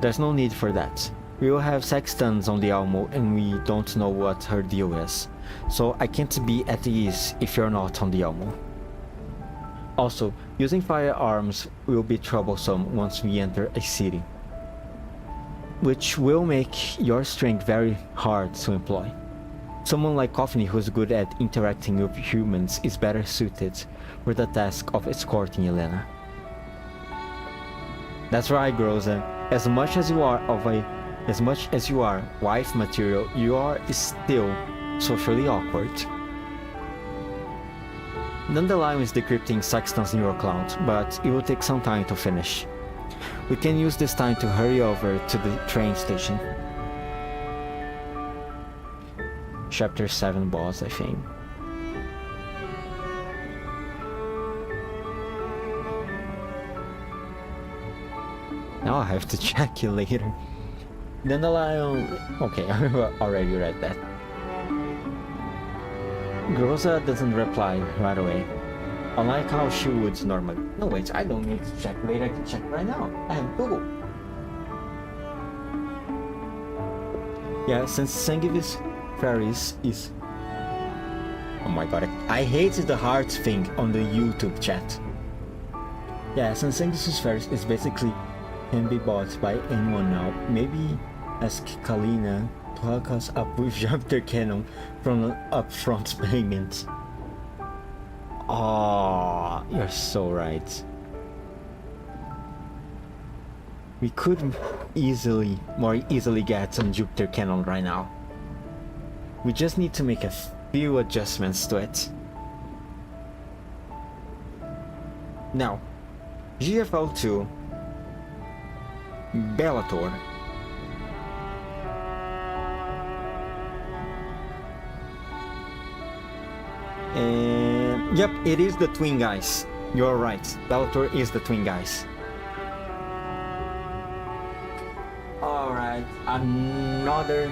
there's no need for that. We will have sextons on the Almo and we don't know what her deal is. So I can't be at ease if you're not on the Almo. Also, using firearms will be troublesome once we enter a city, which will make your strength very hard to employ. Someone like Coffiny who's good at interacting with humans is better suited for the task of escorting Elena. That's right, Groza. As much as you are wife material, you are still socially awkward. Dandelion is decrypting sextons in your cloud, but it will take some time to finish. We can use this time to hurry over to the train station. Chapter 7 boss, I think. Now I have to check it later. Dandelion... Okay, I've already read that. Groza doesn't reply right away, unlike how she would normally. No wait, I don't need to check later, I can check right now. I have Google. Yeah, since Sangivis Ferris is... Oh my god, I hate the heart thing on the YouTube chat. Yeah, since Sangivis Ferris is basically can be bought by anyone now, maybe ask Kalina to hook us up with Jupiter Cannon from an upfront payment. Oh, you're so right. We could more easily get some Jupiter Cannon right now. We just need to make a few adjustments to it. Now, GFL2, Bellator. And yep, it is the twin guys. You're right. Bellator is the twin guys. Alright, another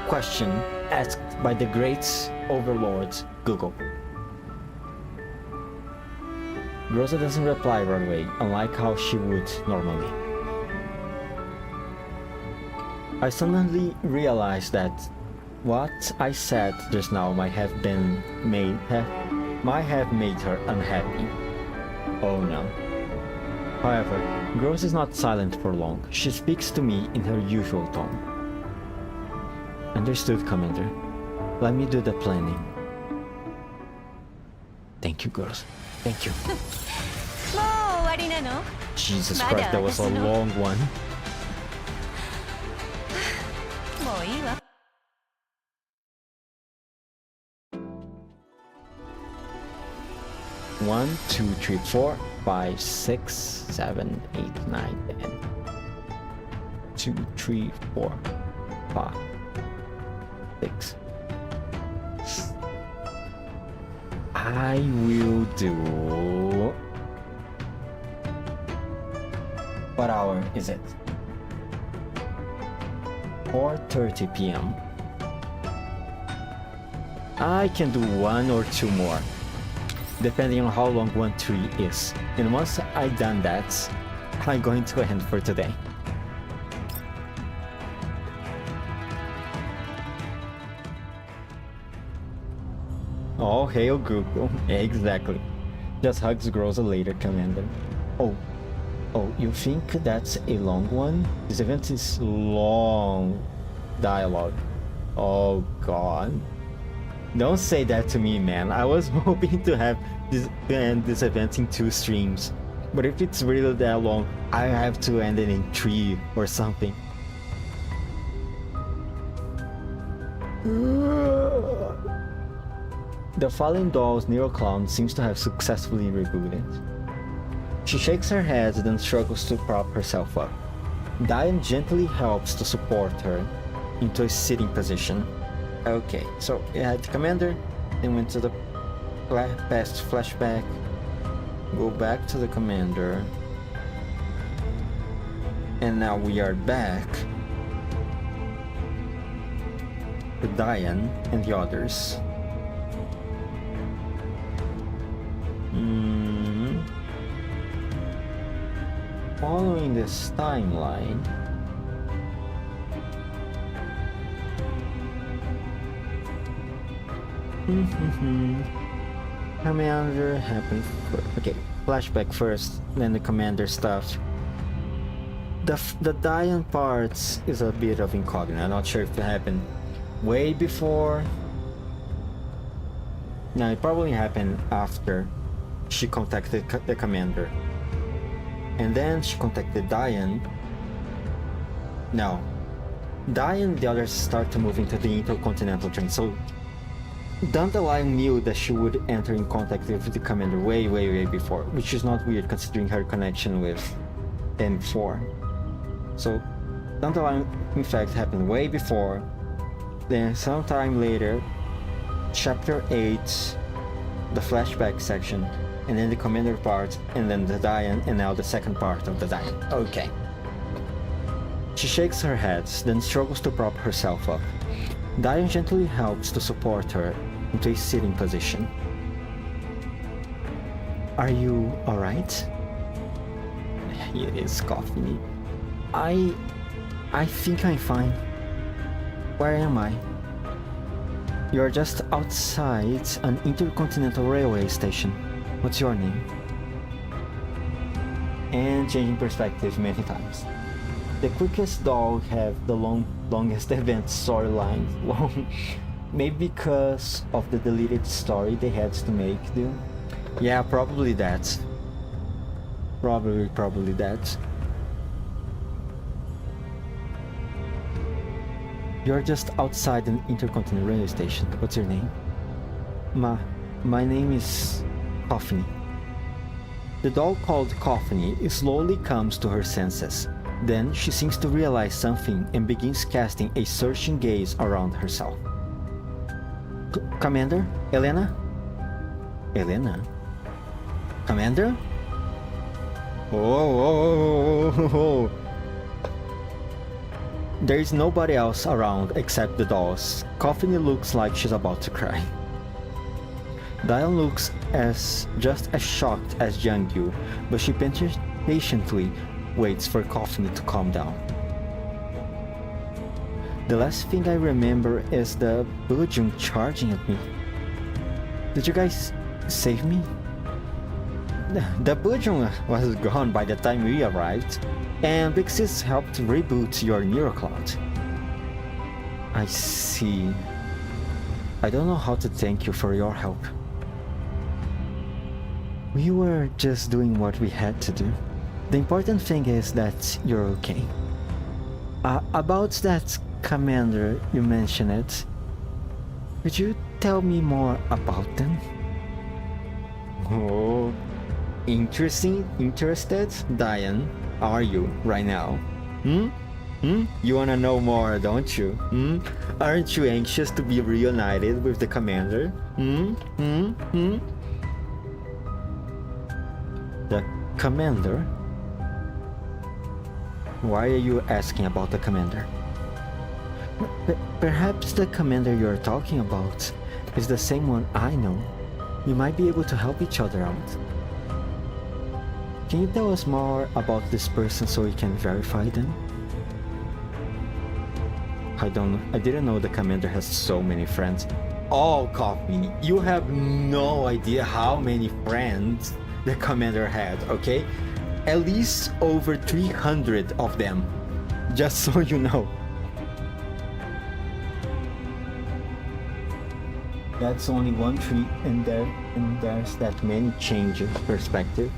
question asked by the great overlord Google. Rosa doesn't reply right away, unlike how she would normally. I suddenly realized that what I said just now might have made her unhappy. Oh no. However, Rose is not silent for long. She speaks to me in her usual tone. Understood, Commander. Let me do the planning. Thank you, girls. Thank you. Jesus Christ, that was a long one. もういいわ。1, 2, 3, 4, 5, 6, 7, 8, 9, 10. 2, 3, 4, 5, 6. I will do... What hour is it? 4:30 p.m. I can do 1 or 2 more, depending on how long 1 tree is. And once I've done that, I'm going to end for today. Oh, hail Google. Exactly. Just hugs Groza later, Commander. Oh, you think that's a long one? This event is long dialogue. Oh god. Don't say that to me, man. I was hoping to have end this event in 2 streams. But if it's really that long, I have to end it in 3 or something. The Fallen Doll's neural clown seems to have successfully rebooted. She shakes her head, then struggles to prop herself up. Diane gently helps to support her into a sitting position. Okay, so we had the commander, then went to the past flashback, go back to the commander, and now we are back with Diane and the others. Following this timeline, Commander happened first. Okay, flashback first, then the commander stuff. The Diane parts is a bit of incognito. I'm not sure if it happened way before. No, it probably happened after she contacted the commander. And then she contacted Diane. No. Diane and the others start to move into the intercontinental train, so Dandelion knew that she would enter in contact with the commander way before, which is not weird considering her connection with M4. So Dandelion in fact happened way before. Then sometime later, chapter 8, the flashback section, and then the commander part, and then the Diane, and now the second part of the Diane. Okay. She shakes her head, then struggles to prop herself up. Diane gently helps to support her into a sitting position. Are you alright? It is coughing. I think I'm fine. Where am I? You're just outside an intercontinental railway station. What's your name? And changing perspective many times. The quickest dog have the longest event storyline. Long, maybe because of the deleted story they had to make, dude. Yeah, probably that. Probably that. You're just outside an intercontinental railway station. What's your name? My name is Hoffney. The doll called Coffiny slowly comes to her senses. Then she seems to realize something and begins casting a searching gaze around herself. Commander? Elena? Elena? Commander? Oh. There is nobody else around except the dolls. Coffiny looks like she's about to cry. Diane looks just as shocked as Jungyu, but she patiently waits for Coffiny to calm down. The last thing I remember is the Bujung charging at me. Did you guys save me? The Bujung was gone by the time we arrived, and Big Sis helped reboot your neurocloud. I see. I don't know how to thank you for your help. We were just doing what we had to do. The important thing is that you're okay. About that commander you mentioned it, could you tell me more about them? Oh, interested? Diane, are you right now? You wanna know more, don't you? Aren't you anxious to be reunited with the commander? The commander? Why are you asking about the commander? Perhaps the commander you're talking about is the same one I know. We might be able to help each other out. Can you tell us more about this person so we can verify them? I don't know. I didn't know the commander has so many friends. Oh, Coffee, you have no idea how many friends the commander had, okay? At least over 300 of them. Just so you know. That's only one tree, and there's that many changes perspective.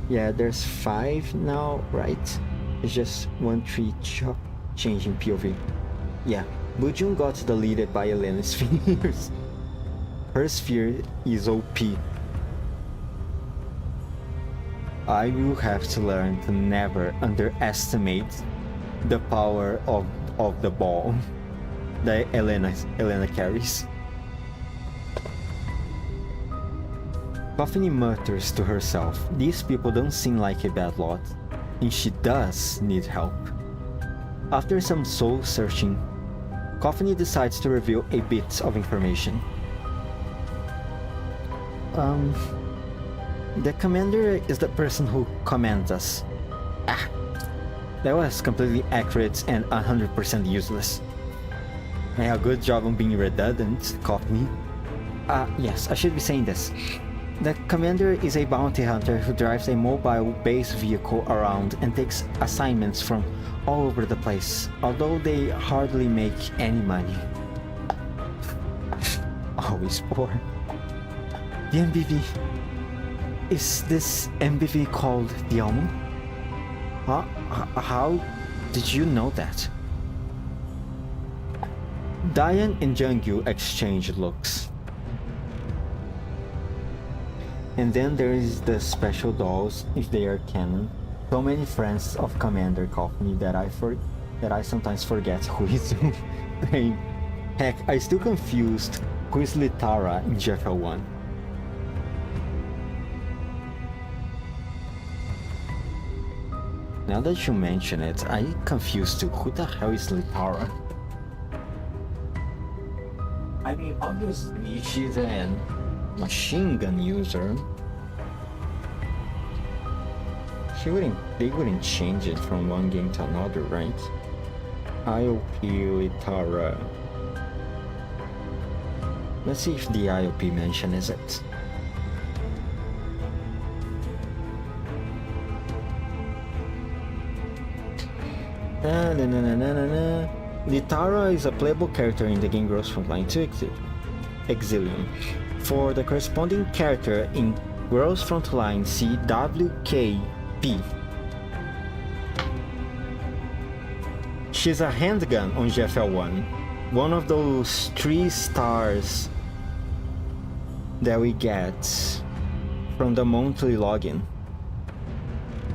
Yeah, there's 5 now, right? It's just one tree changing POV. Yeah, Bujung got deleted by Elena's spheres. Her sphere is OP. I will have to learn to never underestimate the power of the ball that Elena carries. Coffiny mutters to herself, these people don't seem like a bad lot, and she does need help. After some soul searching, Coffiny decides to reveal a bit of information. The commander is the person who commands us. That was completely accurate and 100% useless. Yeah, good job on being redundant, Coffiny. Yes, I should be saying this. The commander is a bounty hunter who drives a mobile base vehicle around and takes assignments from all over the place, although they hardly make any money. Always poor. The MBV. Is this MBV called the Elmo? How did you know that? Diane and Jungyu exchange looks. And then there is the special dolls, if they are canon. So many friends of Commander Coffiny that I sometimes forget who is who. Heck, I still confused who is Litara in GFL1. Now that you mention it, I confused too. Who the hell is Litara? I mean, obviously she's a machine gun user. They wouldn't change it from one game to another, right? IOP Litara. Let's see if the IOP mention is it. Litara is a playable character in the game Girls Frontline 2 Exilium. For the corresponding character in Girls Frontline, see WKP. She's a handgun on GFL1, one of those 3 stars that we get from the monthly login.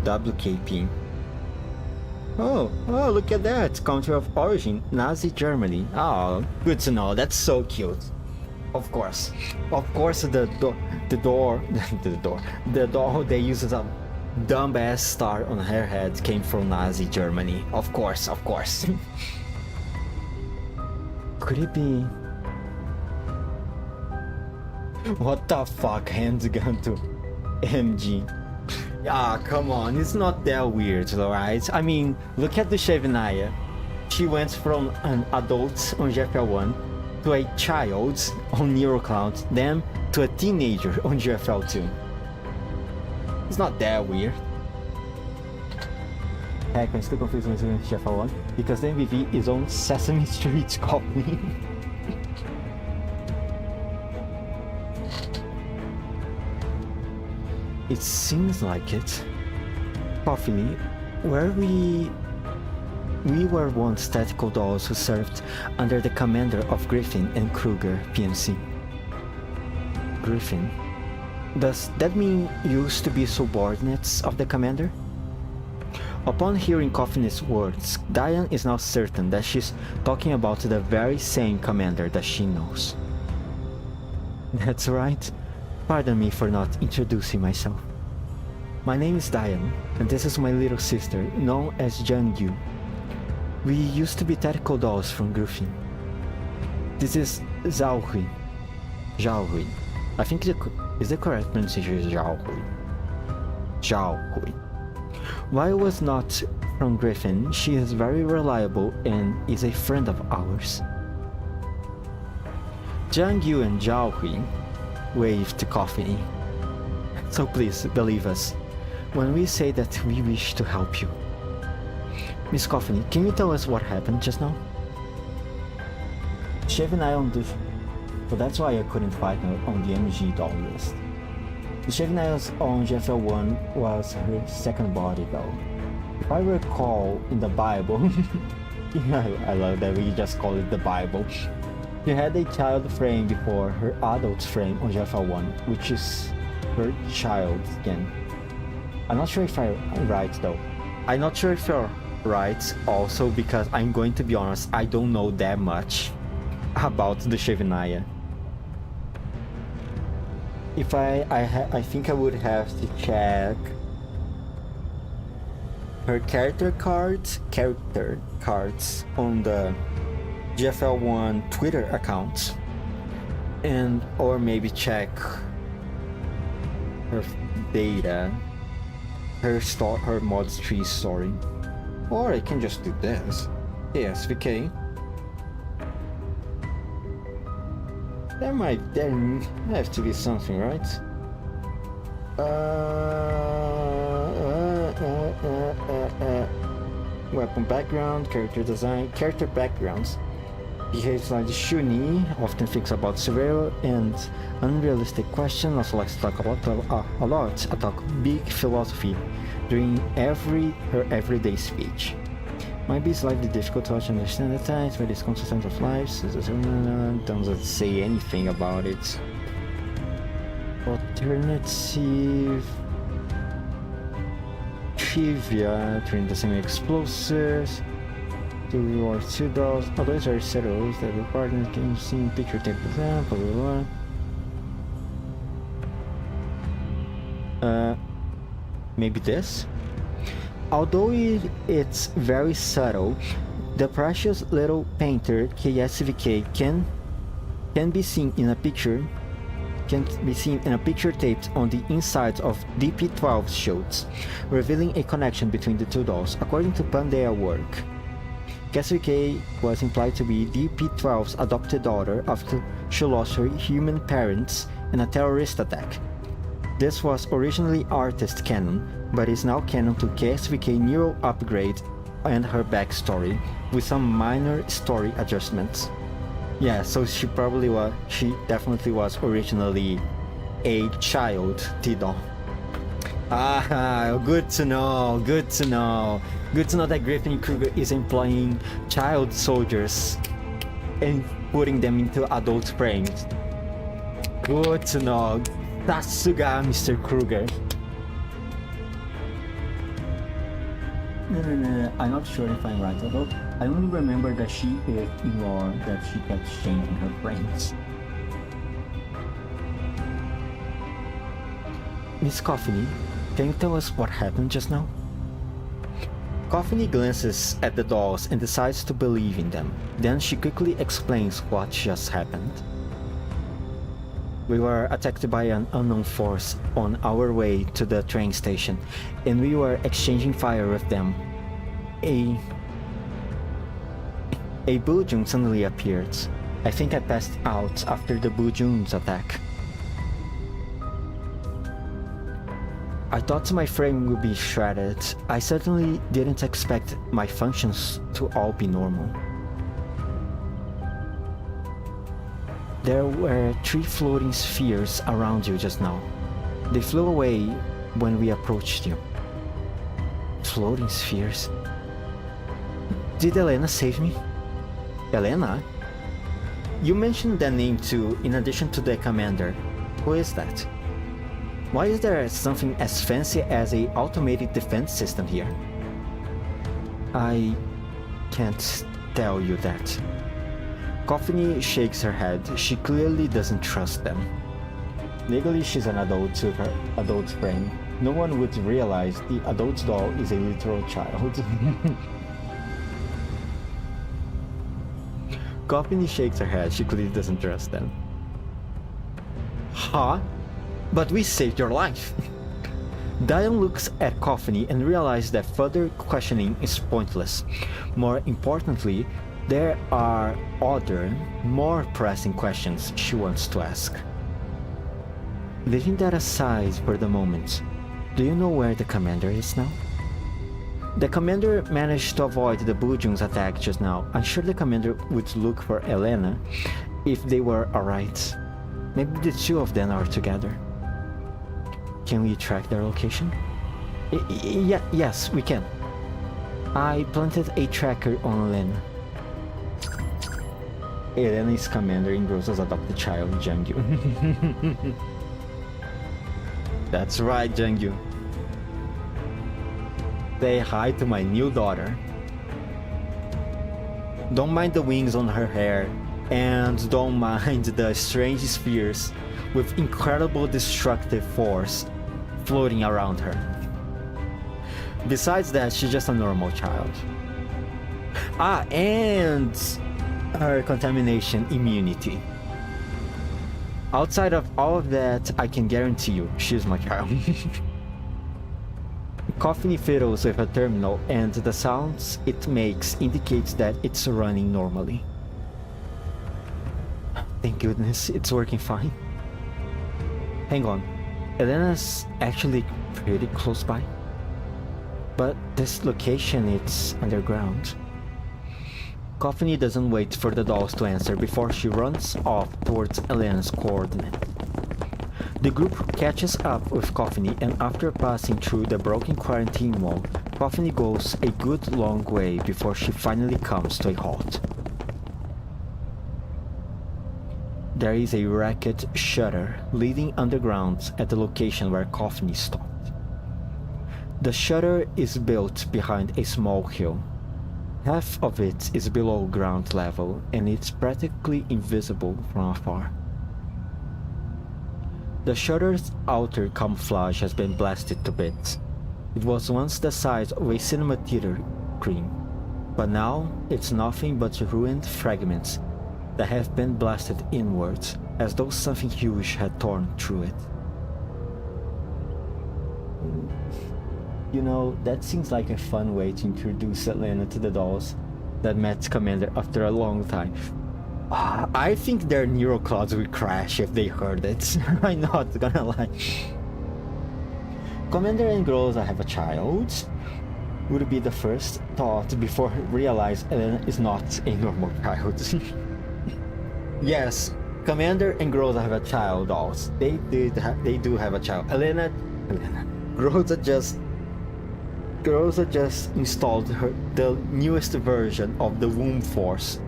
WKP. Oh, look at that! Country of origin, Nazi Germany. Oh, good to know. That's so cute. Of course, the doll they use as a dumbass star on her head came from Nazi Germany. Of course. Could it be? What the fuck? Handgun to MG. Ah, come on, it's not that weird, alright? I mean, look at the Shevnaya. She went from an adult on GFL1 to a child on NeuroCloud, then to a teenager on GFL2. It's not that weird. Heck, I'm still confused with GFL1 because the MVP is on Sesame Street copy. It seems like it. Coffee, where we were once tactical dolls who served under the commander of Griffin and Kruger, PMC. Griffin? Does that mean you used to be subordinates of the commander? Upon hearing Coffin's words, Diane is now certain that she's talking about the very same commander that she knows. That's right. Pardon me for not introducing myself. My name is Diane, and this is my little sister, known as Jang-Yu. We used to be tactical dolls from Griffin. This is Zhaohui. Zhaohui. I think is the correct pronunciation is Zhaohui. Zhaohui. While was not from Griffin, she is very reliable and is a friend of ours. Jang-Yu and Zhaohui waved to Coffee. So please believe us when we say that we wish to help you. Miss Coffee, can you tell us what happened just now? Shiv and I on the... So that's why I couldn't find her on the MG doll list. The Shiv and I on GFL1 was her second body though. If I recall in the Bible... I love that we just call it the Bible. She had a child frame before her adult frame on GFL1, which is her child again. I'm not sure if I'm right though. I'm not sure if you're right also because I'm going to be honest, I don't know that much about the Shevnaya. If I think I would have to check her character cards on the GFL1 Twitter account, and or maybe check her data, her mods tree story, or I can just do this. ASVK. There have to be something, right? Weapon background, character design, character backgrounds. Behaves like Shuni, often thinks about severe and unrealistic questions, also likes to talk about a lot about big philosophy during her everyday speech. Might be slightly difficult to understand at times, but it's consistent of life, doesn't say anything about it. Alternative trivia, during the same explosives. To reward 2 dolls. Oh, those are settles that require in the game scene, picture tape exam, blah blah blah. Maybe this? Although it's very subtle, the precious little painter KSVK can be seen in a picture taped on the inside of DP12's shirts, revealing a connection between the 2 dolls, according to Pandea work. KSVK was implied to be DP12's adopted daughter after she lost her human parents in a terrorist attack. This was originally artist canon, but is now canon to KSVK Neural Upgrade and her backstory, with some minor story adjustments. Yeah, so she definitely was originally a child T-doll. Ah, good to know. Good to know that Griffin Kruger is employing child soldiers and putting them into adult frames. Good to know. Tatsuga, Mr. Kruger. No. I'm not sure if I'm right, although I only remember that she is more that she kept changing her brains. Miss Coffiny, can you tell us what happened just now? Coffiny glances at the dolls and decides to believe in them. Then she quickly explains what just happened. We were attacked by an unknown force on our way to the train station, and we were exchanging fire with them. A Bujun suddenly appeared. I think I passed out after the Bujun's attack. I thought my frame would be shredded. I certainly didn't expect my functions to all be normal. There were 3 floating spheres around you just now. They flew away when we approached you. Floating spheres? Did Elena save me? Elena? You mentioned that name too, in addition to the commander. Who is that? Why is there something as fancy as a automated defense system here? I can't tell you that. Coffiny shakes her head. She clearly doesn't trust them. Legally, she's an adult with her adult brain. No one would realize the adult doll is a literal child. Coffiny shakes her head. She clearly doesn't trust them. Huh? But we saved your life. Dion looks at Coffiny and realizes that further questioning is pointless. More importantly, there are other, more pressing questions she wants to ask. Leaving that aside for the moment, do you know where the commander is now? The commander managed to avoid the Bujung's attack just now. I'm sure the commander would look for Elena if they were alright. Maybe the 2 of them are together. Can we track their location? Yes, we can. I planted a tracker on Elena. Elena is commander in Grosa's adopted child, Jangyu. That's right, Jangyu. Say hi to my new daughter. Don't mind the wings on her hair, and don't mind the strange spheres with incredible destructive force floating around her. Besides that, she's just a normal child. And her contamination immunity. Outside of all of that, I can guarantee you, she's my child. Coffiny fiddles with a terminal and the sounds it makes indicates that it's running normally. Thank goodness, it's working fine. Hang on, Elena's actually pretty close by. But this location, it's underground. Coffiny doesn't wait for the dolls to answer before she runs off towards Elena's coordinate. The group catches up with Coffiny, and after passing through the broken quarantine wall, Coffiny goes a good long way before she finally comes to a halt. There is a racket shutter leading underground at the location where Coffiny stopped. The shutter is built behind a small hill. Half of it is below ground level, and it's practically invisible from afar. The shutter's outer camouflage has been blasted to bits. It was once the size of a cinema theater screen, but now it's nothing but ruined fragments that have been blasted inwards, as though something huge had torn through it. You know, that seems like a fun way to introduce Elena to the dolls that met Commander after a long time. I think their neural clouds will crash if they heard it. I'm not gonna lie. Commander and Groza have a child. Would be the first thought before realize Elena is not a normal child. Yes, Commander and Groza have a child, dolls. They do have a child. Elena, Groza just installed the newest version of the Womb Force.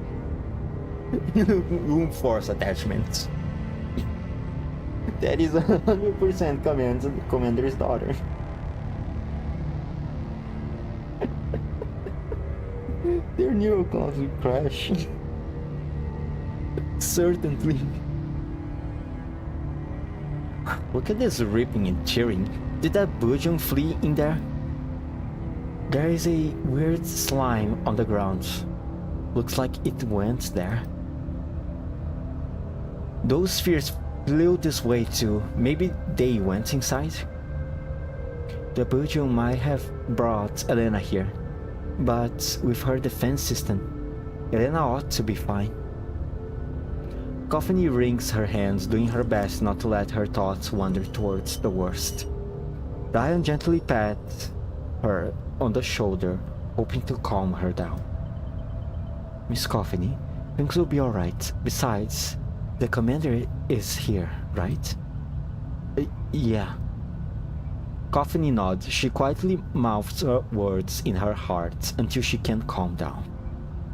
Womb Force attachment. That is 100% Commander's daughter. neurons will crash. Certainly. Look at this ripping and tearing. Did that Bujum flee in there? There is a weird slime on the ground. Looks like it went there. Those spheres flew this way too. Maybe they went inside? The Bujum might have brought Elena here. But with her defense system, Elena ought to be fine. Coffiny wrings her hands, doing her best not to let her thoughts wander towards the worst. Diane gently pats her on the shoulder, hoping to calm her down. Miss Coffiny, things will be alright. Besides, the commander is here, right? Yeah. Coffiny nods. She quietly mouths her words in her heart until she can calm down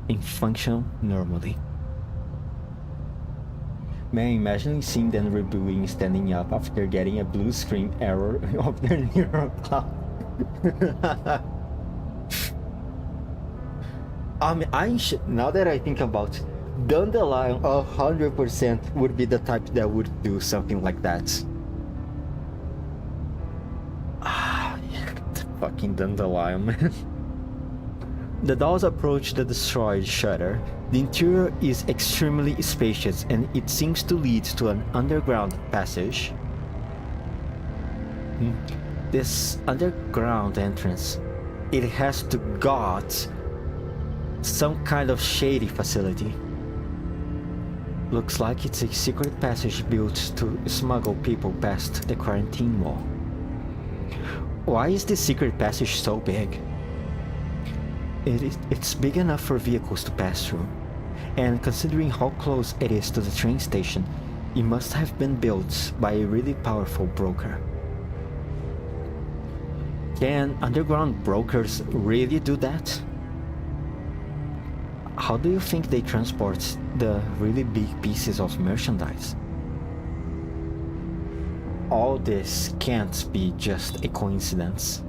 and function normally. Man, imagining seeing them reviewing standing up after getting a blue screen error of their neural cloud. Now that I think about it, Dandelion 100% would be the type that would do something like that. Yeah, fucking Dandelion, man. The dolls approach the destroyed shutter. The interior is extremely spacious and it seems to lead to an underground passage. This underground entrance, it has to got some kind of shady facility. Looks like it's a secret passage built to smuggle people past the quarantine wall. Why is this secret passage so big? It's big enough for vehicles to pass through, and considering how close it is to the train station, it must have been built by a really powerful broker. Can underground brokers really do that? How do you think they transport the really big pieces of merchandise? All this can't be just a coincidence.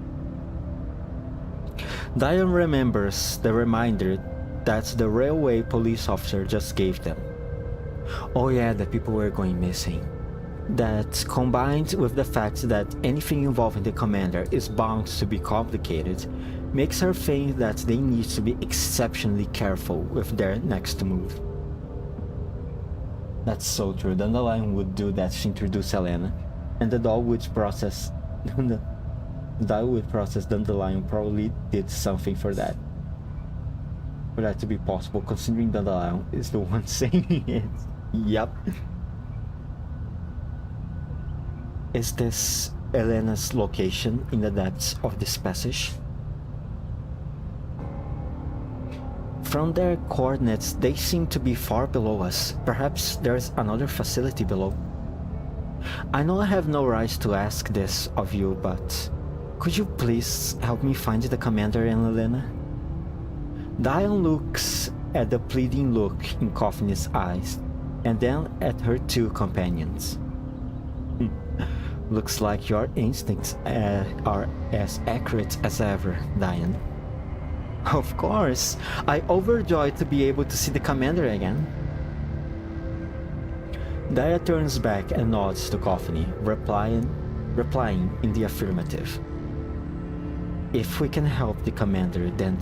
Diane remembers the reminder that the railway police officer just gave them. Oh yeah, the people were going missing. That, combined with the fact that anything involving the commander is bound to be complicated, makes her think that they need to be exceptionally careful with their next move. That's so true. Dandelion would do that to introduce Elena, and the doll would process Dandelion probably did something for that. For that to be possible, considering Dandelion is the one saying it. Yep. Is this Elena's location in the depths of this passage? From their coordinates, they seem to be far below us. Perhaps there's another facility below. I know I have no right to ask this of you, but could you please help me find the commander and Elena? Diane looks at the pleading look in Coffiny's eyes, and then at her two companions. Looks like your instincts are as accurate as ever, Diane. Of course, I'm overjoyed to be able to see the commander again. Dia turns back and nods to Coffiny, replying in the affirmative. If we can help the commander, then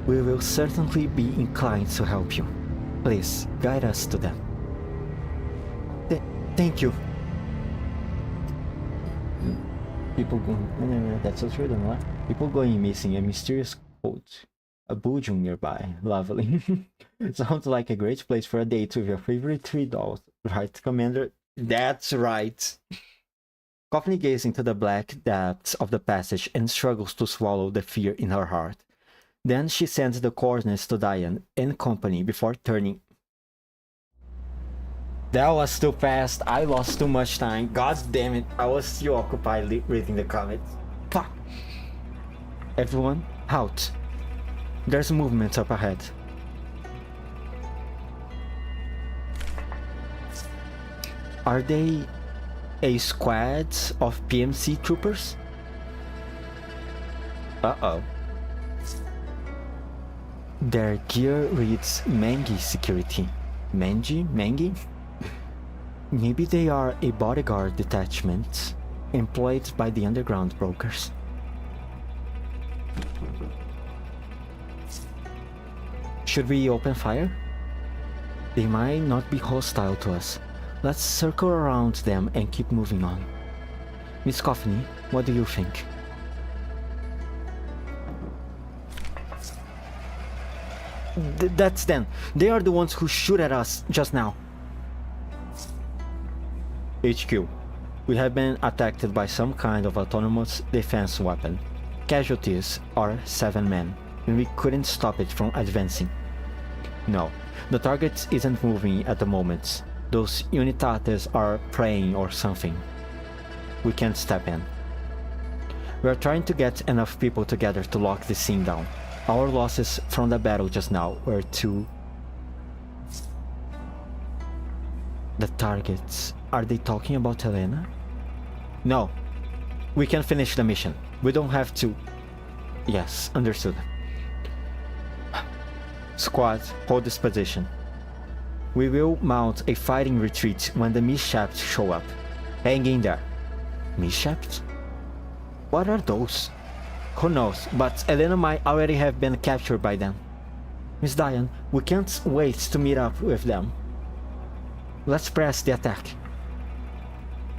we will certainly be inclined to help you. Please, guide us to them. Thank you. That's so true, don't lie. People going missing, a mysterious quote. A Bujum nearby. Lovely. Sounds like a great place for a date with your favorite three dolls. Right, Commander? That's right. Coffiny gazes into the black depths of the passage and struggles to swallow the fear in her heart. Then she sends the coordinates to Diane and company before turning. That was too fast. I lost too much time. God damn it. I was still occupied reading the comments. Fuck. Everyone, out. There's movement up ahead. Are they a squad of PMC troopers? Uh-oh. Their gear reads Mangi Security. Mangi? Maybe they are a bodyguard detachment employed by the underground brokers. Should we open fire? They might not be hostile to us. Let's circle around them and keep moving on. Miss Coffney, what do you think? That's them. They are the ones who shoot at us just now. HQ. We have been attacked by some kind of autonomous defense weapon. Casualties are 7 men, and we couldn't stop it from advancing. No, the target isn't moving at the moment. Those Unitates are praying or something. We can't step in. We are trying to get enough people together to lock this scene down. Our losses from the battle just now were too... The targets... Are they talking about Helena? No. We can finish the mission. We don't have to... Yes, understood. Squad, hold this position. We will mount a fighting retreat when the mishaps show up. Hang in there. Mishaps? What are those? Who knows, but Helena might already have been captured by them. Miss Diane, we can't wait to meet up with them. Let's press the attack.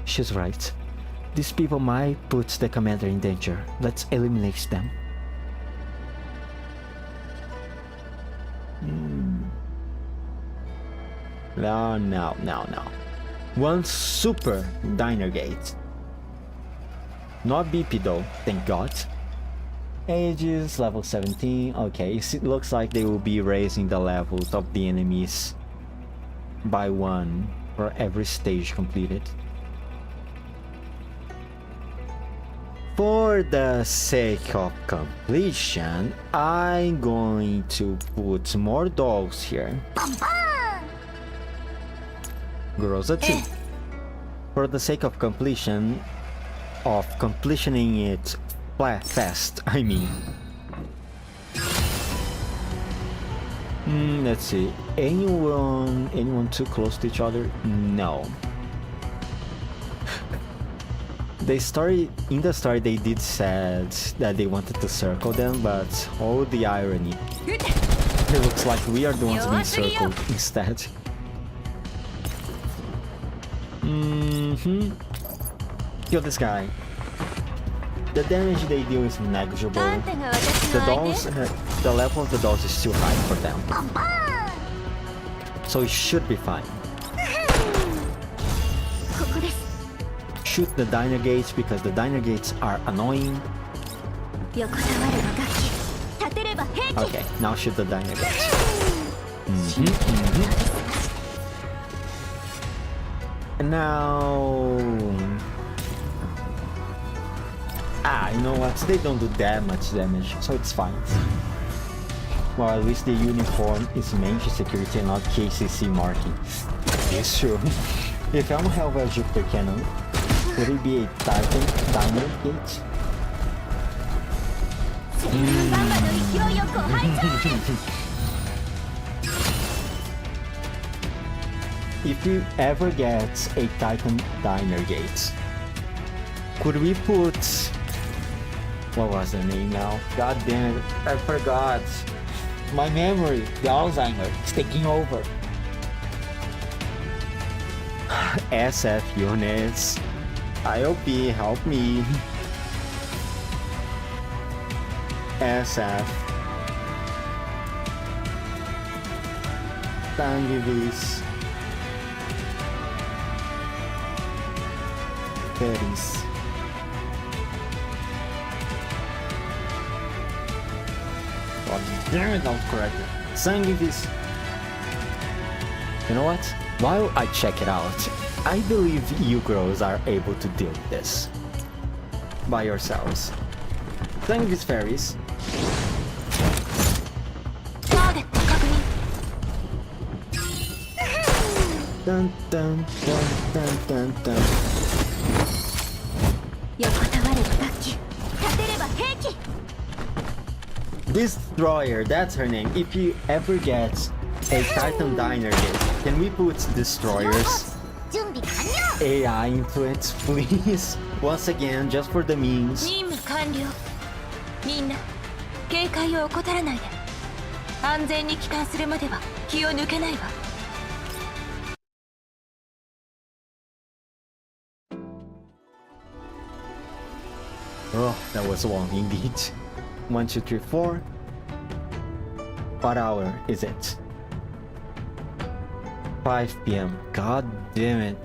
She's right. These people might put the commander in danger. Let's eliminate them. No. One super diner gate. Not BP though, thank God. Ages, level 17. Okay, it looks like they will be raising the levels of the enemies by 1 for every stage completed. For the sake of completion, I'm going to put more dogs here. Groza 2. For the sake of completion, completioning it fast, I mean. Let's see. Anyone too close to each other? No. In the story they did said that they wanted to circle them, but oh the irony. It looks like we are the ones being circled instead. Kill this guy. The damage they deal is negligible. The dolls, the level of the dolls is too high for them. So it should be fine. Shoot the diner gates because the diner gates are annoying. Okay, now shoot the diner gates. And now... you know what? They don't do that much damage, so it's fine. Well, at least the uniform is Mangi Security and not KCC marking. It's true. If I don't have a Jupiter cannon, would it be a Titan Diner Gate? If you ever get a Titan Diner Gate, could we put... What was the name now? God damn it, I forgot. My memory, the Alzheimer, is taking over. SF units. IOP, help me. SF. Tangivis. Paris. God damn it, I'm correct. Sangivis. You know what? While I check it out, I believe you girls are able to deal with this by yourselves. Sangivis fairies. Dun dun dun dun dun dun. Destroyer, that's her name. If you ever get a Titan Diner Gate, can we put destroyers 準備完了 AI into it, please? Once again, just for the memes. 任務完了。みんな警戒を怠らないで。安全に帰還するまでは気を抜けないわ。Oh, that was long indeed. 1, 2, 3, 4. What hour is it? 5 p.m. God damn it.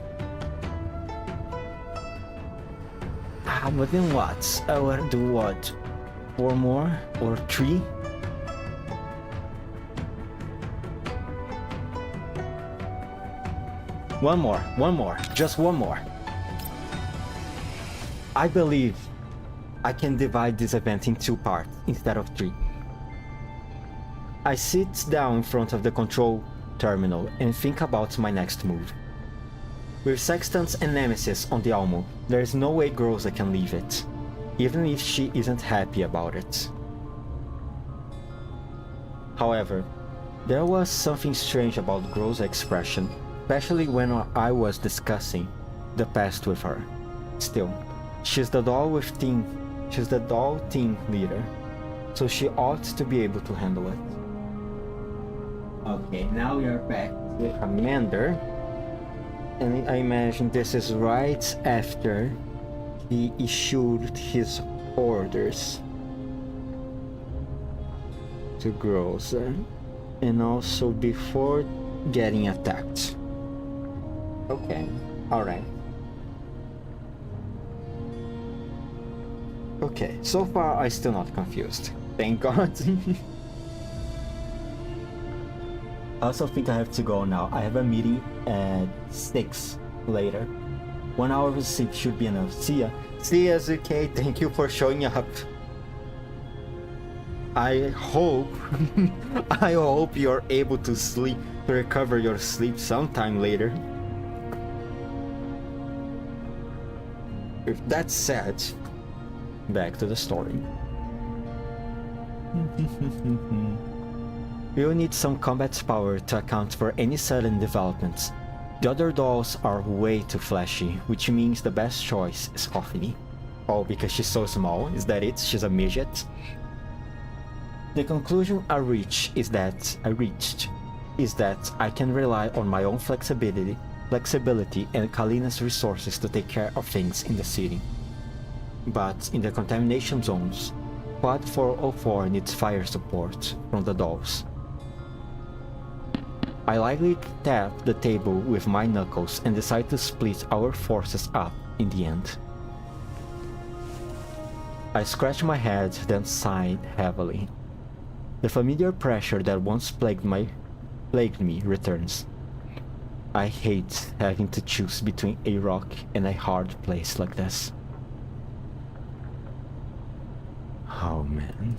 But then what? I will do what? 4 more? Or 3? One more, just one more. I believe I can divide this event in 2 parts instead of 3. I sit down in front of the control terminal and think about my next move. With Sextans and Nemesis on the Almo, there is no way Groza can leave it, even if she isn't happy about it. However, there was something strange about Groza's expression, especially when I was discussing the past with her. Still, she's the doll team leader, so she ought to be able to handle it. Okay, now we are back with Commander, and I imagine this is right after he issued his orders to Groza, and also before getting attacked. Okay, alright. Okay, so far I'm still not confused. Thank God. I also think I have to go now. I have a meeting at 6 later. 1 hour of sleep should be enough. See ya. See ya, ZK. Thank you for showing up. I hope I hope you're able to sleep, to recover your sleep sometime later. With that said, back to the story. We will need some combat power to account for any sudden developments. The other dolls are way too flashy, which means the best choice is Coffee. Oh, because she's so small? Is that it? She's a midget? The conclusion I reached is that I can rely on my own flexibility and Kalina's resources to take care of things in the city. But in the contamination zones, Quad 404 needs fire support from the dolls. I lightly tap the table with my knuckles and decide to split our forces up in the end. I scratch my head, then sighed heavily. The familiar pressure that once plagued me returns. I hate having to choose between a rock and a hard place like this. Oh man.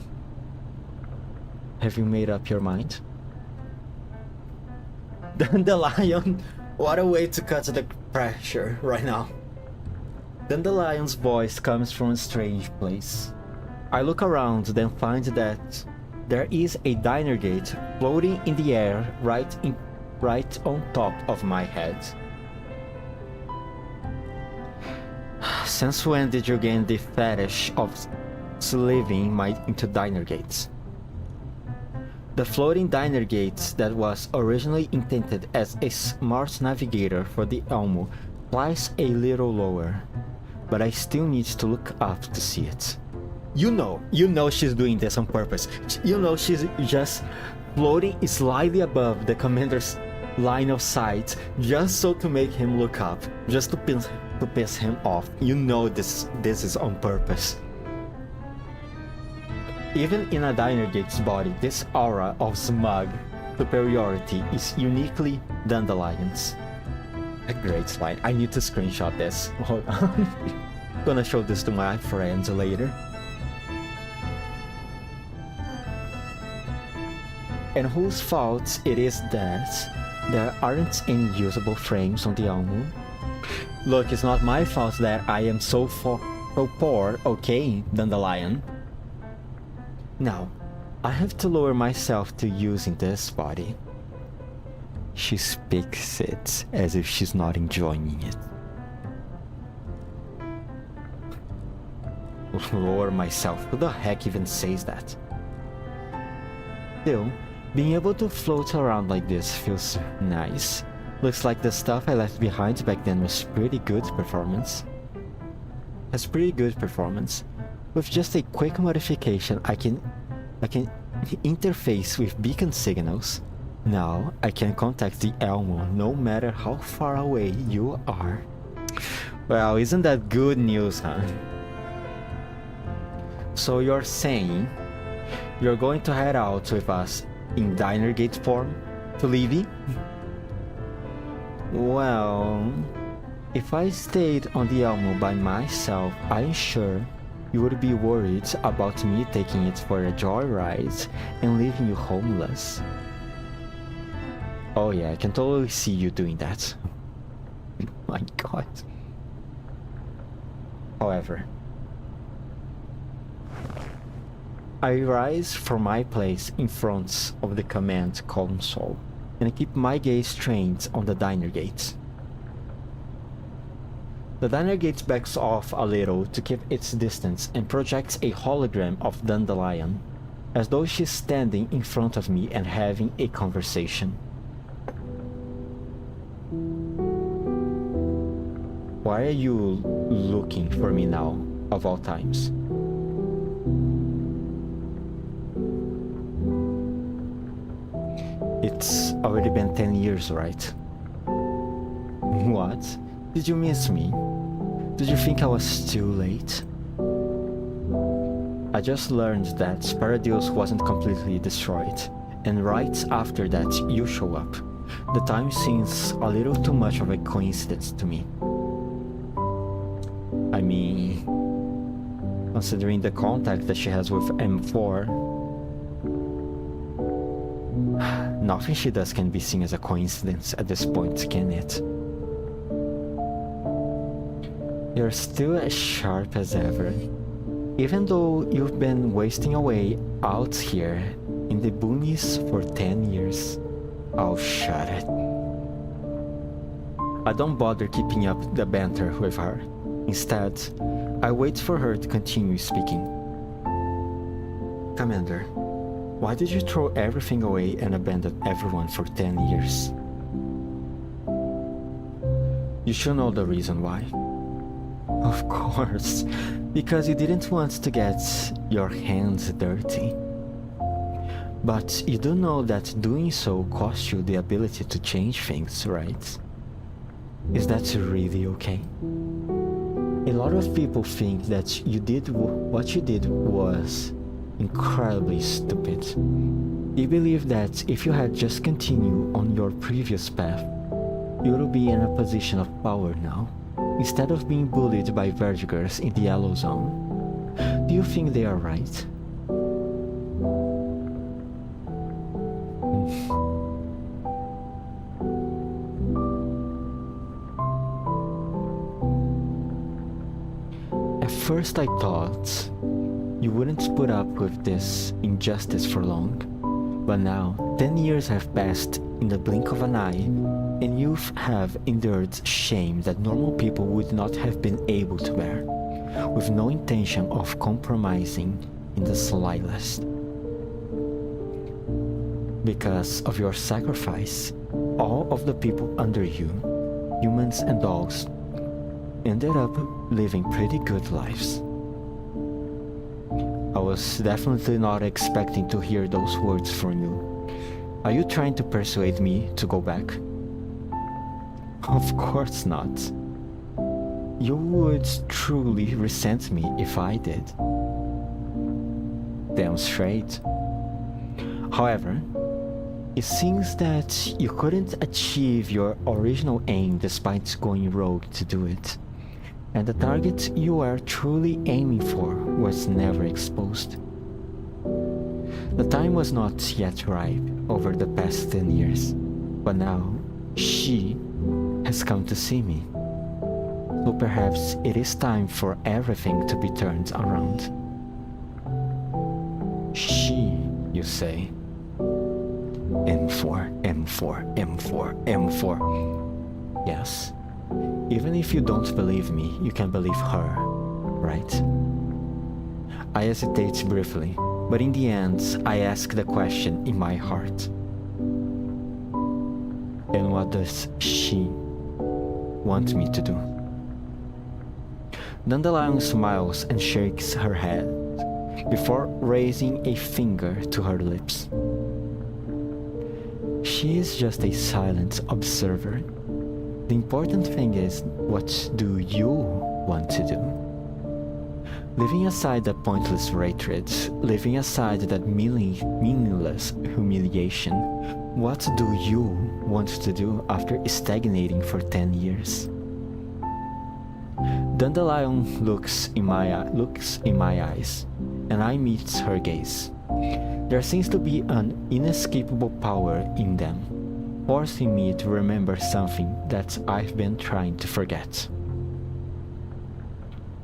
Have you made up your mind? Dandelion! What a way to cut the pressure right now. Dandelion's voice comes from a strange place. I look around, then find that there is a diner gate floating in the air right on top of my head. Since when did you gain the fetish of sliving into diner gates? The floating diner gate that was originally intended as a smart navigator for the Elmo flies a little lower, but I still need to look up to see it. You know she's doing this on purpose. You know she's just floating slightly above the commander's line of sight just so to make him look up, just to piss him off. You know this is on purpose. Even in a diner gate's body, this aura of smug superiority is uniquely Dandelion's. A great line. I need to screenshot this. Hold on. Gonna show this to my friends later. And whose fault it is that there aren't any usable frames on the Elmo? Look, it's not my fault that I am so poor, okay, Dandelion? Now, I have to lower myself to using this body. She speaks it as if she's not enjoying it. Lower myself? Who the heck even says that? Still, being able to float around like this feels nice. Looks like the stuff I left behind back then was pretty good performance. With just a quick modification, I can interface with beacon signals. Now I can contact the Elmo no matter how far away you are. Well, isn't that good news, huh? So you're saying you're going to head out with us in Diner Gate form to Levy? Well, if I stayed on the Elmo by myself, I'm sure you would be worried about me taking it for a joyride and leaving you homeless. Oh yeah, I can totally see you doing that. My god. However, I rise from my place in front of the command console and I keep my gaze trained on the diner gate. The diner gate backs off a little to keep its distance and projects a hologram of Dandelion, as though she's standing in front of me and having a conversation. Why are you looking for me now, of all times? It's already been 10 years, right? What? Did you miss me? Did you think I was too late? I just learned that Paradise wasn't completely destroyed, and right after that you show up. The time seems a little too much of a coincidence to me. I mean, considering the contact that she has with M4, nothing she does can be seen as a coincidence at this point, can it? You're still as sharp as ever, even though you've been wasting away out here in the boonies for 10 years. Oh, shut it. I don't bother keeping up the banter with her. Instead, I wait for her to continue speaking. Commander, why did you throw everything away and abandon everyone for 10 years? You should know the reason why. Of course, because you didn't want to get your hands dirty. But you do know that doing so cost you the ability to change things, right? Is that really okay? A lot of people think that what you did was incredibly stupid. They believe that if you had just continued on your previous path, you would be in a position of power now, instead of being bullied by vertigers in the yellow zone. Do you think they are right? At first I thought you wouldn't put up with this injustice for long, but now 10 years have passed in the blink of an eye, and you have endured shame that normal people would not have been able to bear, with no intention of compromising in the slightest. Because of your sacrifice, all of the people under you, humans and dogs, ended up living pretty good lives. I was definitely not expecting to hear those words from you. Are you trying to persuade me to go back? Of course not. You would truly resent me if I did. Damn straight. However, it seems that you couldn't achieve your original aim despite going rogue to do it, and the target you were truly aiming for was never exposed. The time was not yet ripe over the past 10 years, but now she has come to see me. So perhaps it is time for everything to be turned around. She, you say. M4, M4, M4, M4. Yes. Even if you don't believe me, you can believe her, right? I hesitate briefly, but in the end, I ask the question in my heart. And what does she want me to do? Dandelion smiles and shakes her head before raising a finger to her lips. She is just a silent observer. The important thing is, what do you want to do? Leaving aside that pointless hatred, leaving aside that meaningless humiliation, what do you want to do after stagnating for 10 years? Dandelion looks in my eyes, and I meet her gaze. There seems to be an inescapable power in them, forcing me to remember something that I've been trying to forget.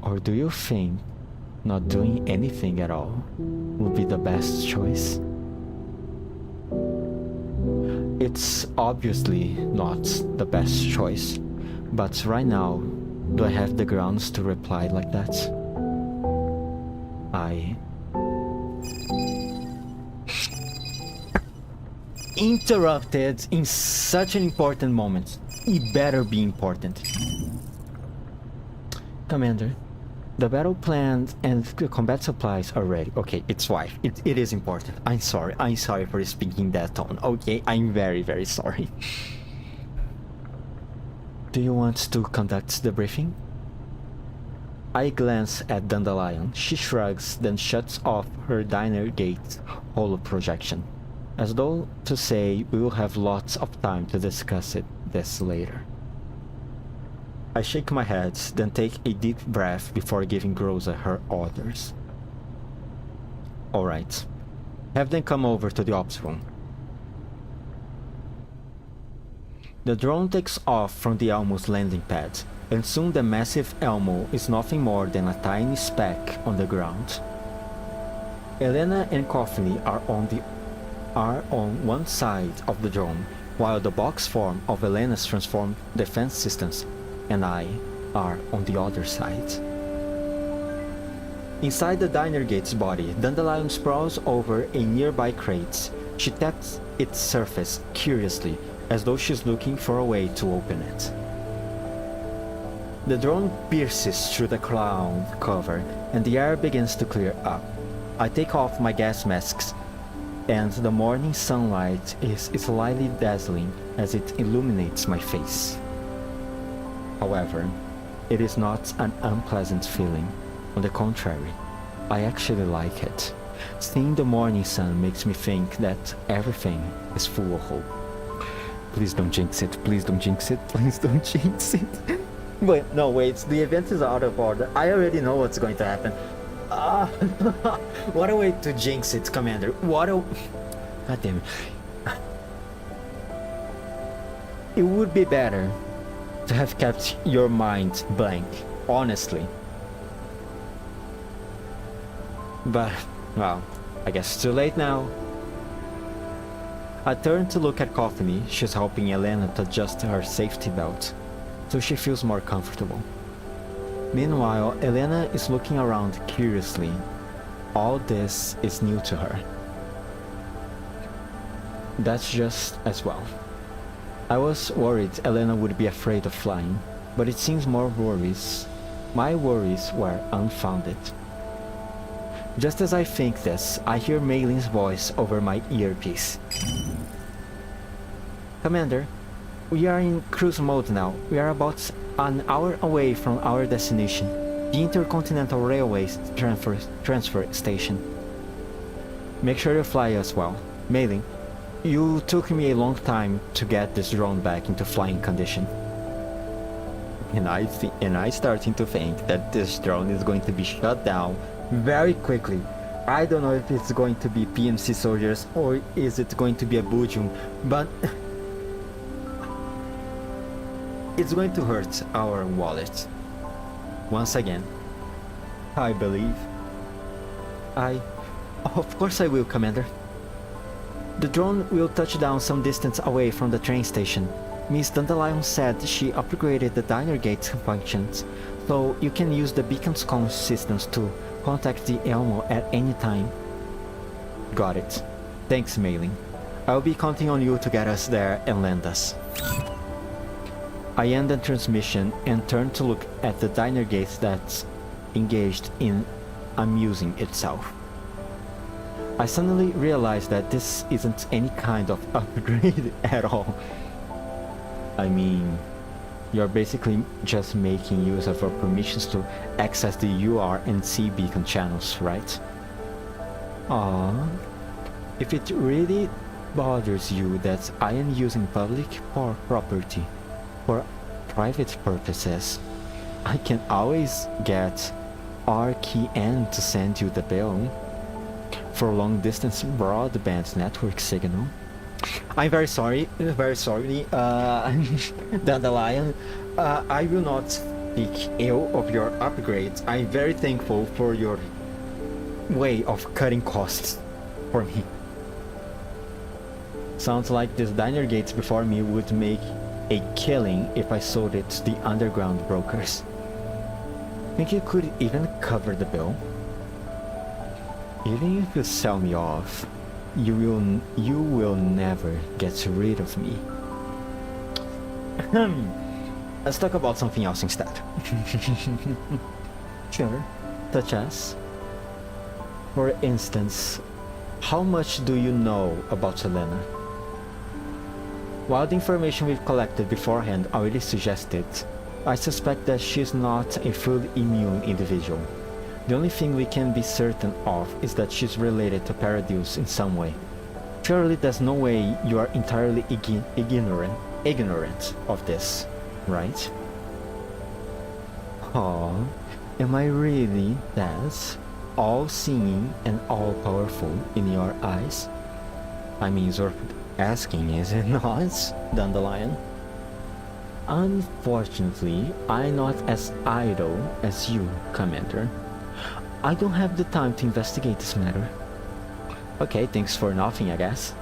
Or do you think not doing anything at all would be the best choice? It's obviously not the best choice, but right now, do I have the grounds to reply like that? I interrupted in such an important moment. It better be important. Commander, the battle plan and the combat supplies are ready. Okay, it's why. It is important. I'm sorry for speaking that tone. Okay, I'm very, very sorry. Do you want to conduct the briefing? I glance at Dandelion. She shrugs, then shuts off her diner gate holo projection, as though to say we will have lots of time to discuss this later. I shake my head, then take a deep breath before giving Groza her orders. Alright, have them come over to the ops room. The drone takes off from the Elmo's landing pad, and soon the massive Elmo is nothing more than a tiny speck on the ground. Elena and Coffee are on one side of the drone, while the box form of Elena's transformed defense systems and I are on the other side. Inside the diner gate's body, Dandelion sprawls over a nearby crate. She taps its surface curiously, as though she's looking for a way to open it. The drone pierces through the cloud cover, and the air begins to clear up. I take off my gas masks, and the morning sunlight is slightly dazzling as it illuminates my face. However, it is not an unpleasant feeling. On the contrary, I actually like it. Seeing the morning sun makes me think that everything is full of hope. Please don't jinx it, please don't jinx it, please don't jinx it. Wait, no, wait, the event is out of order. I already know what's going to happen. What a way to jinx it, Commander. What a... God damn it. It would be better to have kept your mind blank, honestly. But, well, I guess it's too late now. I turn to look at Coffee. She's helping Elena to adjust her safety belt, so she feels more comfortable. Meanwhile, Elena is looking around curiously. All this is new to her. That's just as well. I was worried Elena would be afraid of flying, but it seems my worries were unfounded. Just as I think this, I hear Maylin's voice over my earpiece. Commander, we are in cruise mode now. We are about an hour away from our destination, the Intercontinental Railway transfer station. Make sure you fly us well. Maylin, you took me a long time to get this drone back into flying condition. And I starting to think that this drone is going to be shut down very quickly. I don't know if it's going to be PMC soldiers or is it going to be a Bujum, but it's going to hurt our wallet. Once again, I believe. Of course I will, Commander. The drone will touch down some distance away from the train station. Miss Dandelion said she upgraded the diner gate functions, so you can use the beacon's comm systems to contact the Elmo at any time. Got it. Thanks, Mailing. I'll be counting on you to get us there and land us. I end the transmission and turn to look at the diner gate that's engaged in amusing itself. I suddenly realize that this isn't any kind of upgrade at all. I mean, you're basically just making use of our permissions to access the UR and C beacon channels, right? Aww. If it really bothers you that I am using public property for private purposes, I can always get RKN to send you the bill for long distance broadband network signal. I'm very sorry, Dandelion. I will not speak ill of your upgrades. I'm very thankful for your way of cutting costs for me. Sounds like this diner gates before me would make a killing if I sold it to the underground brokers. Think you could even cover the bill? Even if you sell me off, you will never get rid of me. Let's talk about something else instead. Sure. Such as? For instance, how much do you know about Selena? While the information we've collected beforehand already suggested, I suspect that she's not a fully immune individual. The only thing we can be certain of is that she's related to Paradise in some way. Surely there's no way you are entirely ignorant of this, right? Aw, am I really that all-seeing and all-powerful in your eyes? I mean, you're asking, is it not, Dandelion? Unfortunately, I'm not as idle as you, Commander. I don't have the time to investigate this matter. Okay, thanks for nothing, I guess.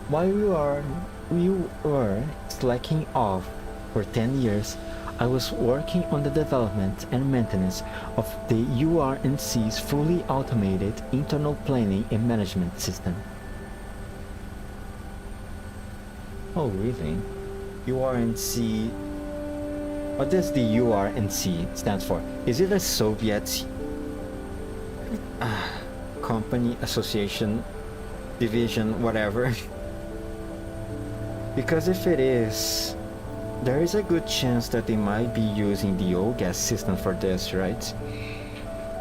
While we were slacking off for 10 years, I was working on the development and maintenance of the URNC's fully automated internal planning and management system. Oh, really? URNC... What does the URNC stand for? Is it a Soviet company, association, division, whatever? Because if it is, there is a good chance that they might be using the old gas system for this, right?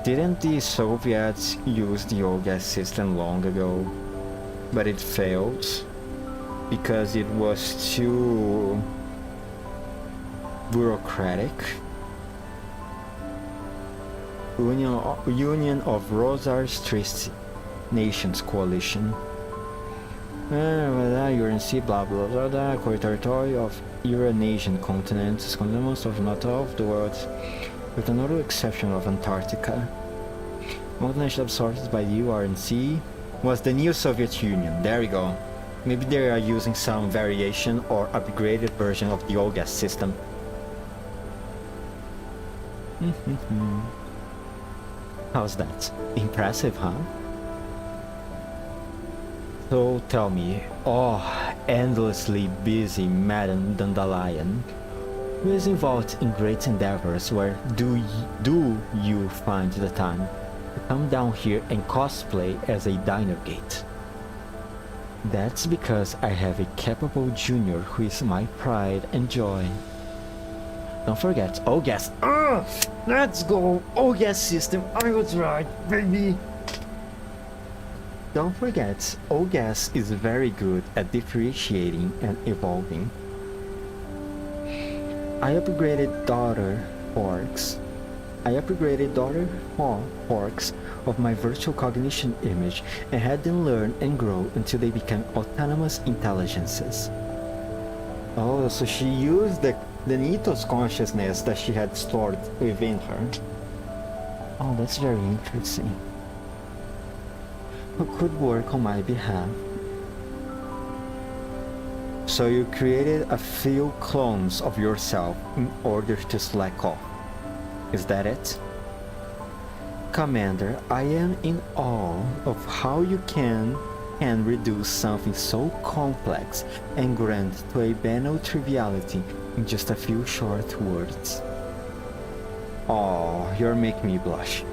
Didn't the Soviets use the old gas system long ago, but it failed because it was too bureaucratic? Union of Rosarstrist Nations Coalition. URNC blah blah blah blah. Core territory of Eurasian continent is most of not all of the world, with another exception of Antarctica. Multinational absorbed by the URNC was the new Soviet Union. There we go. Maybe they are using some variation or upgraded version of the old gas system. How's that? Impressive, huh? So tell me, oh, endlessly busy Madame Dandelion, who is involved in great endeavors, where do you find the time to come down here and cosplay as a diner gate? That's because I have a capable junior who is my pride and joy. Don't forget, oh yes, let's go, oh yes system, I was right, baby. Don't forget, OGAS is very good at differentiating and evolving. I upgraded daughter forks of my virtual cognition image and had them learn and grow until they became autonomous intelligences. Oh, so she used the Nito's consciousness that she had stored within her. Oh, that's very interesting. who could work on my behalf. So you created a few clones of yourself in order to slack off. Is that it? Commander, I am in awe of how you can reduce something so complex and grand to a banal triviality in just a few short words. Oh, you're making me blush.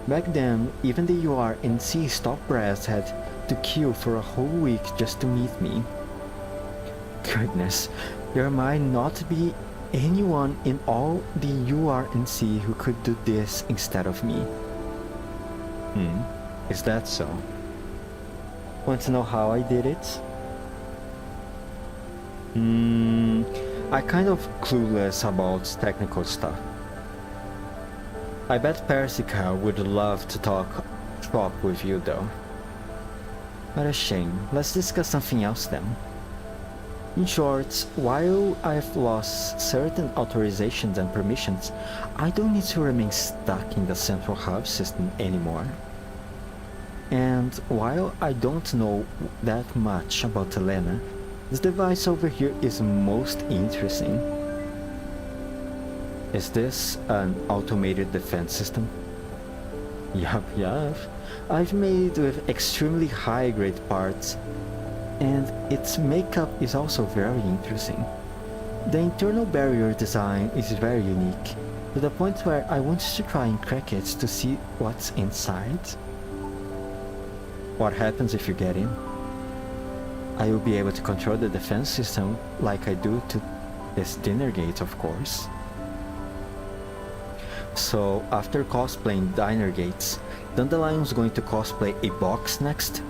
Back then, even the URNC's top brass had to queue for a whole week just to meet me. Goodness, there might not be anyone in all the URNC who could do this instead of me. Is that so? Want to know how I did it? I kind of clueless about technical stuff. I bet Persica would love to talk shop with you though. What a shame. Let's discuss something else then. In short, while I've lost certain authorizations and permissions, I don't need to remain stuck in the central hub system anymore. And while I don't know that much about Elena, this device over here is most interesting. Is this an automated defense system? Yup. I've made it with extremely high-grade parts, and its makeup is also very interesting. The internal barrier design is very unique, to the point where I wanted to try and crack it to see what's inside. What happens if you get in? I will be able to control the defense system like I do to this dinner gate, of course. So, after cosplaying diner gates, Dandelion's going to cosplay a box next?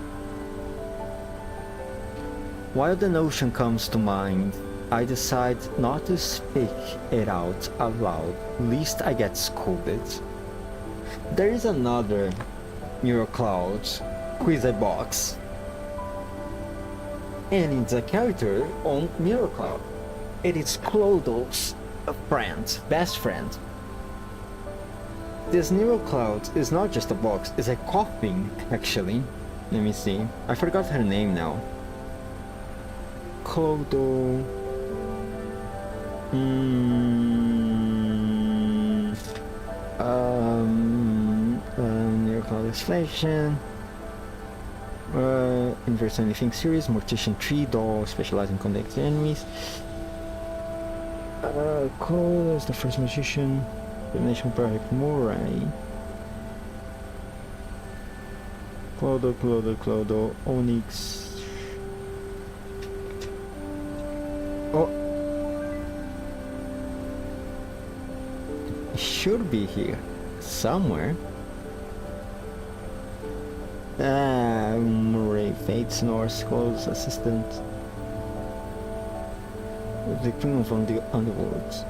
While the notion comes to mind, I decide not to speak it out aloud, lest I get scolded. There is another Neurocloud who is a box, and it's a character on Neurocloud. It is Clodo's friend, best friend. This Neurocloud is not just a box, it's a coffin, actually. Let me see. I forgot her name now. Clodo... Neurocloud explanation. Inverse anything series, Mortician 3 doll, specializing in connecting enemies. Clodo is the first magician. Combination Project Moray. Clodo, Onyx. Oh! It should be here. Somewhere. Moray, Fates, Norse, Clodo's assistant. The King from the Underworlds.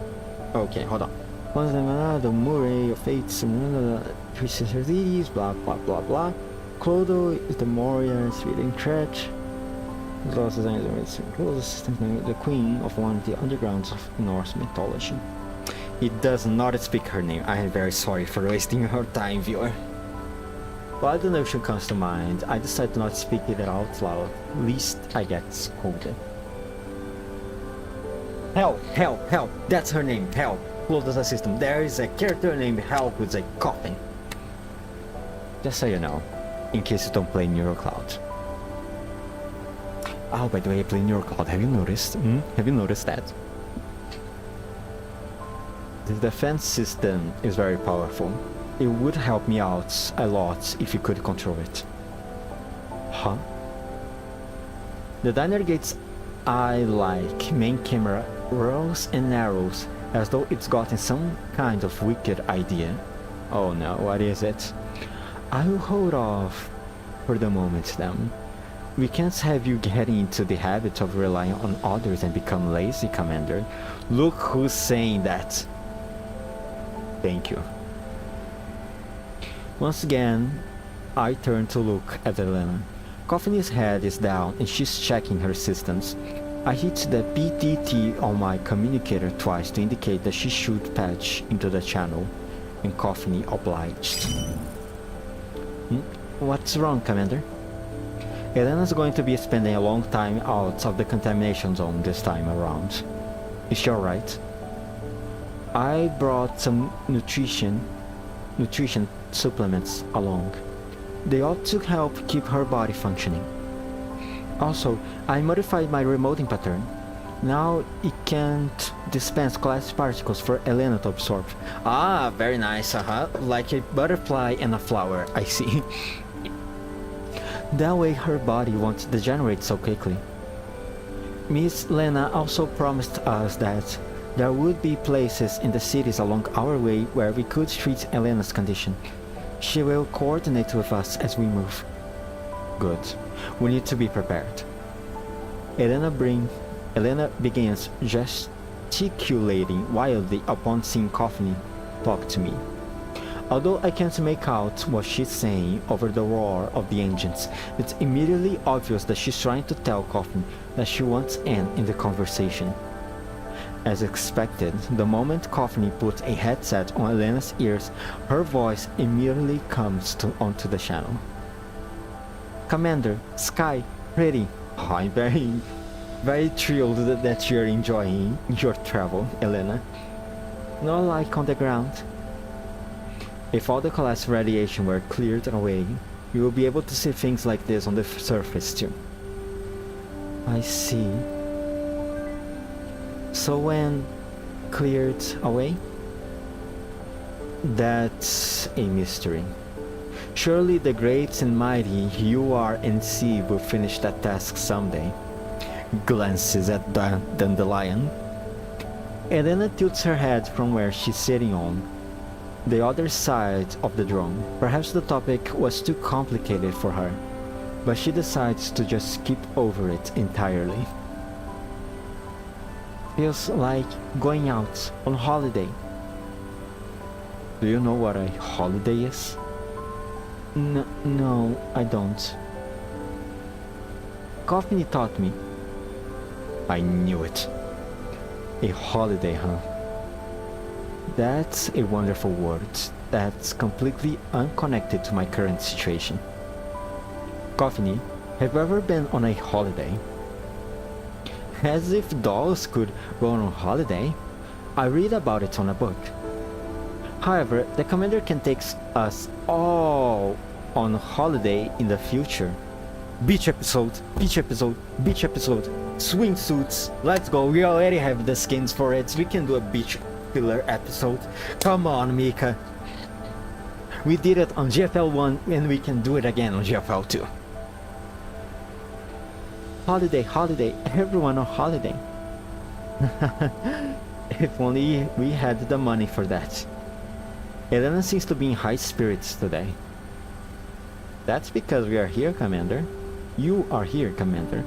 Okay, hold on. The Moray of Fates, three sister deities, blah blah blah blah. Clodo is the Moria, Sweden Crutch. Clodo's assistant, the Queen of one of the undergrounds of Norse mythology. It does not speak her name. I am very sorry for wasting your time, viewer. While the notion comes to mind, I decide to not speak it out loud, lest I get scolded. Help! That's her name, Help! Clodo's assistant. There is a character named Help with a coffin. Just so you know, in case you don't play Neurocloud. Oh, by the way, I play Neurocloud. Have you noticed? Have you noticed that? The defense system is very powerful. It would help me out a lot if you could control it. Huh? The diner gate's eye-like main camera rolls and narrows as though it's gotten some kind of wicked idea. Oh no, what is it? I will hold off for the moment then. We can't have you getting into the habit of relying on others and become lazy, Commander. Look who's saying that. Thank you. Once again, I turn to look at Elena. Coffin's head is down and she's checking her systems. I hit the PTT on my communicator twice to indicate that she should patch into the channel, and Coffin obliged. What's wrong, Commander? Elena's going to be spending a long time out of the contamination zone this time around. Is she alright? I brought some nutrition supplements along. They ought to help keep her body functioning. Also, I modified my remoting pattern. Now it can't dispense glass particles for Elena to absorb. Ah, very nice, like a butterfly and a flower, I see. That way her body won't degenerate so quickly. Miss Lena also promised us that there would be places in the cities along our way where we could treat Elena's condition. She will coordinate with us as we move. Good. We need to be prepared. Elena begins gesticulating wildly upon seeing Coffin talk to me. Although I can't make out what she's saying over the roar of the engines, it's immediately obvious that she's trying to tell Coffin that she wants in the conversation. As expected, the moment Coffin puts a headset on Elena's ears, her voice immediately comes onto the channel. Commander, Sky, pretty. Oh, I'm very thrilled that you're enjoying your travel, Elena. Not like on the ground. If all the collapsed radiation were cleared away, you will be able to see things like this on the surface too. I see. So when cleared away? That's a mystery. Surely the great and mighty URNC will finish that task someday. Glances at Dandelion. Elena tilts her head from where she's sitting on the other side of the drone. Perhaps the topic was too complicated for her, but she decides to just skip over it entirely. Feels like going out on holiday. Do you know what a holiday is? No, I don't. Coffin taught me. I knew it. A holiday, huh? That's a wonderful word that's completely unconnected to my current situation. Coffin, have you ever been on a holiday? As if dolls could go on a holiday. I read about it on a book. However, the commander can take us all on holiday in the future. Beach episode, beach episode, beach episode, swimsuits, let's go, we already have the skins for it, we can do a beach filler episode. Come on, Mika. We did it on GFL1 and we can do it again on GFL2. Holiday, holiday, everyone on holiday. If only we had the money for that. Elena seems to be in high spirits today. That's because we are here, Commander. You are here, Commander.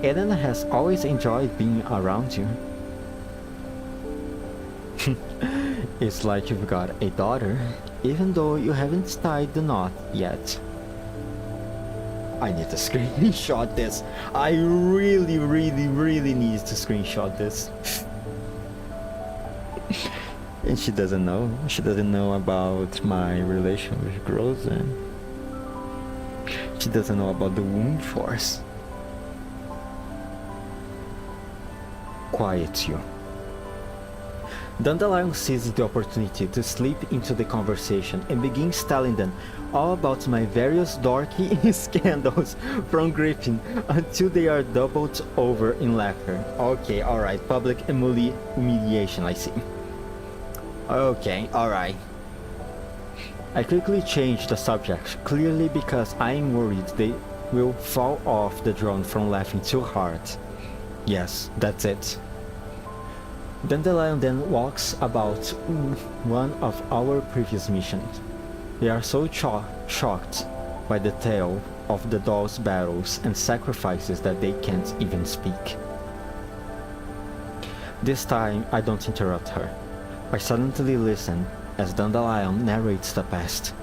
Elena has always enjoyed being around you. It's like you've got a daughter, even though you haven't tied the knot yet. I need to screenshot this. I really need to screenshot this. And she doesn't know. She doesn't know about my relation with girls, and she doesn't know about the wound force. Quiet you. Dandelion seizes the opportunity to slip into the conversation and begins telling them all about my various dorky scandals from Griffin until they are doubled over in laughter. Okay, alright, public humiliation, I see. Okay, alright. I quickly change the subject, clearly because I am worried they will fall off the drone from laughing too hard. Yes, that's it. Dandelion then walks about one of our previous missions. They are so shocked by the tale of the doll's battles and sacrifices that they can't even speak. This time I don't interrupt her. I silently listen as Dandelion narrates the past,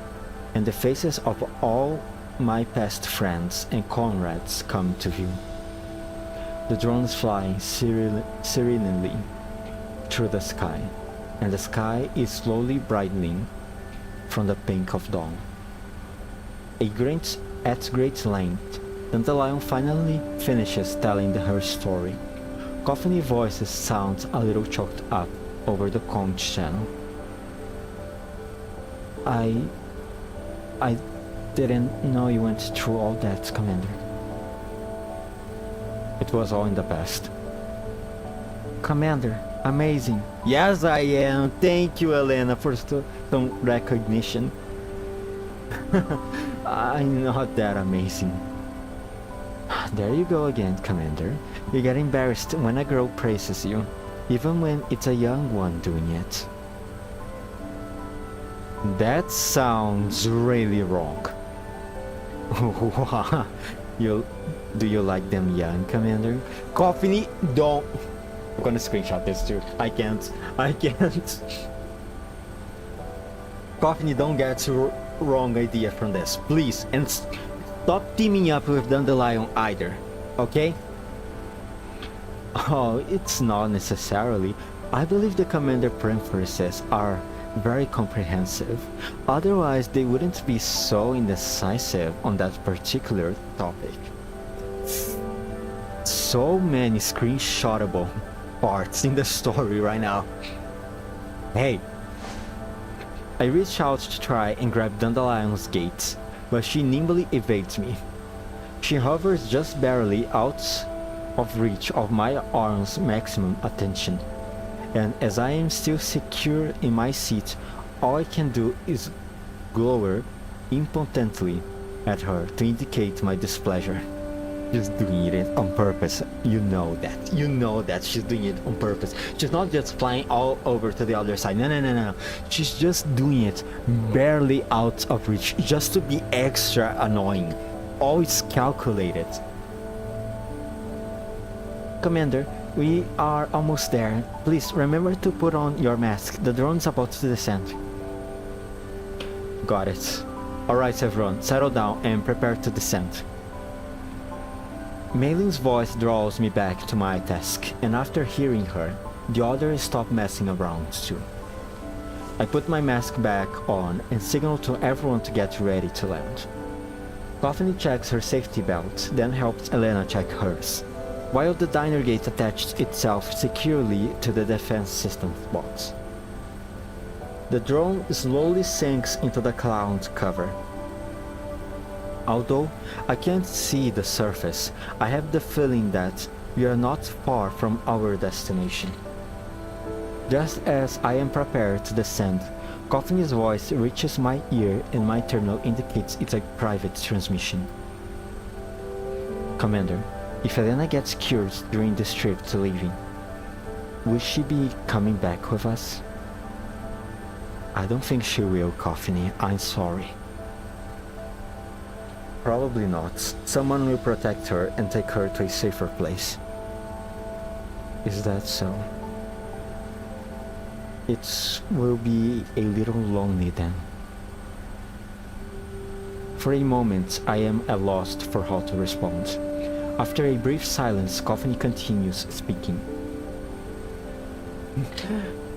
and the faces of all my past friends and comrades come to view. The drone is flying serenely through the sky, and the sky is slowly brightening from the pink of dawn. At great length, Dandelion finally finishes telling her story. Coffiny voices sound a little choked up over the conch channel. I didn't know you went through all that, Commander. It was all in the past. Commander, amazing. Yes, I am. Thank you, Elena, for some recognition. I'm not that amazing. There you go again, Commander. You get embarrassed when a girl praises you, even when it's a young one doing it. That sounds really wrong. Do you like them young, Commander? Coffee, don't. I'm gonna screenshot this too. I can't. Coffee, don't get wrong idea from this, please. And stop teaming up with Dandelion either, okay? Oh, it's not necessarily. I believe the Commander preferences are very comprehensive. Otherwise, they wouldn't be so indecisive on that particular topic. So many screenshotable parts in the story right now. Hey, I reach out to try and grab Dandelion's gates, but she nimbly evades me. She hovers just barely out of reach of my arm's maximum attention, and as I am still secure in my seat, all I can do is glower impotently at her to indicate my displeasure. She's doing it on purpose. You know that. You know that she's doing it on purpose. She's not just flying all over to the other side. No. She's just doing it barely out of reach, just to be extra annoying. Always calculated. Commander, we are almost there. Please remember to put on your mask. The drone's about to descend. Got it. Alright everyone, settle down and prepare to descend. Maylin's voice draws me back to my desk, and after hearing her, the others stop messing around too. I put my mask back on and signal to everyone to get ready to land. Coffiny checks her safety belt, then helps Elena check hers, while the diner gate attached itself securely to the defense system box. The drone slowly sinks into the cloud cover. Although I can't see the surface, I have the feeling that we are not far from our destination. Just as I am prepared to descend, Coffiny's voice reaches my ear and my terminal indicates it's a private transmission. Commander, if Elena gets cured during this trip to leaving, will she be coming back with us? I don't think she will, Coffiny. I'm sorry. Probably not. Someone will protect her and take her to a safer place. Is that so? It will be a little lonely then. For a moment, I am at loss for how to respond. After a brief silence, Coffiny continues speaking.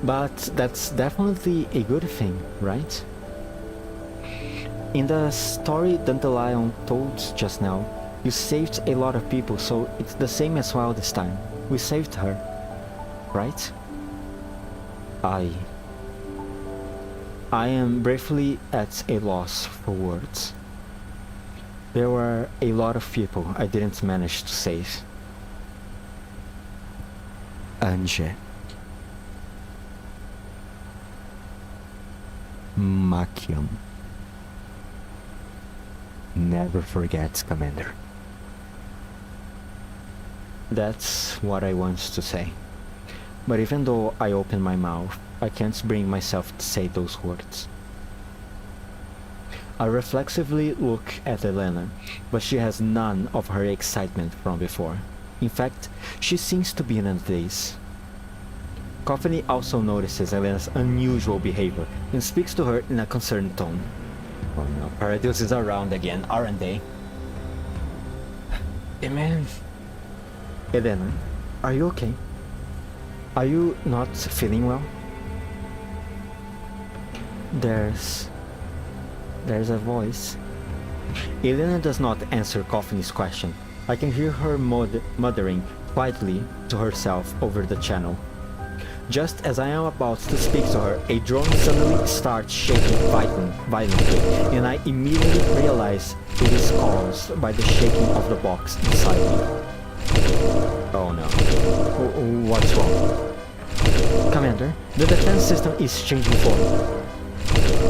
But that's definitely a good thing, right? In the story Dandelion told just now, you saved a lot of people, so it's the same as well this time. We saved her, right? I am briefly at a loss for words. There were a lot of people I didn't manage to save. Anje. Makium. Never forget, Commander. That's what I want to say. But even though I open my mouth, I can't bring myself to say those words. I reflexively look at Elena, but she has none of her excitement from before. In fact, she seems to be in a daze. Coffiny also notices Elena's unusual behavior and speaks to her in a concerned tone. Oh no, Paradise is around again, aren't they? Hey man. Elena, are you okay? Are you not feeling well? There's a voice. Elena does not answer Coffini's question. I can hear her muttering quietly to herself over the channel. Just as I am about to speak to her, a drone suddenly starts shaking violently, and I immediately realize it is caused by the shaking of the box inside me. Oh no. What's wrong? Commander, the defense system is changing form.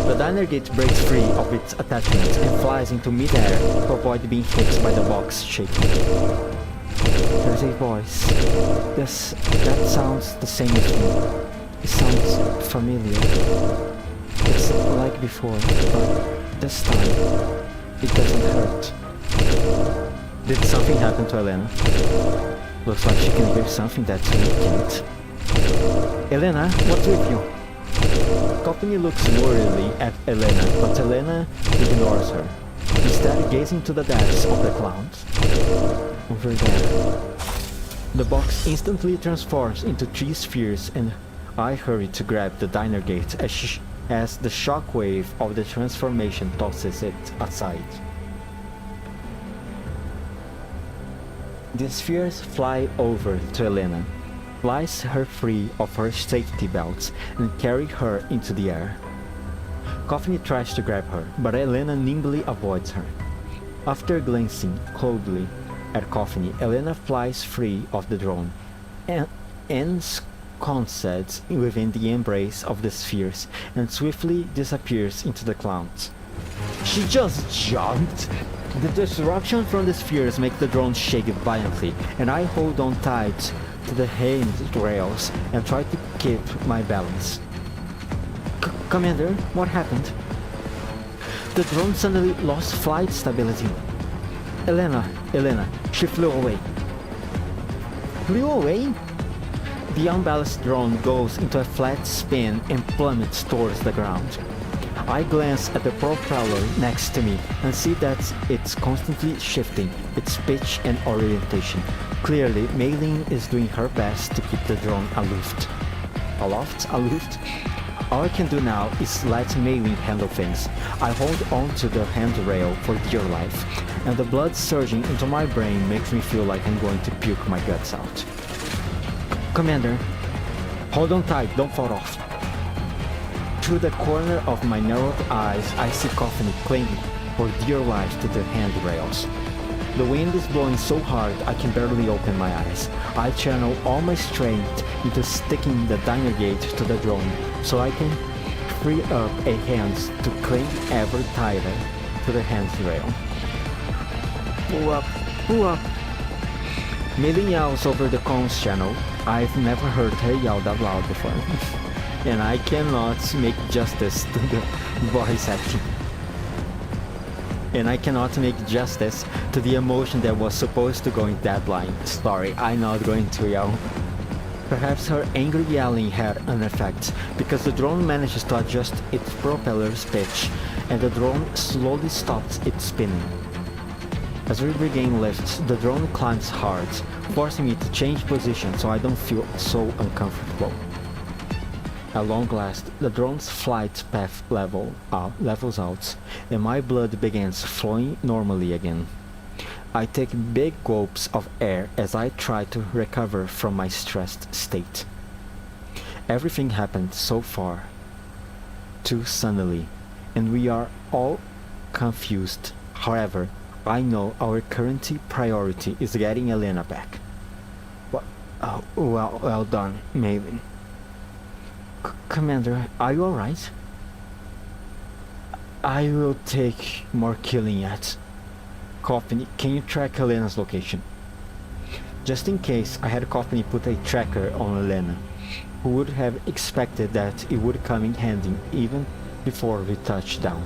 The diner gate breaks free of its attachments and flies into mid-air to avoid being hit by the box shaking. There's a voice. That sounds the same as me. It sounds familiar. It's like before, but this time, it doesn't hurt. Did something happen to Elena? Looks like she can hear something that we can't. Elena, what's with you? Coffini looks worriedly at Elena, but Elena ignores her, instead gazing to the depths of the clouds. Over there. The box instantly transforms into 3 spheres, and I hurry to grab the diner gate as the shockwave of the transformation tosses it aside. The spheres fly over to Elena, slice her free of her safety belts, and carry her into the air. Coffini tries to grab her, but Elena nimbly avoids her. After glancing coldly at Coffini, Elena flies free of the drone and ensconces within the embrace of the spheres and swiftly disappears into the clouds. She just jumped! The disruption from the spheres makes the drone shake violently, and I hold on tight to the handrails and try to keep my balance. Commander, what happened? The drone suddenly lost flight stability. Elena, she flew away. Flew away? The unbalanced drone goes into a flat spin and plummets towards the ground. I glance at the propeller next to me and see that it's constantly shifting its pitch and orientation. Clearly, Mei Ling is doing her best to keep the drone aloft. Aloft? All I can do now is let Mei Ling handle things. I hold on to the handrail for dear life, and the blood surging into my brain makes me feel like I'm going to puke my guts out. Commander, hold on tight, don't fall off. Through the corner of my narrowed eyes, I see Coffini clinging for dear life to the handrails. The wind is blowing so hard I can barely open my eyes. I channel all my strength into sticking the diner gate to the drone so I can free up a hand to cling ever tighter to the handrail. Pull up! Mei Ling yells over the comms channel. I've never heard her yell that loud before. And I cannot make justice to the voice acting. And I cannot make justice to the emotion that was supposed to go in that line. Sorry, I'm not going to yell. Perhaps her angry yelling had an effect, because the drone manages to adjust its propeller's pitch, and the drone slowly stops its spinning. As we regain lift, the drone climbs hard, forcing me to change position so I don't feel so uncomfortable. At long last, the drone's flight path levels out, and my blood begins flowing normally again. I take big gulps of air as I try to recover from my stressed state. Everything happened so far too suddenly, and we are all confused. However, I know our current priority is getting Elena back. Well done, Mei Ling. Commander, are you alright? I will take more killing yet. Coffini, can you track Elena's location? Just in case, I had Coffini put a tracker on Elena, who would have expected that it would come in handy even before we touched down.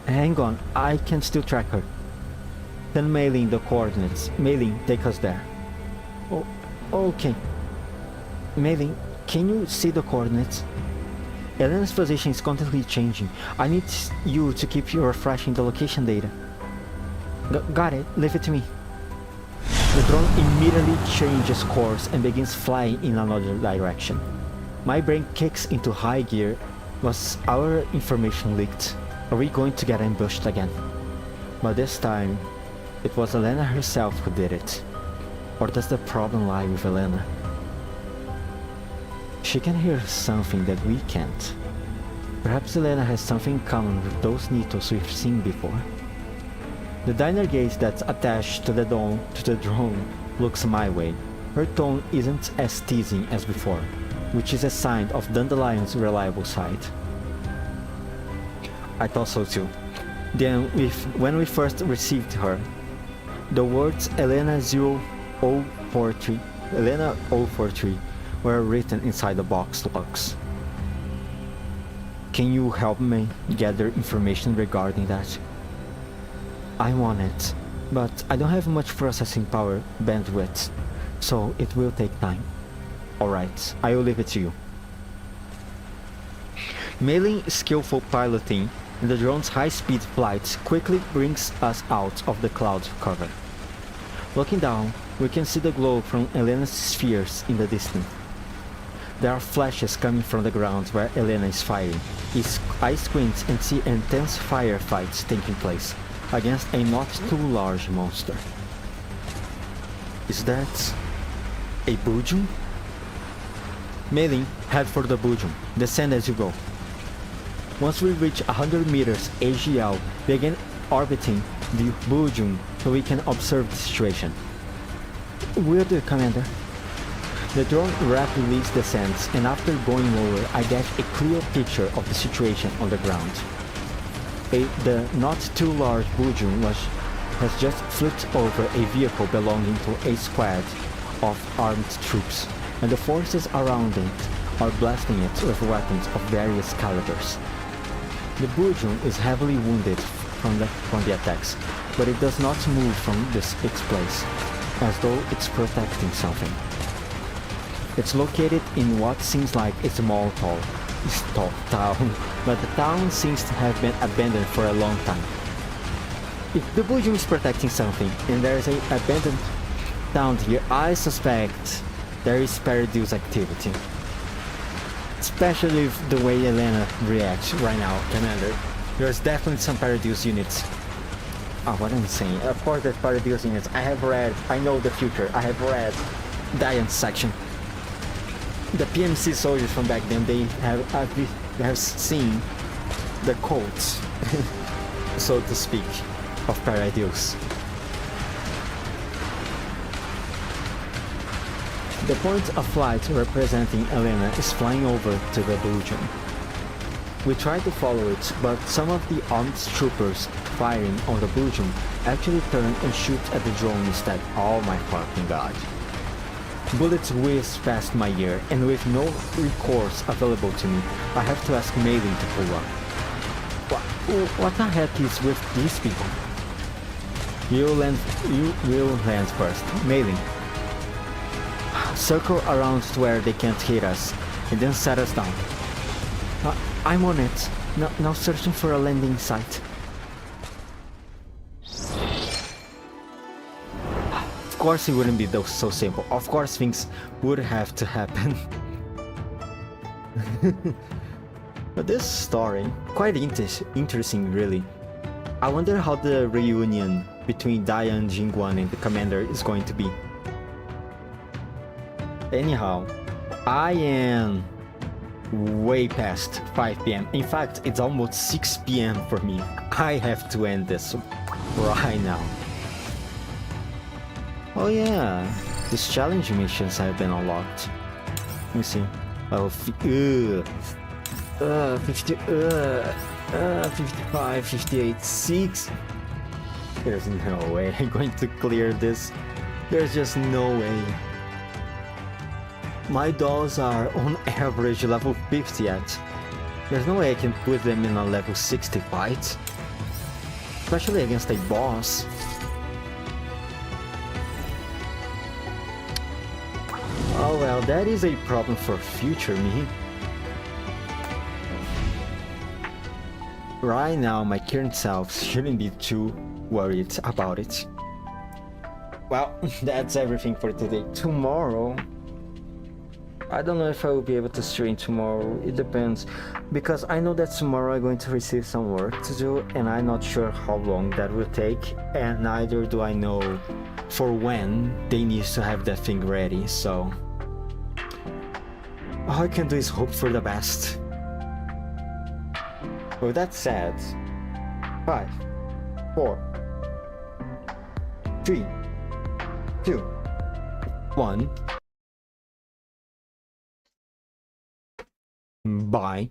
Hang on, I can still track her. Send Mei Ling the coordinates. Mei Ling, take us there. Oh, okay. Mei Ling, can you see the coordinates? Elena's position is constantly changing. I need you to keep refreshing the location data. Got it, leave it to me. The drone immediately changes course and begins flying in another direction. My brain kicks into high gear. Was our information leaked? Are we going to get ambushed again? But this time, it was Elena herself who did it. Or does the problem lie with Elena? She can hear something that we can't. Perhaps Elena has something in common with those Nitos we've seen before. The diner gate that's attached to the drone looks my way. Her tone isn't as teasing as before, which is a sign of Dandelion's reliable side. I thought so too. Then, when we first received her, the words Elena 043 were written inside the box logs. Can you help me gather information regarding that? I want it, but I don't have much processing power bandwidth, so it will take time. Alright, I will leave it to you. Mailing skillful piloting and the drone's high-speed flight quickly brings us out of the cloud cover. Looking down, we can see the glow from Elena's spheres in the distance. There are flashes coming from the ground where Elena is firing. I squint and see intense firefights taking place against a not too large monster. Is that a Bujum? Mailing, head for the Bujum. Descend as you go. Once we reach 100 meters, AGL begin orbiting the Bujum so we can observe the situation. Will do, Commander. The drone rapidly descends, and after going lower, I get a clear picture of the situation on the ground. The not too large Bujum has just flipped over a vehicle belonging to a squad of armed troops, and the forces around it are blasting it with weapons of various calibers. The Bujum is heavily wounded from the attacks, but it does not move from its place, as though it's protecting something. It's located in what seems like a small town, but the town seems to have been abandoned for a long time. If the Bujum is protecting something, and there is an abandoned town here, I suspect there is Paradise activity. Especially with the way Elena reacts right now, Commander. There's definitely some Paradise units. What I'm saying, of course there's Paradise units. I know the future. I have read Diane's section. The PMC soldiers from back then, they have seen the codes, so to speak, of Paradise. The point of flight representing Elena is flying over to the Bujum. We try to follow it, but some of the armed troopers firing on the Bujum actually turn and shoot at the drone instead. Oh my fucking god. Bullets whiz past my ear, and with no recourse available to me, I have to ask Mailing to pull up. What the heck is with these people? You will land first. Mailing. Circle around to where they can't hit us, and then set us down. I'm on it. Now searching for a landing site. Of course it wouldn't be so simple. Of course things would have to happen. But this story, quite interesting really. I wonder how the reunion between Diane, Jingguan and the Commander is going to be. Anyhow, I am way past 5 PM. In fact, it's almost 6 PM for me. I have to end this right now. Oh yeah, these challenge missions have been unlocked. Let me see. Oh, 50, 55, 58, 6. There's no way I'm going to clear this. There's just no way. My dolls are on average level 50 yet. There's no way I can put them in a level 60 fight. Especially against a boss. Oh well, that is a problem for future me. Right now, my current self shouldn't be too worried about it. Well, that's everything for today. Tomorrow, I don't know if I will be able to stream tomorrow. It depends, because I know that tomorrow I'm going to receive some work to do, and I'm not sure how long that will take, and neither do I know for when they need to have that thing ready. So all I can do is hope for the best. With that said, 5, 4, 3, 2, 1. Bye.